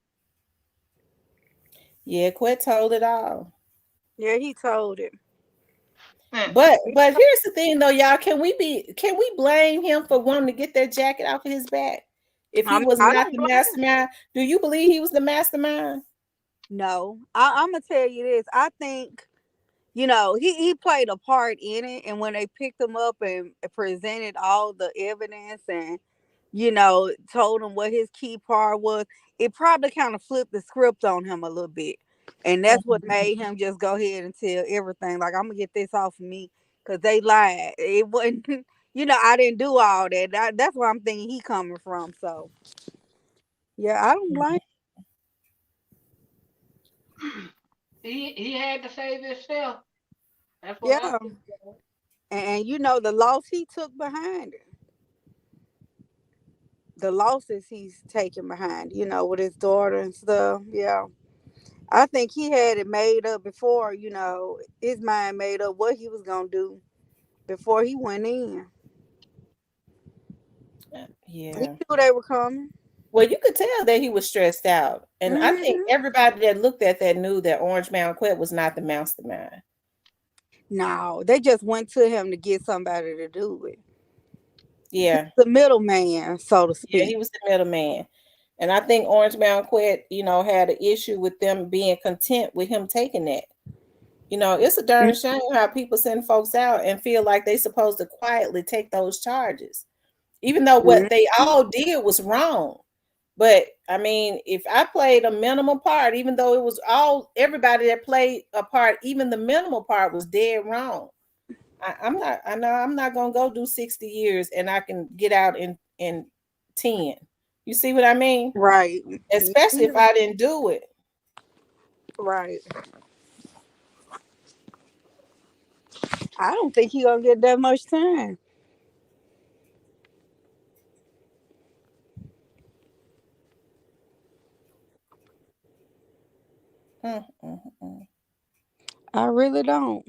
Yeah, Quet told it all. Yeah, he told it. But here's the thing though, y'all. Can we blame him for wanting to get that jacket off of his back? If he was I not don't the blame him. mastermind, do you believe he was the mastermind? No, I'm gonna tell you this. I think, you know, he played a part in it, and when they picked him up and presented all the evidence and, you know, told him what his key part was, it probably kind of flipped the script on him a little bit, and that's what made him just go ahead and tell everything. Like, I'm gonna get this off of me because they lied. It wasn't, you know, I didn't do all that. That's where I'm thinking he coming from. So, yeah, I don't blame. He had to save himself. That's what Yeah, and you know the loss he took behind it. The losses he's taken behind, you know, with his daughter and stuff. Yeah. I think he had it made up before, you know, his mind made up what he was going to do before he went in. He Yeah. knew they were coming. Well, you could tell that he was stressed out. And I think everybody that looked at that knew that Orange Mountain Quet was not the mastermind. No, they just went to him to get somebody to do it. Yeah. The middleman, so to speak. Yeah, he was the middleman. And I think Orange Mountain Quet, you know, had an issue with them being content with him taking that. You know, it's a darn shame how people send folks out and feel like they supposed to quietly take those charges, even though what they all did was wrong. But I mean, if I played a minimal part, even though it was everybody that played a part, even the minimal part was dead wrong. I'm not gonna go do 60 years and I can get out in 10. You see what I mean? Right. Especially if I didn't do it. Right. I don't think he gonna get that much time. I really don't.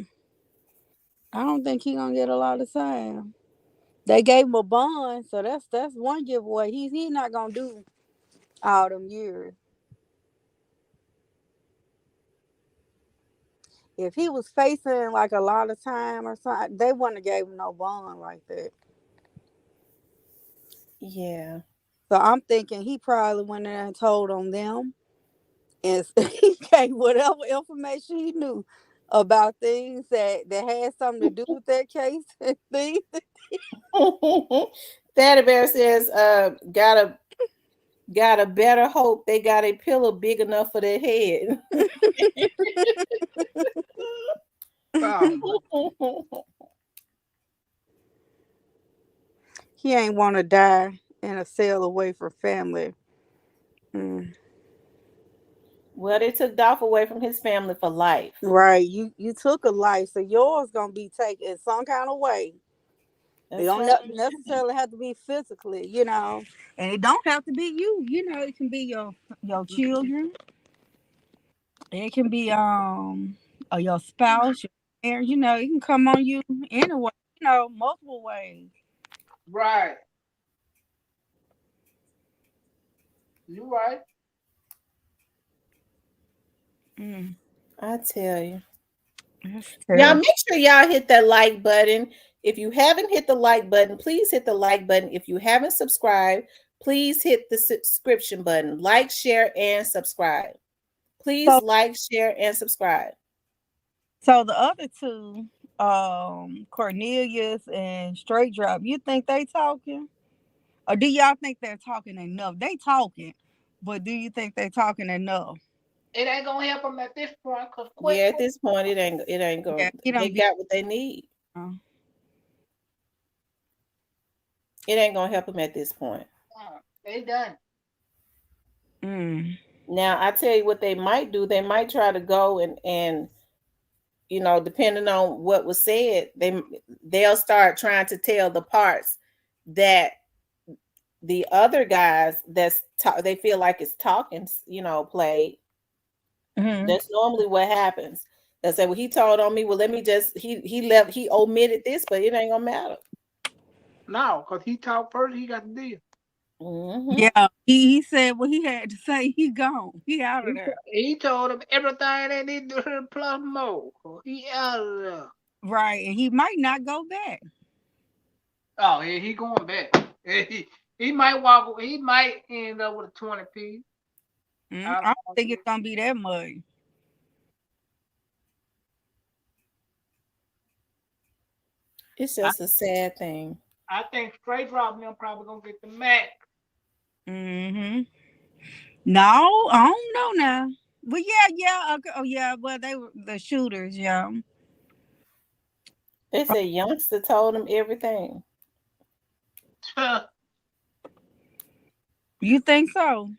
I don't think he gonna get a lot of time. They gave him a bond, so that's one giveaway. He's not gonna do all them years. If he was facing like a lot of time or something, they wouldn't have gave him no bond like that. Yeah. So I'm thinking he probably went in there and told on them, and he gave whatever information he knew about things that had something to do with that case and things. Daddy Bear says, got a better hope they got a pillow big enough for their head. He ain't want to die in a cell away from family. Well, they took Dolph away from his family for life. Right. You took a life, so yours gonna be taken in some kind of way. It don't necessarily have to be physically, you know, and it don't have to be you. You know, it can be your children. It can be or your spouse, your parents. You know, it can come on you anyway. You know, multiple ways. Right. You right. I tell you. Y'all Y'all make sure y'all hit that like button. If you haven't hit the like button, please hit the like button. If you haven't subscribed, please hit the subscription button. Like, share, and subscribe. Please like, share, and subscribe. So the other two, Cornelius and Straight Drop, you think they talking? Or do y'all think they're talking enough? They talking, but do you think they're talking enough? It ain't gonna help them at this point, cause at this point, it ain't going. They got what they need. It ain't gonna help them at this point. They done. Now I tell you what they might do. They might try to go and you know, depending on what was said, they'll start trying to tell the parts that the other guys they feel like it's talking, you know, played. That's normally what happens. They say, well, he told on me. Well, let me just he omitted this, but it ain't gonna matter. No, because he talked first, he got the deal. Mhm. Yeah, he said what he had to say. He gone. He out of there. He told him everything they need to do plus more. He out of there. Right, and he might not go back. Oh, he going back. He might walk. He might end up with a 20 piece. I don't think it's gonna be that much. It's just a sad thing. I think straight drop them probably gonna get the max. No, I don't know now. But yeah. Okay. Oh yeah, well they were the shooters. Yeah. They said youngster told him everything. You think so?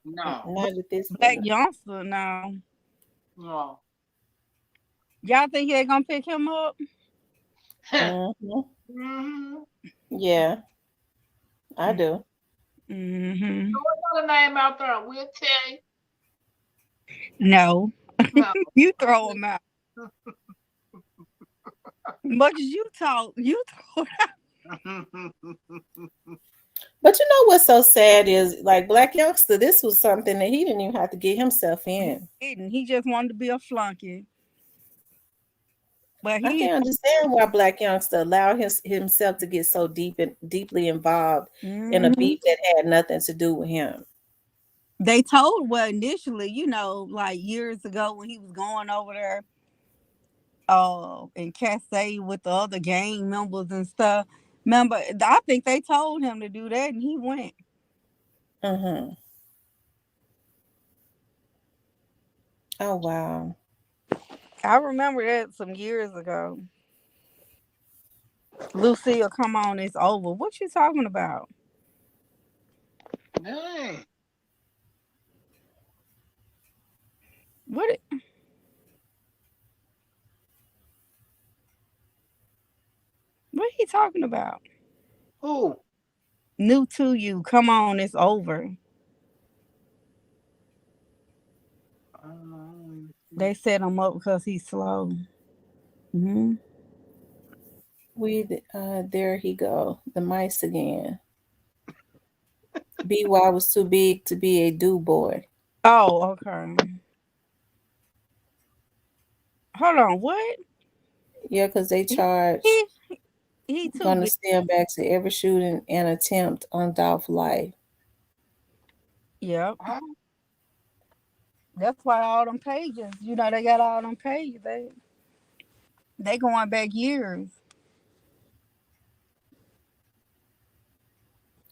No. Not at this Black point. youngster, no. No. Y'all think they're gonna pick him up? Yeah, I do. Throw another name out there. We'll tell you. No. No. You throw him out. Much as you talk, you throw it out. But you know what's so sad is like Black youngster. This was something that he didn't even have to get himself in. He just wanted to be a flunky. But I can't understand why Black youngster allowed himself to get so deeply involved in a beef that had nothing to do with him. They told initially, like years ago when he was going over there in Cassay with the other gang members and stuff. Remember, I think they told him to do that and he went. Oh wow. I remember that some years ago. Lucille, come on, it's over. What you talking about? Dang. What he talking about? Who? New to you. Come on, it's over. They set him up because he's slow. There he go. The mice again. BY was too big to be a do boy. Oh, okay. Hold on, what? Yeah, because they charged he too gonna big. stand back to every shooting and attempt on Dolph life. Yep. That's why all them pages, they got all them pages. They going back years.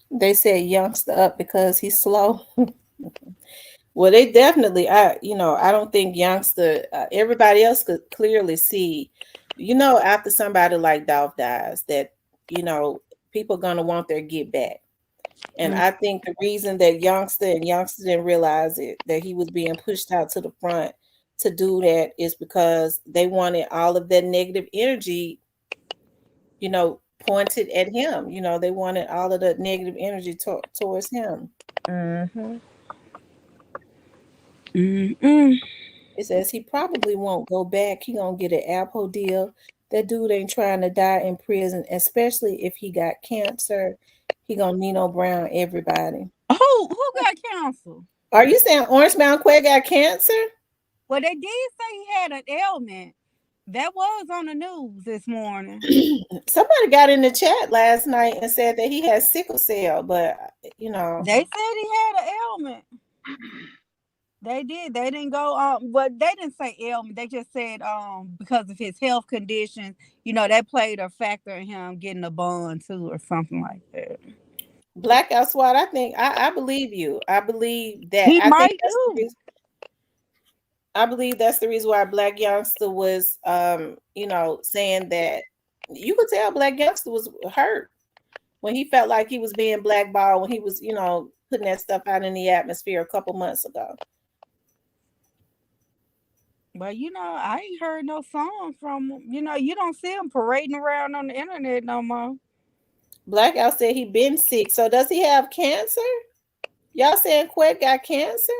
They said youngster up because he's slow. Well, they definitely, I don't think youngster, everybody else could clearly see, after somebody like Dolph dies, that, people are going to want their get back. And I think the reason that youngster didn't realize it, that he was being pushed out to the front to do that, is because they wanted all of that negative energy, pointed at him. They wanted all of the negative energy towards him. It says he probably won't go back. He gonna get an Apple deal. That dude ain't trying to die in prison, especially if he got cancer. He gonna Nino Brown everybody. Who got cancer? Are you saying Orange Mountain Quay got cancer? Well, they did say he had an ailment. That was on the news this morning. Somebody got in the chat last night and said that he had sickle cell, but they said he had an ailment. They did. They didn't go but they didn't say ailment. They just said because of his health conditions, that played a factor in him getting a bond too or something like that. Blackout SWAT, I believe you. I believe that he I might think do. I believe that's the reason why Black youngster was saying that. You could tell Black youngster was hurt when he felt like he was being blackballed, when he was, putting that stuff out in the atmosphere a couple months ago. But I ain't heard no song from him. You don't see him parading around on the internet no more. Blackout said he been sick. So does he have cancer? Y'all saying Quet got cancer?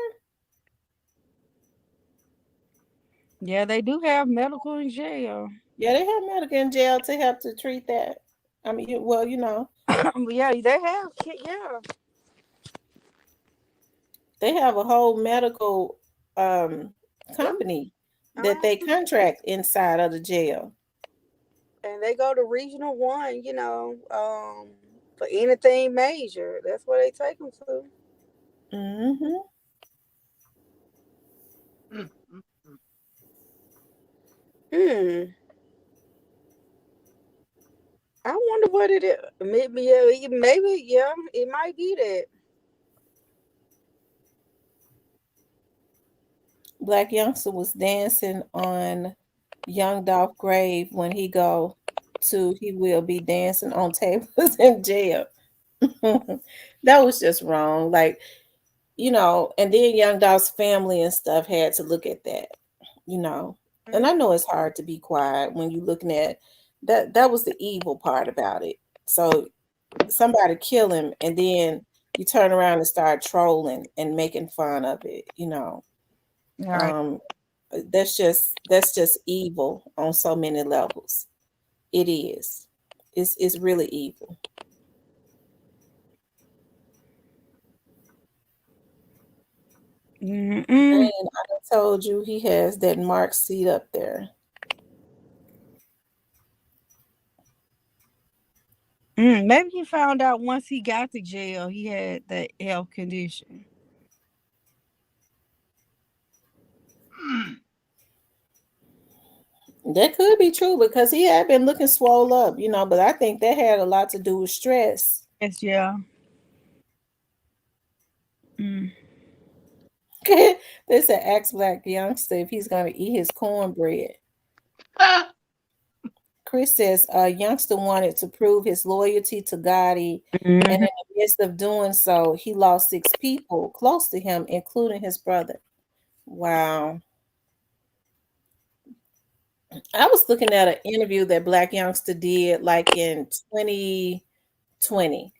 Yeah, they do have medical in jail. Yeah, they have medical in jail to help to treat that. I mean, well, yeah, they have. Yeah. They have a whole medical company that they contract inside of the jail. And they go to Regional 1, for anything major. That's where they take them to. Mm-hmm. I wonder what it is. Maybe, yeah, it might be that. Black youngster was dancing on Young Dolph grave when he will be dancing on tables in jail. That was just wrong. Like, and then Young Dolph's family and stuff had to look at that, And I know it's hard to be quiet when you're looking at that. That was the evil part about it. So somebody kill him, and then you turn around and start trolling and making fun of it, Right. That's just evil on so many levels. It is. It's really evil. And I told you he has that marked seat up there. Maybe he found out once he got to jail he had that health condition. That could be true because he had been looking swole up, but I think that had a lot to do with stress. Yes, yeah. They said ask Black youngster if he's going to eat his cornbread. Chris says youngster wanted to prove his loyalty to Gotti, and in the midst of doing so, he lost 6 people close to him, including his brother. Wow. I was looking at an interview that Black youngster did like in 2020.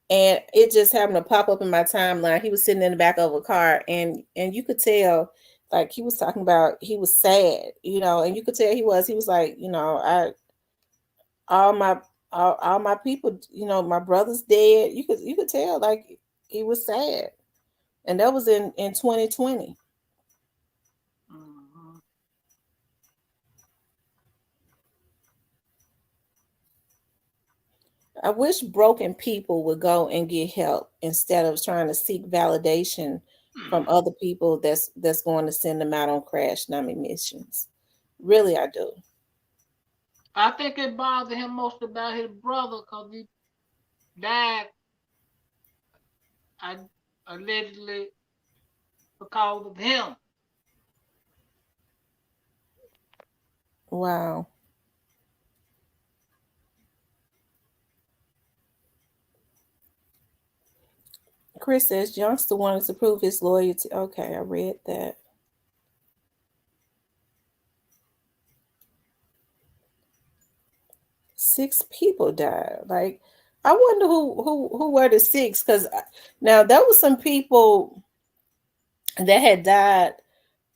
And it just happened to pop up in my timeline. He was sitting in the back of a car, and you could tell, like, he was talking about he was sad, and you could tell he was like, all my people, my brother's dead. You could tell like he was sad, and that was in 2020. I wish broken people would go and get help instead of trying to seek validation from other people that's going to send them out on crash dummy missions. Really, I do. I think it bothered him most about his brother because he died allegedly because of him. Wow. Chris says youngster wanted to prove his loyalty. Okay, I read that. Six people died. Like, I wonder who were the 6, because now there was some people that had died.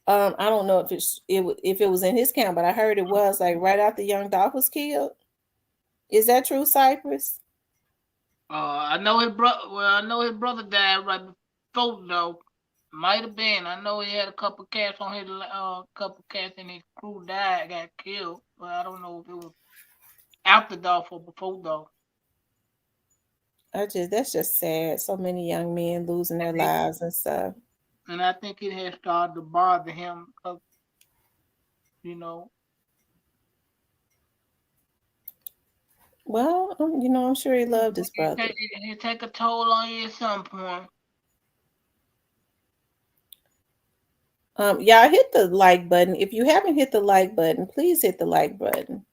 I don't know if it was in his count, but I heard it was like right after Young Dolph was killed. Is that true, Cypress? I know his brother. Well, I know his brother died right before though. Might have been. I know he had a couple cats on his couple cats in his crew got killed, but I don't know if it was after Dolph or before Dolph. That's just sad. So many young men losing their lives and stuff. And I think it has started to bother him because, Well, I'm sure he loved his brother. It take a toll on you at some point. Y'all hit the like button. If you haven't hit the like button, please hit the like button.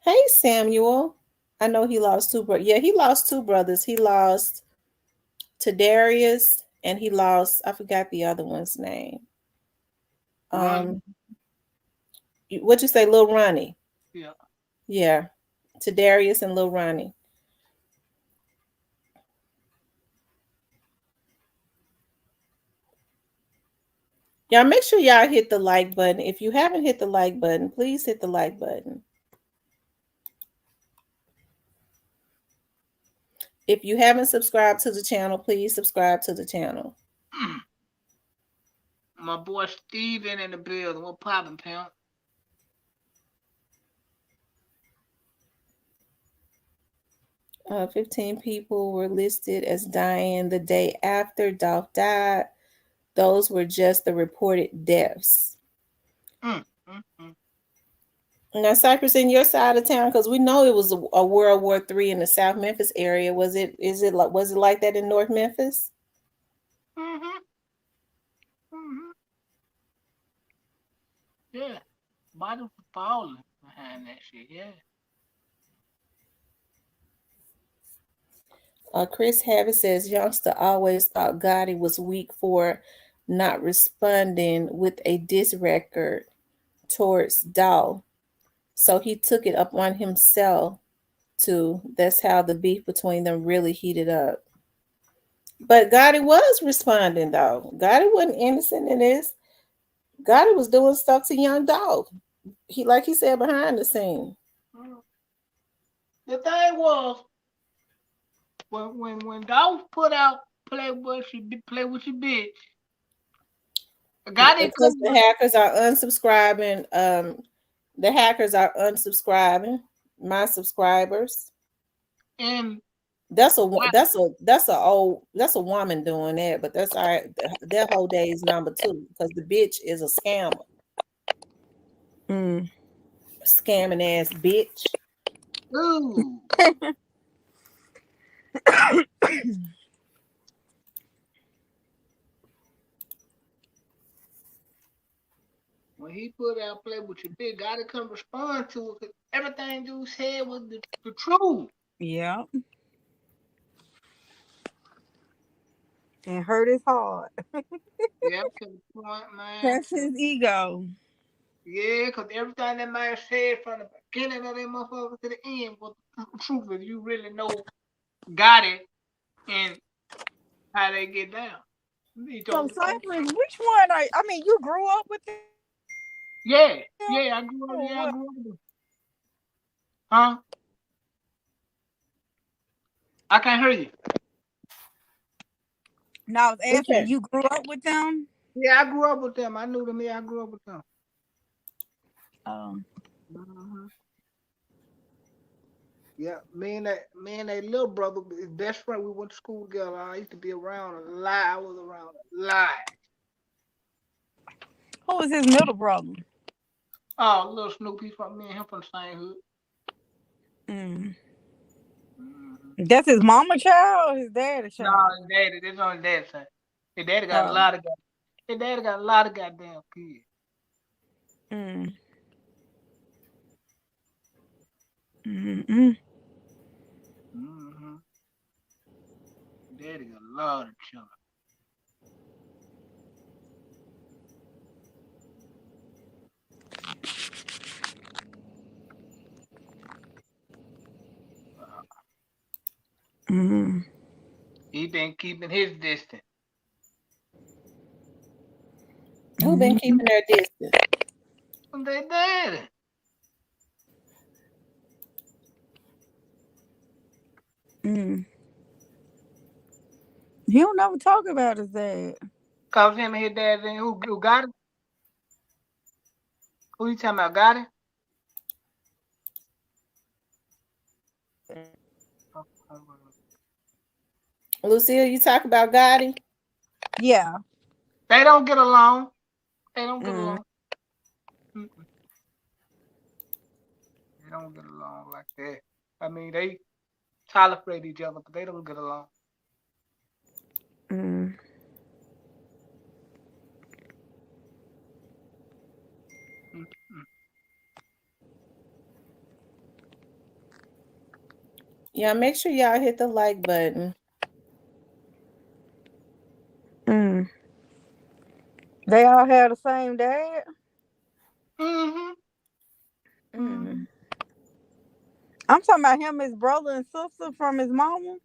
Hey, Samuel. I know he lost 2 brothers. Yeah, he lost 2 brothers. He lost Tadarius, and he lost, I forgot the other one's name. What'd you say, Lil Ronnie? Yeah. Yeah. Tadarius and Lil Ronnie. Y'all make sure y'all hit the like button. If you haven't hit the like button, please hit the like button. If you haven't subscribed to the channel, please subscribe to the channel. My boy Steven in the building. What poppin', pimp? 15 people were listed as dying the day after Dolph died. Those were just the reported deaths. Now, Cypress, in your side of town, because we know it was a World War III in the South Memphis area. Was it like that in North Memphis? Yeah. Body was falling behind that shit, yeah. Chris Havett says youngster always thought Gotti was weak for not responding with a diss record towards Dolph. So he took it upon himself to. That's how the beef between them really heated up. But Gotti was responding, though. Gotti wasn't innocent in this. Gotti was doing stuff to young Dolph. Like he said, behind the scene. The thing was, when Dolph put out play with your bitch, Gotti Because the hackers are unsubscribing. The hackers are unsubscribing my subscribers. And that's a woman doing that, but that's all right. Their whole day is number 2 because the bitch is a scammer. Scamming ass bitch. Ooh. When he put out play with your bitch, Gotti couldn't respond to it because everything dude said was the truth. Yeah. And hurt his heart. Yeah, to the point, man. That's his ego. Yeah, because everything that man said from the beginning of that motherfucker to the end was the truth. If you really know Gotti and how they get down. So, Cypress, which one I mean, you grew up with him? Yeah, I grew up with him. Huh? I can't hear you. No, I was asking, you grew up with them? Yeah, I grew up with them. I knew them. Yeah, I grew up with them. Yeah, me and that little brother, his best friend, we went to school together. I used to be around a lot. I was around a lot. Who was his middle brother? Oh, little Snoopy from me and him from the same hood. That's his mama child or his daddy child? No, his daddy. That's on his daddy's side. His daddy got a lot of goddamn kids. Daddy got a lot of children. He been keeping his distance. Who been keeping their distance? They daddy. He don't never talk about his dad. Cause him and his dad, who got it? Who you talking about? Got it? Lucille, you talk about Gotti? Yeah. They don't get along. They don't get along. They don't get along like that. I mean, they tolerate each other, but they don't get along. Yeah, make sure y'all hit the like button. They all have the same dad? I'm talking about him, his brother and sister from his mama?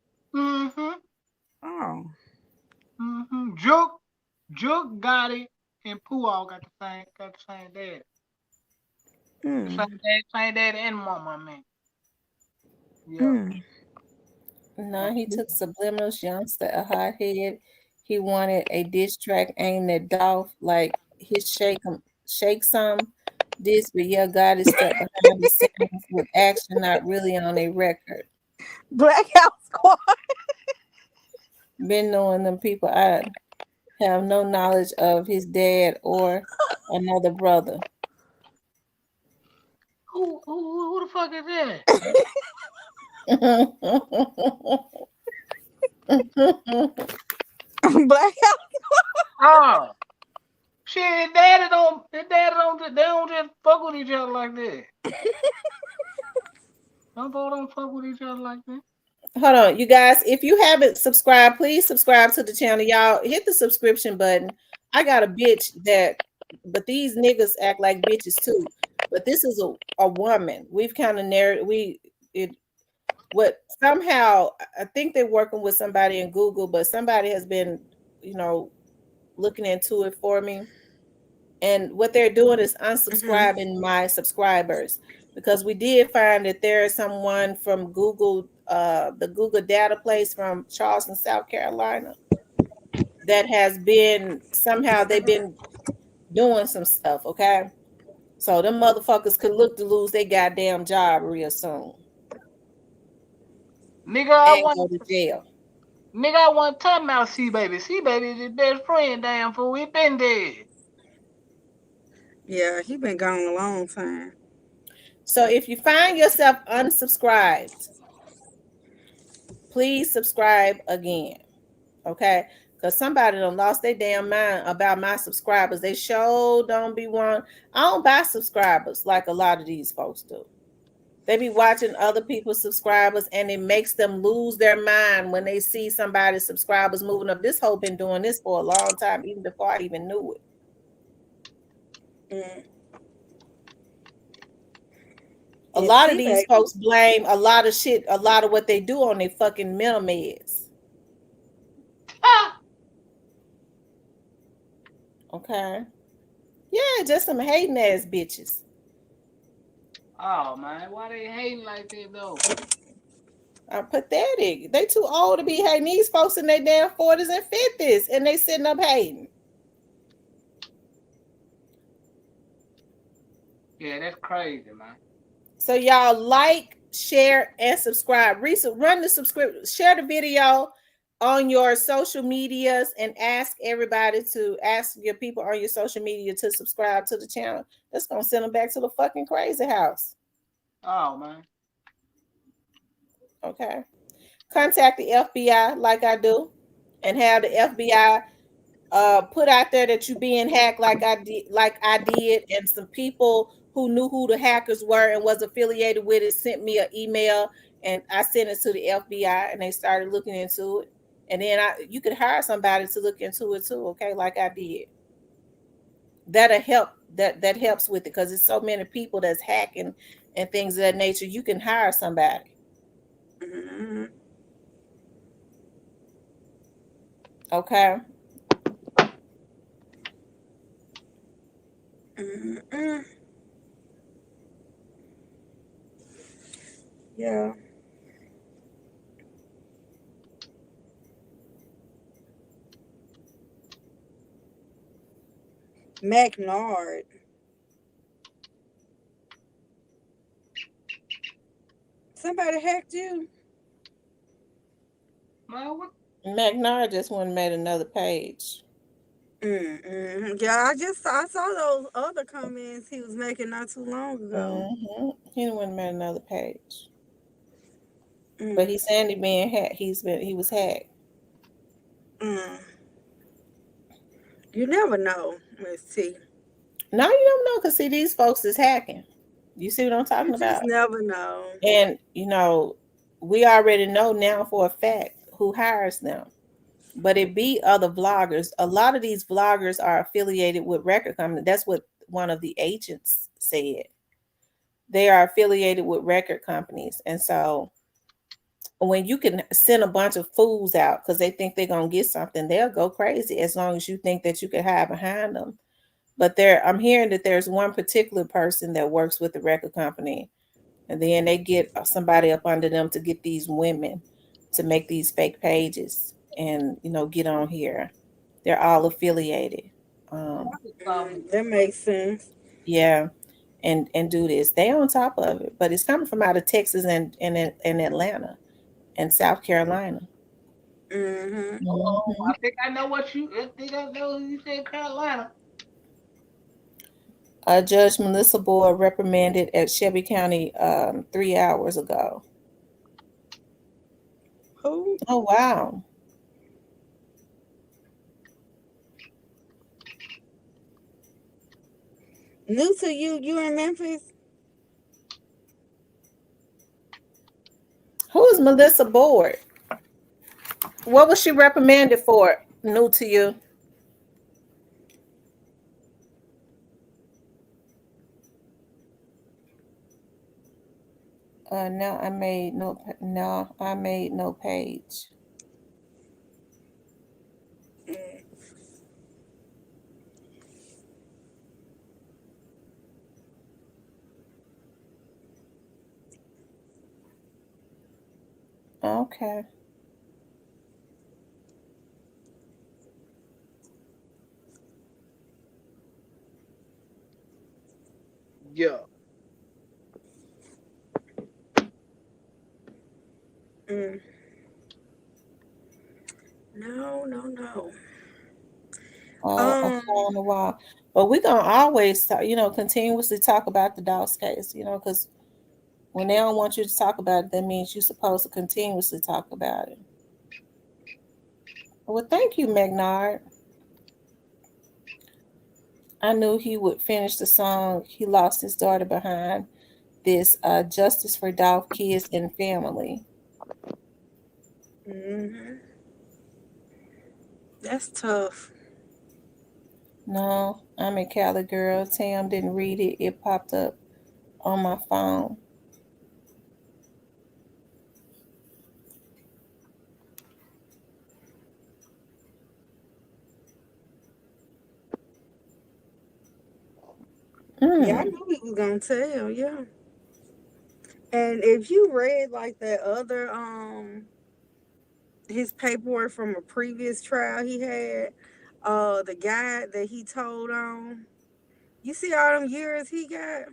Oh. Juke, Gotti, and Pooh all got the same dad. Same dad and mama, I mean. Yeah. No, he took Subliminal's youngster, a hothead. He wanted a diss track aimed at Dolph, like his shake some this, but yeah, God is stuck behind the scenes with action, not really on a record. Blackout Squad. Been knowing them people, I have no knowledge of his dad or another brother. Who the fuck is that? Blackout. Oh, shit! His daddy don't. They don't just fuck with each other like that. Some folks don't fuck with each other like that. Hold on, you guys. If you haven't subscribed, please subscribe to the channel. Y'all hit the subscription button. I got a bitch but these niggas act like bitches too. But this is a woman. We've kind of somehow I think they're working with somebody in Google, but somebody has been, looking into it for me. And what they're doing is unsubscribing my subscribers, because we did find that there is someone from Google, the Google data place from Charleston, South Carolina, that has been they've been doing some stuff. Okay. So them motherfuckers could look to lose their goddamn job real soon. Nigga, I go to jail. Nigga, I want to talk about C-Baby. C-Baby is his best friend, damn fool. He been dead. Yeah, he been gone a long time. So if you find yourself unsubscribed, please subscribe again. Okay? Because somebody done lost their damn mind about my subscribers. They sure don't be one. I don't buy subscribers like a lot of these folks do. They be watching other people's subscribers, and it makes them lose their mind when they see somebody's subscribers moving up. This hoe been doing this for a long time, even before I even knew it. A lot of these folks blame a lot of what they do on their fucking mental meds. Okay. Yeah, just some hating ass bitches. Oh man, why they hating like that though? Pathetic. They too old to be hating. These folks in their damn 40s and 50s, and they sitting up hating. Yeah, that's crazy, man. So y'all like, share, and subscribe. Run the subscription, share the video on your social medias, and ask your people on your social media to subscribe to the channel. That's gonna send them back to the fucking crazy house. Oh man. Okay. Contact the FBI like I do, and have the FBI put out there that you being hacked like I did, and some people who knew who the hackers were and was affiliated with it sent me an email, and I sent it to the FBI, and they started looking into it. And then you could hire somebody to look into it too, okay, like I did. That'll help. That helps with it, because there's so many people that's hacking and things of that nature. You can hire somebody. Mm-hmm. Okay. Mm-hmm. Yeah. McNard. Somebody hacked you? McNard just went and made another page. Mm-hmm. Yeah, I saw those other comments he was making not too long ago. Mm-hmm. He went and made another page. But he's saying he being hacked. He was hacked. You never know. Let's see. No, you don't know, because see, these folks is hacking. You see what I'm talking You about? just never know. And we already know now for a fact who hires them. But it be other vloggers. A lot of these vloggers are affiliated with record companies. That's what one of the agents said. They are affiliated with record companies. And so when you can send a bunch of fools out because they think they're going to get something, they'll go crazy as long as you think that you can hide behind them. But I'm hearing that there's one particular person that works with the record company, and then they get somebody up under them to get these women to make these fake pages. and get on here. They're all affiliated. That makes sense. Yeah, and do this. They on top of it, but it's coming from out of Texas and Atlanta and South Carolina. Mm-hmm. I think I know what you. I think I know who you said, Carolina. Judge Melissa Boyd reprimanded at Shelby County 3 hours ago. Who? Oh wow. New to you? You in Memphis? Who is Melissa Boyd? What was she reprimanded for? New to you? No, I made no page. Okay. Yeah. No. I saw in a while, but we're gonna always talk, continuously talk about the Doss case, because when they don't want you to talk about it, that means you're supposed to continuously talk about it. Well, thank you, Magnard. I knew he would finish the song. He lost his daughter behind this Justice for Dolph Kids and Family. Mm-hmm. That's tough. No, I'm a Cali girl. Tam didn't read it. It popped up on my phone. Yeah, I knew he was gonna tell, yeah. And if you read like that other his paperwork from a previous trial he had, the guy that he told on, you see all them years he got?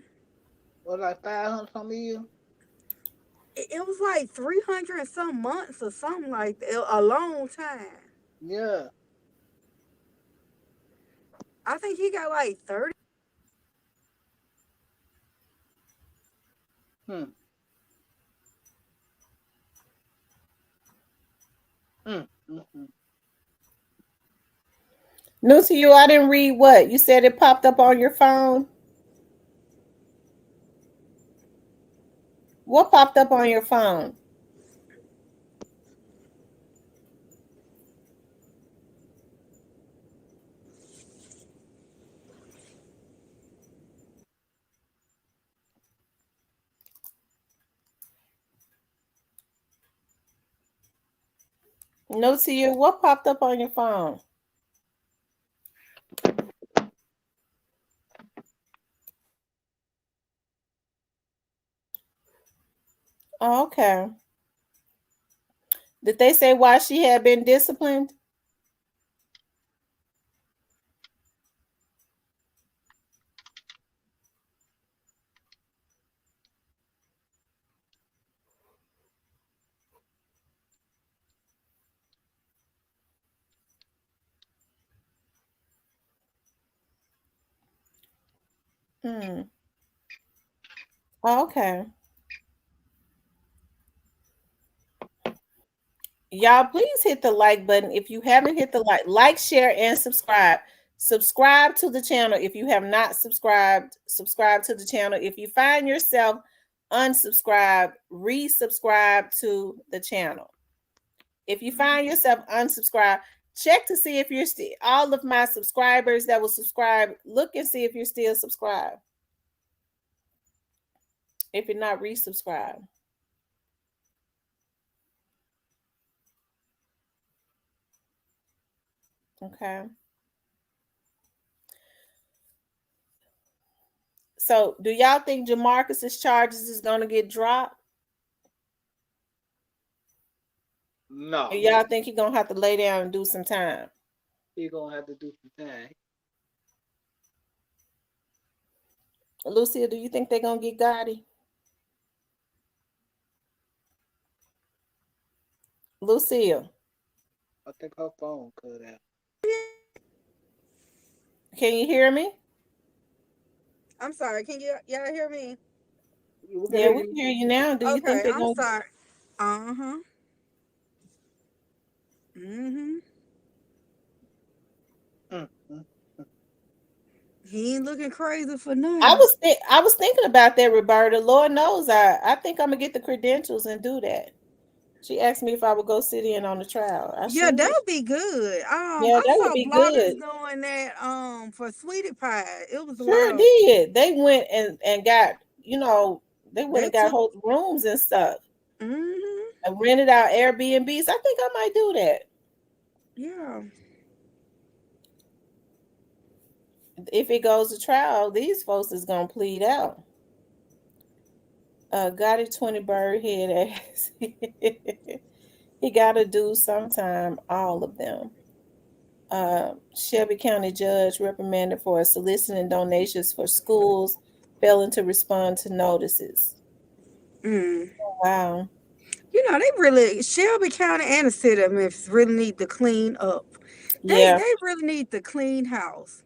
What, like 500 some years? It was like 300 and some months or something like that. A long time. Yeah. I think he got like 30. New to you, I didn't read what? You said it popped up on your phone? What popped up on your phone? No to you, what popped up on your phone? Oh, okay. Did they say why she had been disciplined? Oh, okay. Y'all, please hit the like button. If you haven't hit the like, share, and subscribe. Subscribe to the channel. If you have not subscribed, subscribe to the channel. If you find yourself unsubscribed, resubscribe to the channel. If you find yourself unsubscribed, check to see if you're still, all of my subscribers that will subscribe, look and see if you're still subscribed. If you're not, resubscribe. Okay. So do y'all think Jamarcus's charges is going to get dropped? No, And y'all think he gonna have to lay down and do some time? he gonna have to do some time. Lucia, do you think they're gonna get Gotti? Lucia, I think her phone cut out. can you hear me? I'm sorry. Can y'all hear me? Yeah, we can hear you now. Do you think Okay, they're I'm gonna? sorry. Uh-huh. Mm-hmm. He ain't looking crazy for nothing. I was thinking about that, Roberta. Lord knows, I think I'm gonna get the credentials and do that. She asked me if I would go sit in on the trial. I Yeah, should. that would be good. Yeah, I that would saw be bloggers good. doing that for Sweetie Pie. It was a lot Sure of did. They went and got, they went they and got took whole rooms and stuff mm-hmm. and rented out Airbnbs. I think I might do that. Yeah. If it goes to trial, these folks is gonna plead out. Gotti 20 bird head ass. He gotta do sometime, all of them. Shelby County judge reprimanded for soliciting donations for schools, failing to respond to notices. Mm. Wow. They really Shelby County and the city of Memphis really need to clean up. Yeah. They really need to clean house.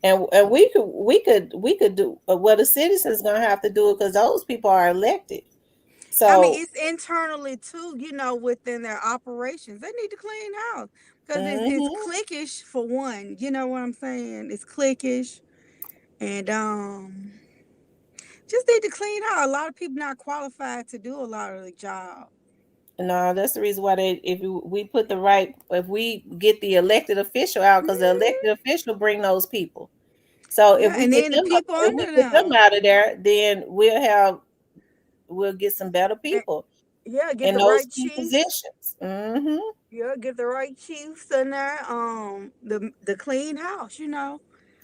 And we could do well. The citizens gonna have to do it because those people are elected. So I mean, it's internally too, within their operations. They need to clean house because it's cliquish for one. You know what I'm saying? It's cliquish, and just need to clean house. A lot of people not qualified to do a lot of the job. no, that's the reason why if we get the elected official out, because the elected official bring those people. So Yeah, and then the people if we under get them them. out of there, then we'll get some better people Yeah, get in the those right key chiefs. positions. Mm-hmm. Yeah, get the right chiefs in there. The clean house.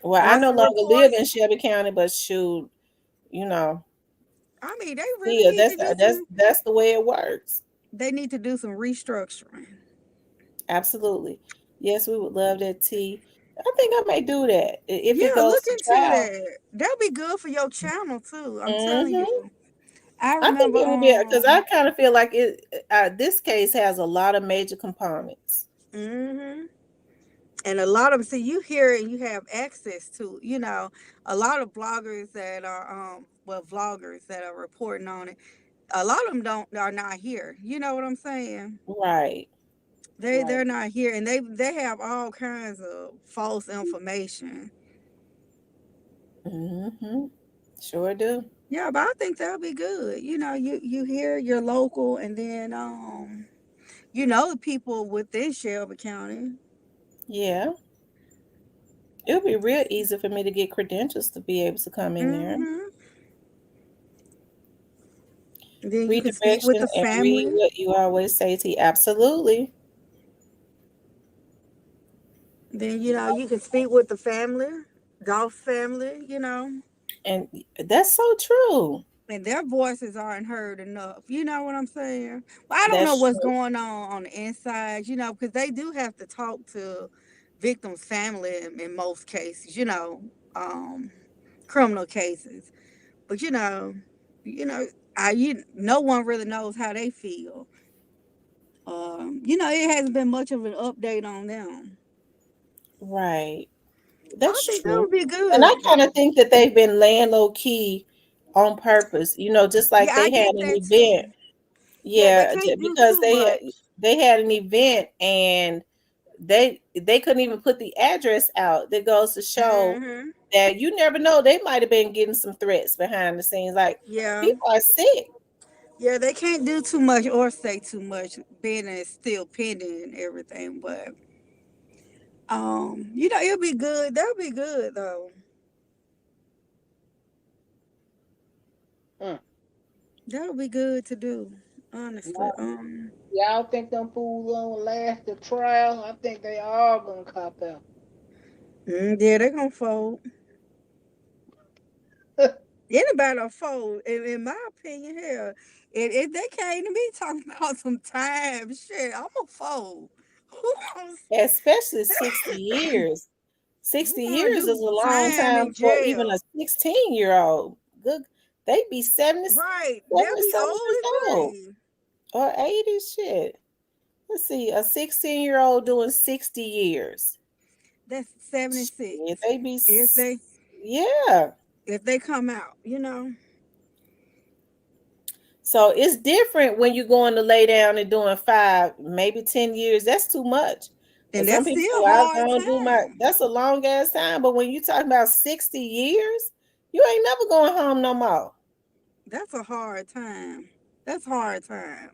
Well, I Once no the longer live reports, in Shelby County, but shoot, I mean, they really need to do some. that's the way it works. They need to do some restructuring. Absolutely. Yes, we would love that tea. I think I may do that if it Yeah, goes look to into trial. that. That'll be good for your channel too. I'm telling Mm-hmm. you. I I think remember. it would be because I kind of feel like this case has a lot of major components. Mm-hmm. And a lot of see you hear it and you have access to. A lot of bloggers that are vloggers that are reporting on it. A lot of them are not here. You know what I'm saying? Right. They're not here, and they have all kinds of false information. Mm-hmm. Sure do. Yeah, but I think that'll be good. You hear your local, and then the people within Shelby County. Yeah. It would be real easy for me to get credentials to be able to come in there. Mm-hmm. Then you can speak Redirection with the and read family. what you always say to you. Absolutely. Then you can speak with the family, Dolph family. And that's so true. And their voices aren't heard enough. You know what I'm saying? Well, I don't know That's what's true. going on the inside, because they do have to talk to victims' family in most cases, criminal cases. But no one really knows how they feel. It hasn't been much of an update on them. Right. I That's think that true. would be good. And I kind of think that they've been laying low key on purpose, just like Yeah, I they had get an that event. too. Yeah, they Yeah, can't do because too much. they had an event and they couldn't even put the address out. That goes to show Mm-hmm. that you never know, they might have been getting some threats behind the scenes. Like, Yeah. people are sick. Yeah, they can't do too much or say too much, being it's still pending and everything. But it'll be good. That'll be good though. That'll be good to do, honestly. Y'all think them fools gonna last the trial? I think they all gonna cop out. Yeah, they're gonna fold. Anybody a fold, in my opinion, hell, if they came to me talking about some time, shit, I'm a fold. Especially 60 years. 60 Who wanna years is do a long time time in for even a jail? 16-year-old. Good, they be 70, Right, they'll be 77 old years as old grave. or 80 shit. Let's see, a 16-year-old doing 60 years. That's 76. Yeah, they be, If they yeah. if they come out, you know. So it's different when you're going to lay down and doing 5, maybe 10 years. That's too much. But And some that's people still say, I'm hard going to do time. that's a long ass time. But when you talking about 60 years, you ain't never going home no more. That's a hard time. That's hard time.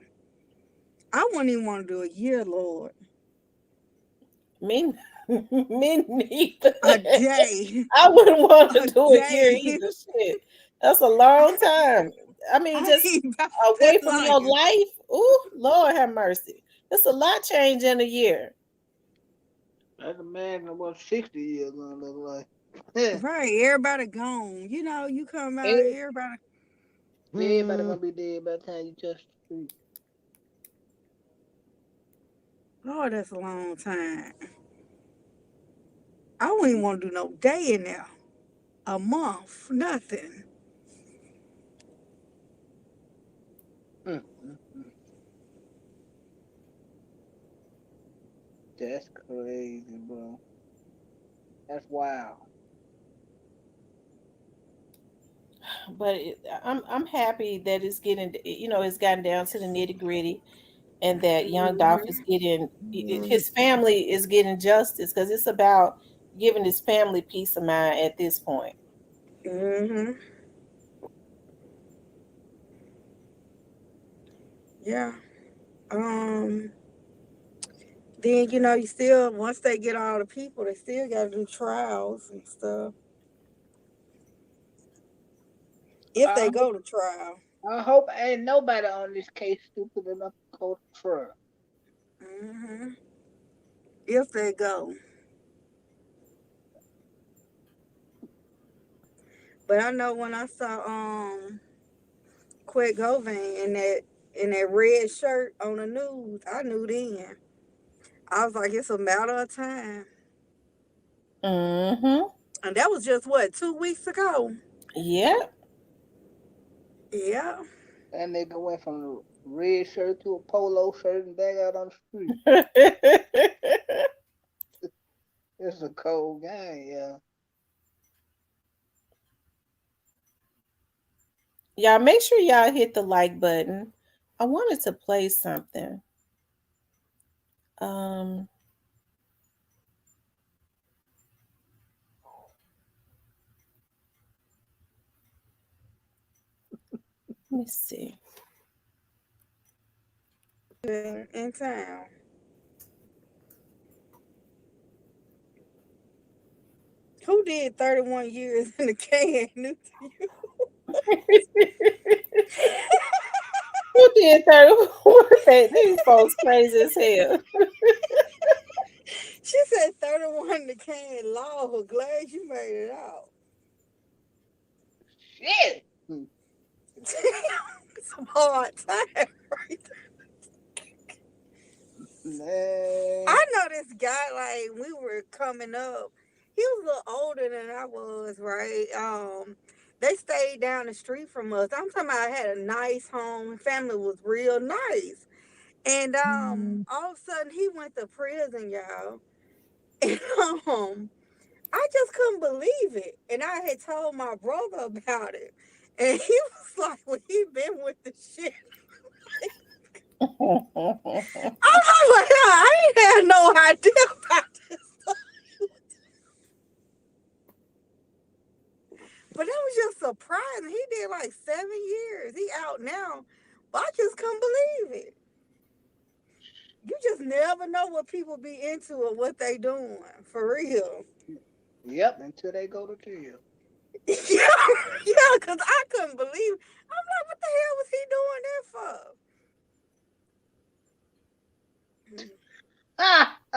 I wouldn't even want to do a year, Lord. Me neither. A day. I wouldn't want to A do a year day. either. Shit. That's a long time. I mean, I just ain't about away that from your life. life. Ooh, Lord have mercy. It's a lot change in a year. That's imagine what 60 years gonna look like. Right, everybody gone. You know, you come out, everybody. Everybody gonna be dead by the time you touch the street. Lord, that's a long time. I wouldn't even want to do no day in there. A month, nothing. That's crazy, bro. That's wild. But I'm happy that it's getting, it's gotten down to the nitty gritty, and that young Dolph is getting, his family is getting justice, because it's about giving his family peace of mind at this point. Mm-hmm. Yeah. Then you still, once they get all the people, they still got to do trials and stuff. If they go to trial. I hope ain't nobody on this case stupid enough to go to trial. Mm-hmm. If they go. But I know when I saw Quet Govan in that red shirt on the news, I knew then. I was like, it's a matter of time. Mm-hmm. And that was just what, 2 weeks ago? Yep. Yeah. That nigga went from the red shirt to a polo shirt and back out on the street. It's a cold game, yeah. Y'all make sure y'all hit the like button. I wanted to play something. Let me see. In town. Who did 31 years in the can? New to you? Who did 31? These folks crazy as hell. She said 31 in the can. Lord, glad you made it out. Shit. Some hard time right there. I know this guy, like, we were coming up. He was a little older than I was, right? They stayed down the street from us. I'm talking about I had a nice home. Family was real nice. And all of a sudden he went to prison, y'all. And I just couldn't believe it. And I had told my brother about it. And he was like, well, he been with the shit. I was like, I ain't had no idea about this stuff. But that was just surprising. He did like 7 years. He out now. But I just couldn't believe it. You just never know what people be into or what they doing. For real. Yep, until they go to jail. Yeah, because I couldn't believe it. I'm like, what the hell was he doing that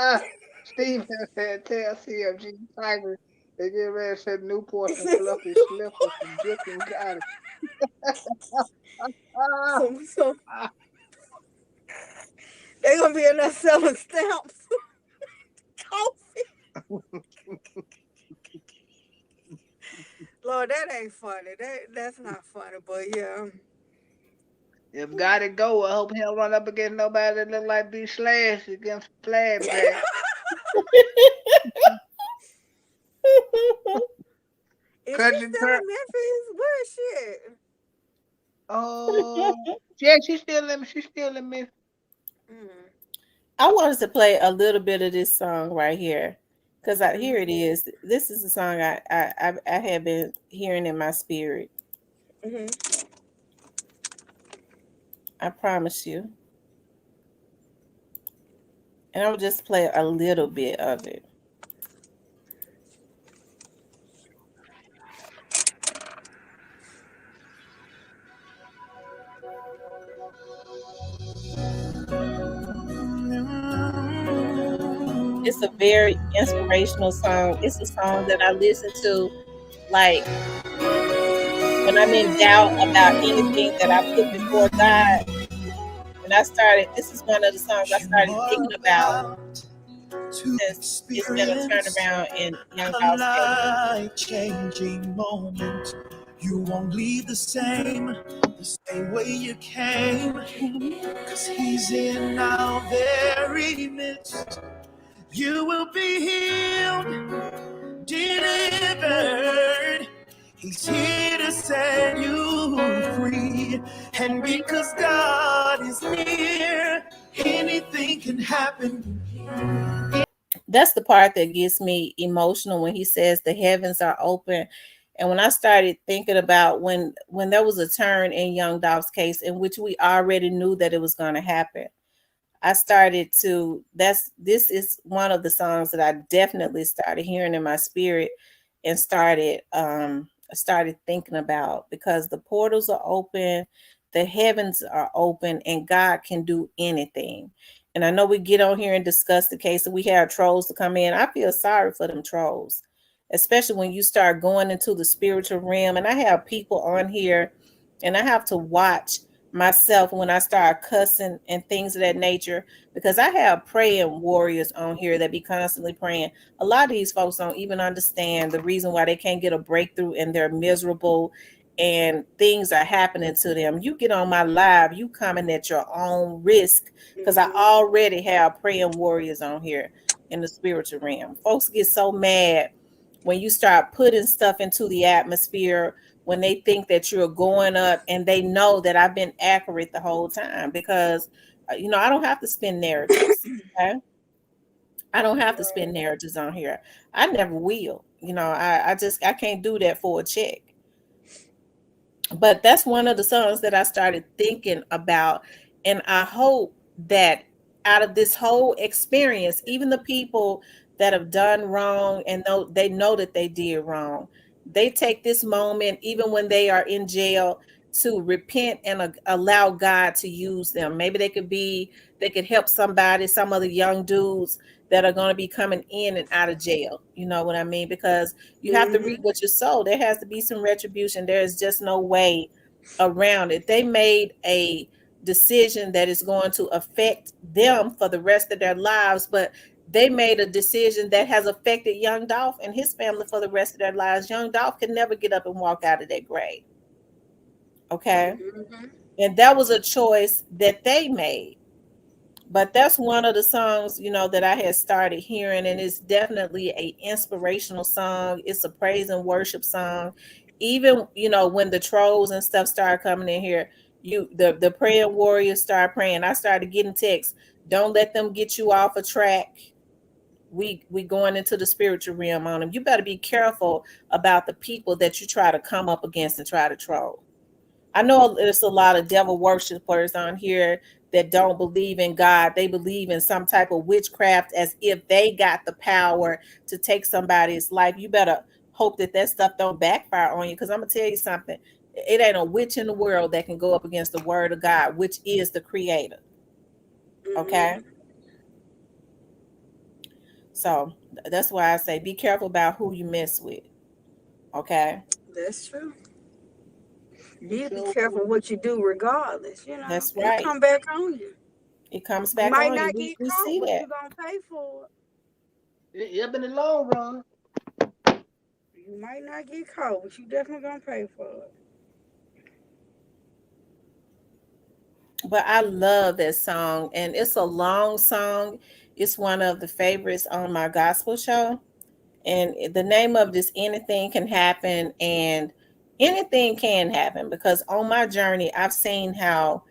for? Stephen said, tell CFG Tiger They get ready to say Newport and fluffy slippers and dripping cotton. So they're gonna be in there selling stamps. Coffee. Lord, that ain't funny. That's not funny, but yeah. If got it go, I hope he don't run up against nobody that look like B Slash against Flashback. Is Cut she the still turn. in Memphis? Where is she at? Oh, yeah, she's still in me. I wanted to play a little bit of this song right here because here it is. This is the song I have been hearing in my spirit. I promise you. And I'll just play a little bit of it. It's a very inspirational song. It's a song that I listen to like when I'm in doubt about anything that I put before God. And this is one of the songs I started thinking about since it's been a turnaround in Young Dolph's case. Life-changing moment. You won't leave the same way you came. 'Cause he's in our very midst. You will be healed, delivered. He's here to set you free. And because God is near, anything can happen. That's the part that gets me emotional when he says the heavens are open. And when I started thinking about when there was a turn in Young Dolph's case in which we already knew that it was going to happen, I started to, this is one of the songs that I definitely started hearing in my spirit and started thinking about, because the portals are open, the heavens are open, and God can do anything. And I know we get on here and discuss the case and we have trolls to come in. I feel sorry for them trolls, especially when you start going into the spiritual realm. And I have people on here and I have to watch myself when I start cussing and things of that nature, because I have praying warriors on here that be constantly praying. A lot of these folks don't even understand the reason why they can't get a breakthrough and they're miserable and things are happening to them. You get on my live, you coming at your own risk, because I already have praying warriors on here in the spiritual realm. Folks get so mad when you start putting stuff into the atmosphere, when they think that you're going up, and they know that I've been accurate the whole time, because I don't have to spin narratives. Okay? I don't have to spin narratives on here. I never will. I can't do that for a check. But that's one of the songs that I started thinking about. And I hope that out of this whole experience, even the people that have done wrong and they know that they did wrong, they take this moment, even when they are in jail, to repent and allow God to use them. Maybe they could help somebody, some of the young dudes that are going to be coming in and out of jail. You know what I mean? Because you have to reap what you sow. There has to be some retribution. There is just no way around it. They made a decision that is going to affect them for the rest of their lives, but they made a decision that has affected Young Dolph and his family for the rest of their lives. Young Dolph can never get up and walk out of that grave. Okay? And that was a choice that they made. But that's one of the songs, that I had started hearing, and it's definitely a inspirational song. It's a praise and worship song. Even, when the trolls and stuff start coming in here, the praying warriors start praying. I started getting texts. Don't let them get you off a track. We going into the spiritual realm on them. You better be careful about the people that you try to come up against and try to troll. I know there's a lot of devil worshipers on here that don't believe in God. They believe in some type of witchcraft as if they got the power to take somebody's life. You better hope that stuff don't backfire on you, because I'm going to tell you something. It ain't a witch in the world that can go up against the word of God, which is the creator. Okay? So That's why I say be careful about who you mess with. Okay. That's true. You be careful what you do, regardless. That's It right. come back on you. It comes You back might on you. not get We caught, see but that. you're gonna pay for it. Yeah, but in the long run. You might not get caught, but you definitely gonna pay for it. But I love that song, and it's a long song. It's one of the favorites on my gospel show. And the name of this, Anything Can Happen, and anything can happen because on my journey, I've seen how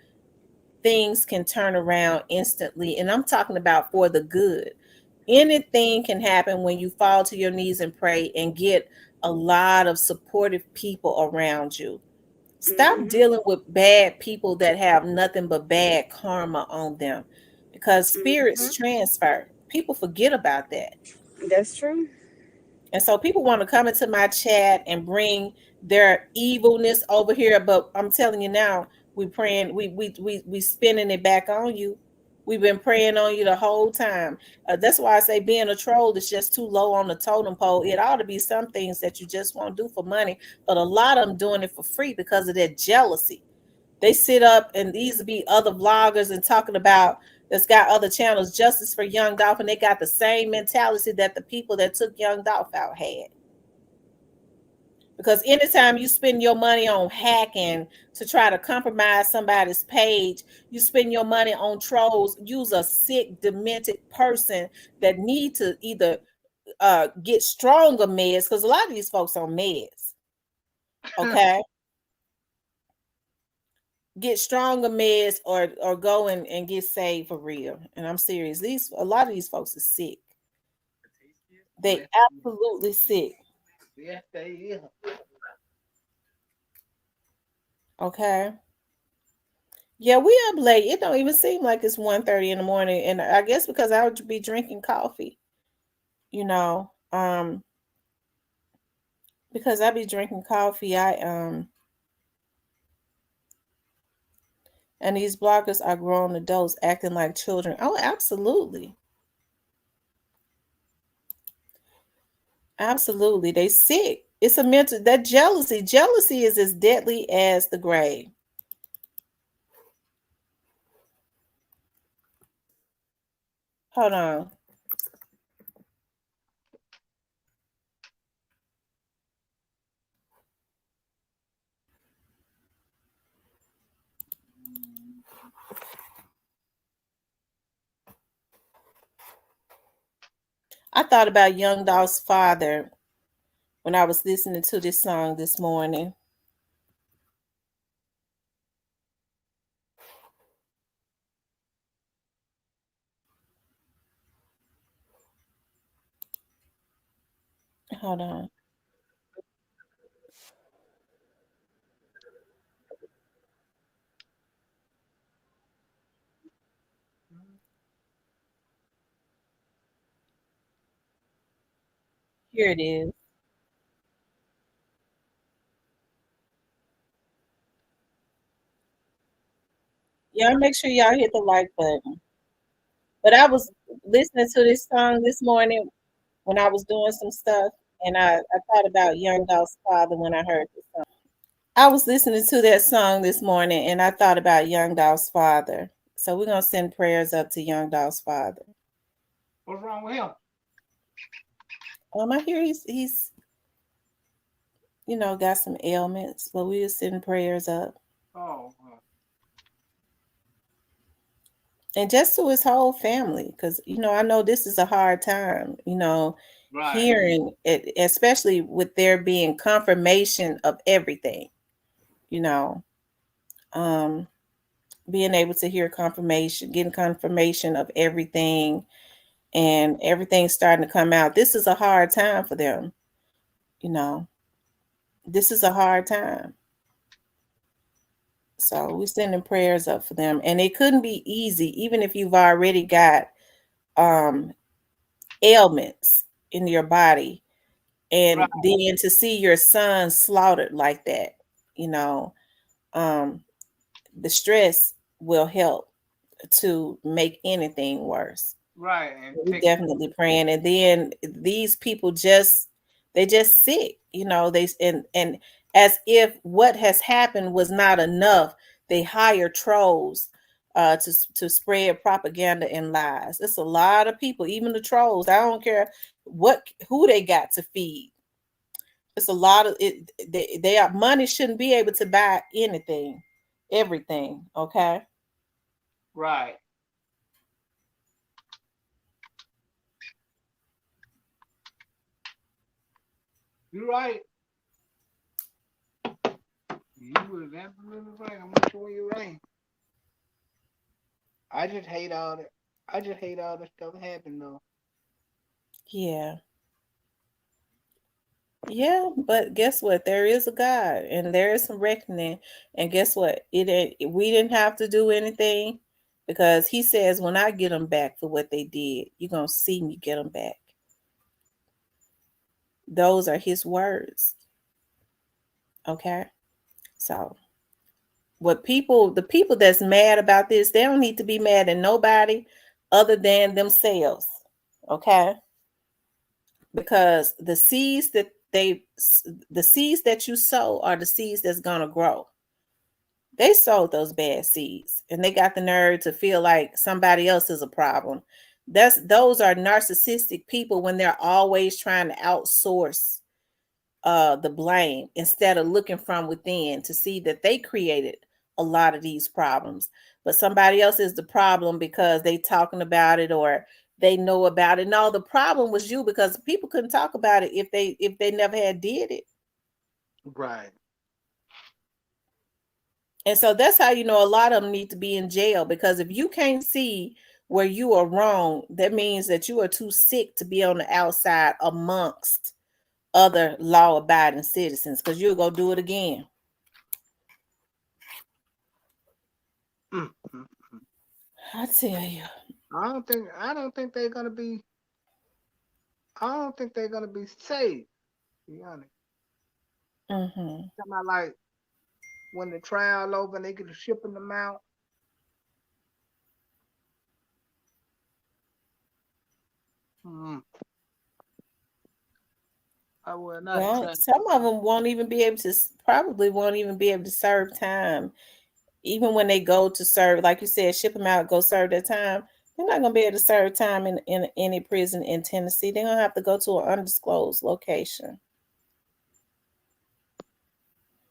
things can turn around instantly. And I'm talking about for the good. Anything can happen when you fall to your knees and pray and get a lot of supportive people around you. Stop dealing with bad people that have nothing but bad karma on them because spirits transfer. People forget about that. That's true. And so people want to come into my chat and bring their evilness over here, but I'm telling you now, we praying, we spinning it back on you. We've been praying on you the whole time. That's why I say being a troll is just too low on the totem pole. It ought to be some things that you just won't do for money, but a lot of them doing it for free because of their jealousy. They sit up, and these be other vloggers and talking about that's got other channels, Justice for Young Dolph, and they got the same mentality that the people that took Young Dolph out had. Because anytime you spend your money on hacking to try to compromise somebody's page, you spend your money on trolls. Use a sick, demented person that need to either get stronger meds, because a lot of these folks on meds. Okay. Get stronger meds or go and get saved for real. And I'm serious. A lot of these folks are sick. They absolutely sick. Yeah, they is. Okay. Yeah, we up late. It don't even seem like it's 1:30 in the morning. And I guess because I would be drinking coffee, because I be drinking coffee, and these bloggers are grown adults acting like children. Oh, absolutely. Absolutely. They sick. It's a mental, that jealousy. Jealousy is as deadly as the grave. Hold on. I thought about Young Dolph's father when I was listening to this song this morning. Hold on. Here it is. Y'all make sure y'all hit the like button. But I was listening to this song this morning when I was doing some stuff, and I thought about Young Dolph's father when I heard this song. I was listening to that song this morning, and I thought about Young Dolph's father. So we're going to send prayers up to Young Dolph's father. What's wrong with him? I hear he's got some ailments, but we just send prayers up. Oh. And just to his whole family, because, I know this is a hard time, Right. hearing it, especially with there being confirmation of everything, being able to hear confirmation, getting confirmation of everything, and everything starting to come out. This is a hard time for them. This is a hard time. So we're sending prayers up for them. And it couldn't be easy, even if you've already got ailments in your body. And Right. then to see your son slaughtered like that, the stress will help to make anything worse. Right. And We definitely praying. And then these people they just sick, they and as if what has happened was not enough, they hire trolls to spread propaganda and lies. It's a lot of people, even the trolls. I don't care who they got to feed. It's a lot of it. They are money shouldn't be able to buy anything, everything. Okay. Right. You're right. You was absolutely right. I'm sure you're right. I just hate all that. I just hate all this stuff happening though. Yeah. Yeah, but guess what? There is a God, and there is some reckoning. And guess what? We didn't have to do anything, because He says, "When I get them back for what they did, you're gonna see me get them back." Those are His words. Okay, so the people that's mad about this, they don't need to be mad at nobody other than themselves. Okay, because the seeds that you sow are the seeds that's gonna grow. They sowed those bad seeds, and they got the nerve to feel like somebody else is a problem. Those are narcissistic people, when they're always trying to outsource the blame instead of looking from within to see that they created a lot of these problems. But somebody else is the problem because they talking about it or they know about it. No, the problem was you, because people couldn't talk about it if they never had did it. Right. And so that's how a lot of them need to be in jail, because if you can't see where you are wrong, that means that you are too sick to be on the outside amongst other law-abiding citizens, because you'll go do it again. Mm-hmm. I tell you. I don't think they're gonna be safe. To be honest. Mm-hmm. Talking about like when the trial over and they get to shipping them out. I will not. Well, some of them won't even be able to serve time. Even when they go to serve, like you said, ship them out, go serve their time. They're not going to be able to serve time in any prison in Tennessee. They're going to have to go to an undisclosed location.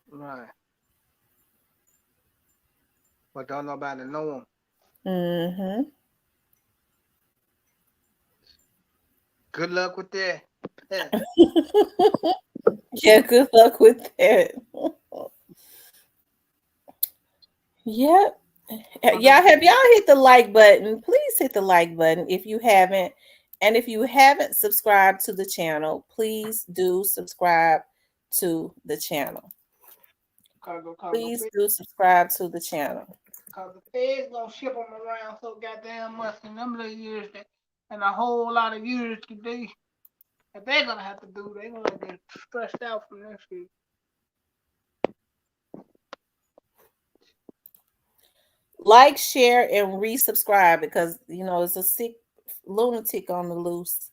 Right. But don't nobody know them. Mm-hmm. Good luck with that. Yeah, good luck with that. Yep. Y'all hit the like button? Please hit the like button if you haven't. And if you haven't subscribed to the channel, please do subscribe to the channel. Please do subscribe to the channel. Because the feds gonna ship them around so goddamn much in them little years and a whole lot of years today that they're gonna have to do. They're gonna get stressed out from this shit. Like, share, and resubscribe, because it's a sick lunatic on the loose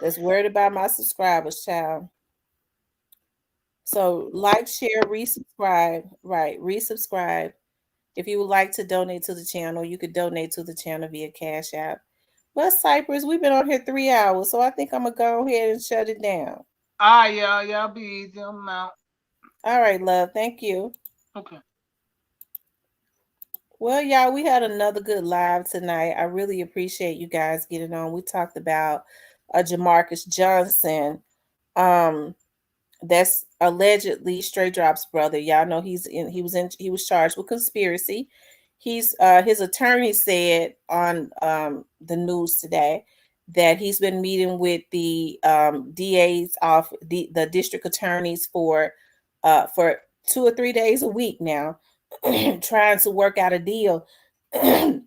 that's worried about my subscribers, child. So like, share, resubscribe. Right, resubscribe. If you would like to donate to the channel, you could donate to the channel via Cash App. Well, Cypress, we've been on here 3 hours, so I think I'm gonna go ahead and shut it down. Yeah, be easy. I'm out. All right, love. Thank you. Okay. Well, y'all, we had another good live tonight. I really appreciate you guys getting on. We talked about Jamarcus Johnson. That's allegedly Stray Drop's brother. Y'all know he was charged with conspiracy. His attorney said on the news today that he's been meeting with the DA's office, the district attorneys for 2 or 3 days a week now, trying to work out a deal. And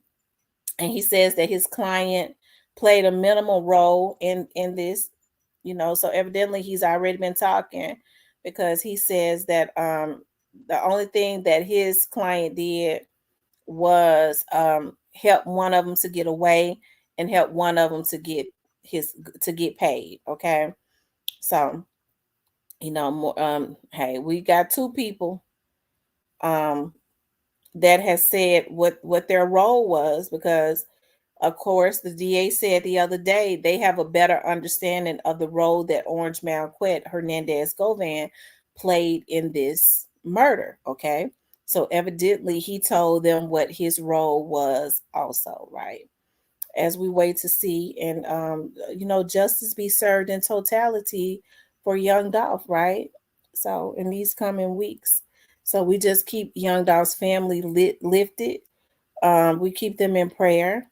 he says that his client played a minimal role in this. So evidently he's already been talking, because he says that the only thing that his client did was help one of them to get away, and help one of them to get paid. Okay. So, hey, we got two people that has said what their role was, because of course the DA said the other day they have a better understanding of the role that Orange Marquette Hernandez Govan played in this murder. Okay. So evidently he told them what his role was also, right? As we wait to see, and justice be served in totality for young Dolph, right? So in these coming weeks. So we just keep young Dolph's family lifted. We keep them in prayer,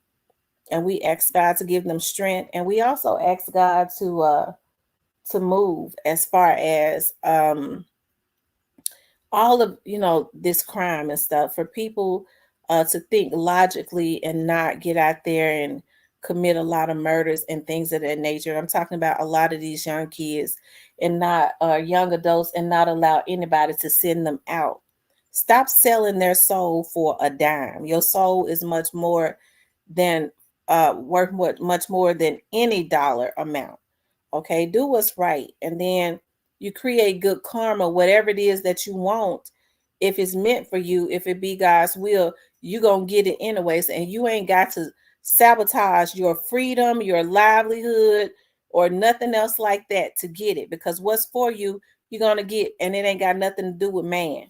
and we ask God to give them strength, and we also ask God to move as far as all of this crime and stuff, for people to think logically and not get out there and commit a lot of murders and things of that nature. I'm talking about a lot of these young kids and not young adults, and not allow anybody to send them out. Stop selling their soul for a dime. Your soul is much more than worth much more than any dollar amount. Okay, do what's right, and then you create good karma, whatever it is that you want. If it's meant for you, if it be God's will, you're going to get it anyways. And you ain't got to sabotage your freedom, your livelihood, or nothing else like that to get it, because what's for you, you're going to get, and it ain't got nothing to do with man.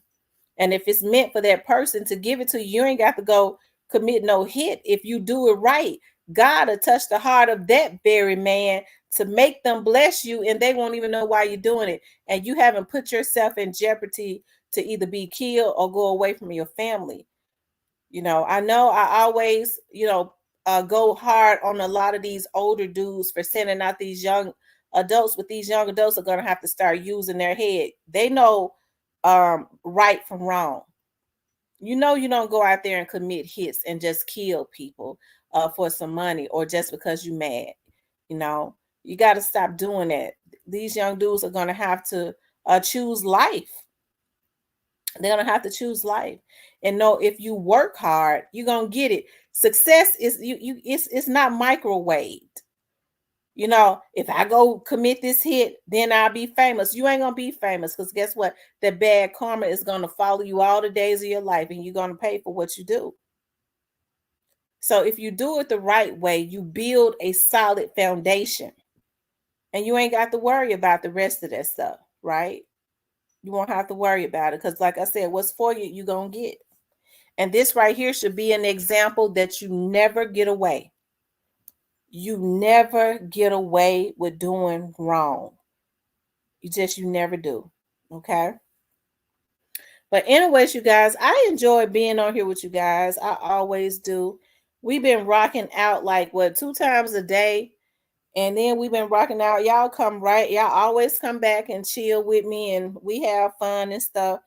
And if it's meant for that person to give it to you, you ain't got to go commit no hit. If you do it right, God will touch the heart of that very man to make them bless you, and they won't even know why you're doing it. And you haven't put yourself in jeopardy to either be killed or go away from your family. I know I always, go hard on a lot of these older dudes for sending out these young adults, but these young adults are going to have to start using their head. They know right from wrong. You don't go out there and commit hits and just kill people for some money, or just because you're mad. You got to stop doing that. These young dudes are going to have to choose life. They're going to have to choose life, and know if you work hard, you're going to get it. Success is it's not microwaved. If I go commit this hit, then I'll be famous. You ain't going to be famous, because guess what? The bad karma is going to follow you all the days of your life, and you're going to pay for what you do. So if you do it the right way, you build a solid foundation, and you ain't got to worry about the rest of that stuff, right? You won't have to worry about it, because like I said, what's for you, you're going to get. And this right here should be an example that you never get away. You never get away with doing wrong. You never do. Okay. But anyways, you guys, I enjoy being on here with you guys. I always do. We've been rocking out 2 times a day. And then we've been rocking out. Y'all always come back and chill with me, and we have fun and stuff.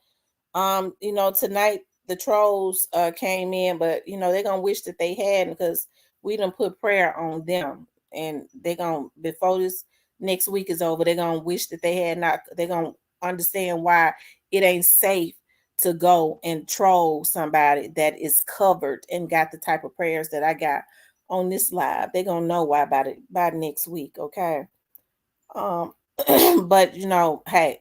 Tonight the trolls came in, but they're gonna wish that they hadn't, because we done put prayer on them, and they're gonna, before this next week is over, they're gonna wish that they had not. They're gonna understand why it ain't safe to go and troll somebody that is covered and got the type of prayers that I got on this live. They're gonna know why by next week. Okay. But hey,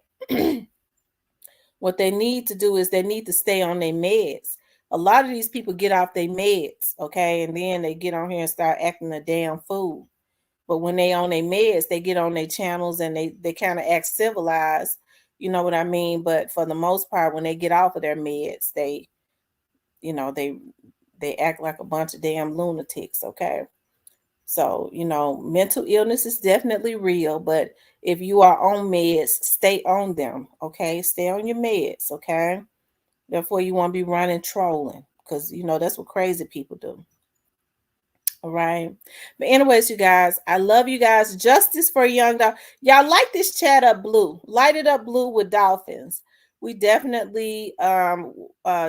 what they need to do is they need to stay on their meds. A lot of these people get off their meds, okay, and then they get on here and start acting a damn fool. But when they on their meds, they get on their channels and they kind of act civilized, you know what I mean? But for the most part, when they get off of their meds, they act like a bunch of damn lunatics, okay? So, mental illness is definitely real, but if you are on meds, stay on them, okay? Stay on your meds, okay? Therefore, you won't be running trolling, because, that's what crazy people do. All right. But anyways, you guys, I love you guys. Justice for young Dolph. Y'all light this chat up blue. Light it up blue with dolphins. We definitely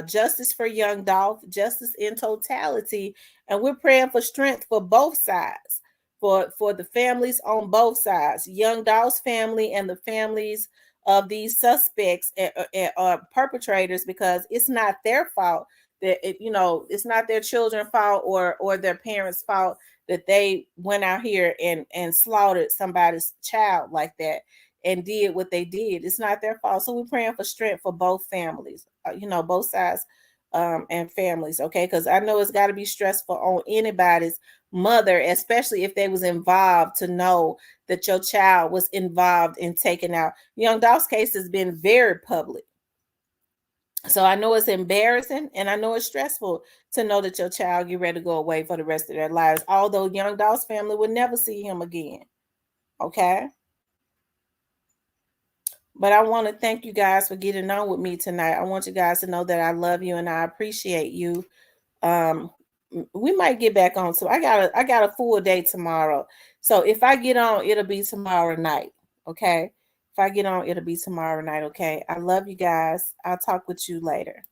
justice for young Dolph, justice in totality, and we're praying for strength for both sides, for the families on both sides, young Dolph's family and the families of these suspects and perpetrators, because it's not their fault that it's not their children's fault or their parents' fault that they went out here and slaughtered somebody's child like that and did what they did. It's not their fault. So we're praying for strength for both families, both sides and families, okay? Because I know it's got to be stressful on anybody's mother, especially if they was involved, to know that your child was involved in taking out. Young Dolph's case has been very public. So I know it's embarrassing and I know it's stressful to know that your child get ready to go away for the rest of their lives, although Young Dolph's family will never see him again. Okay? But I want to thank you guys for getting on with me tonight. I want you guys to know that I love you and I appreciate you. We might get back on. So I got a full day tomorrow. So if I get on, it'll be tomorrow night. Okay? If I get on, it'll be tomorrow night. Okay? I love you guys. I'll talk with you later.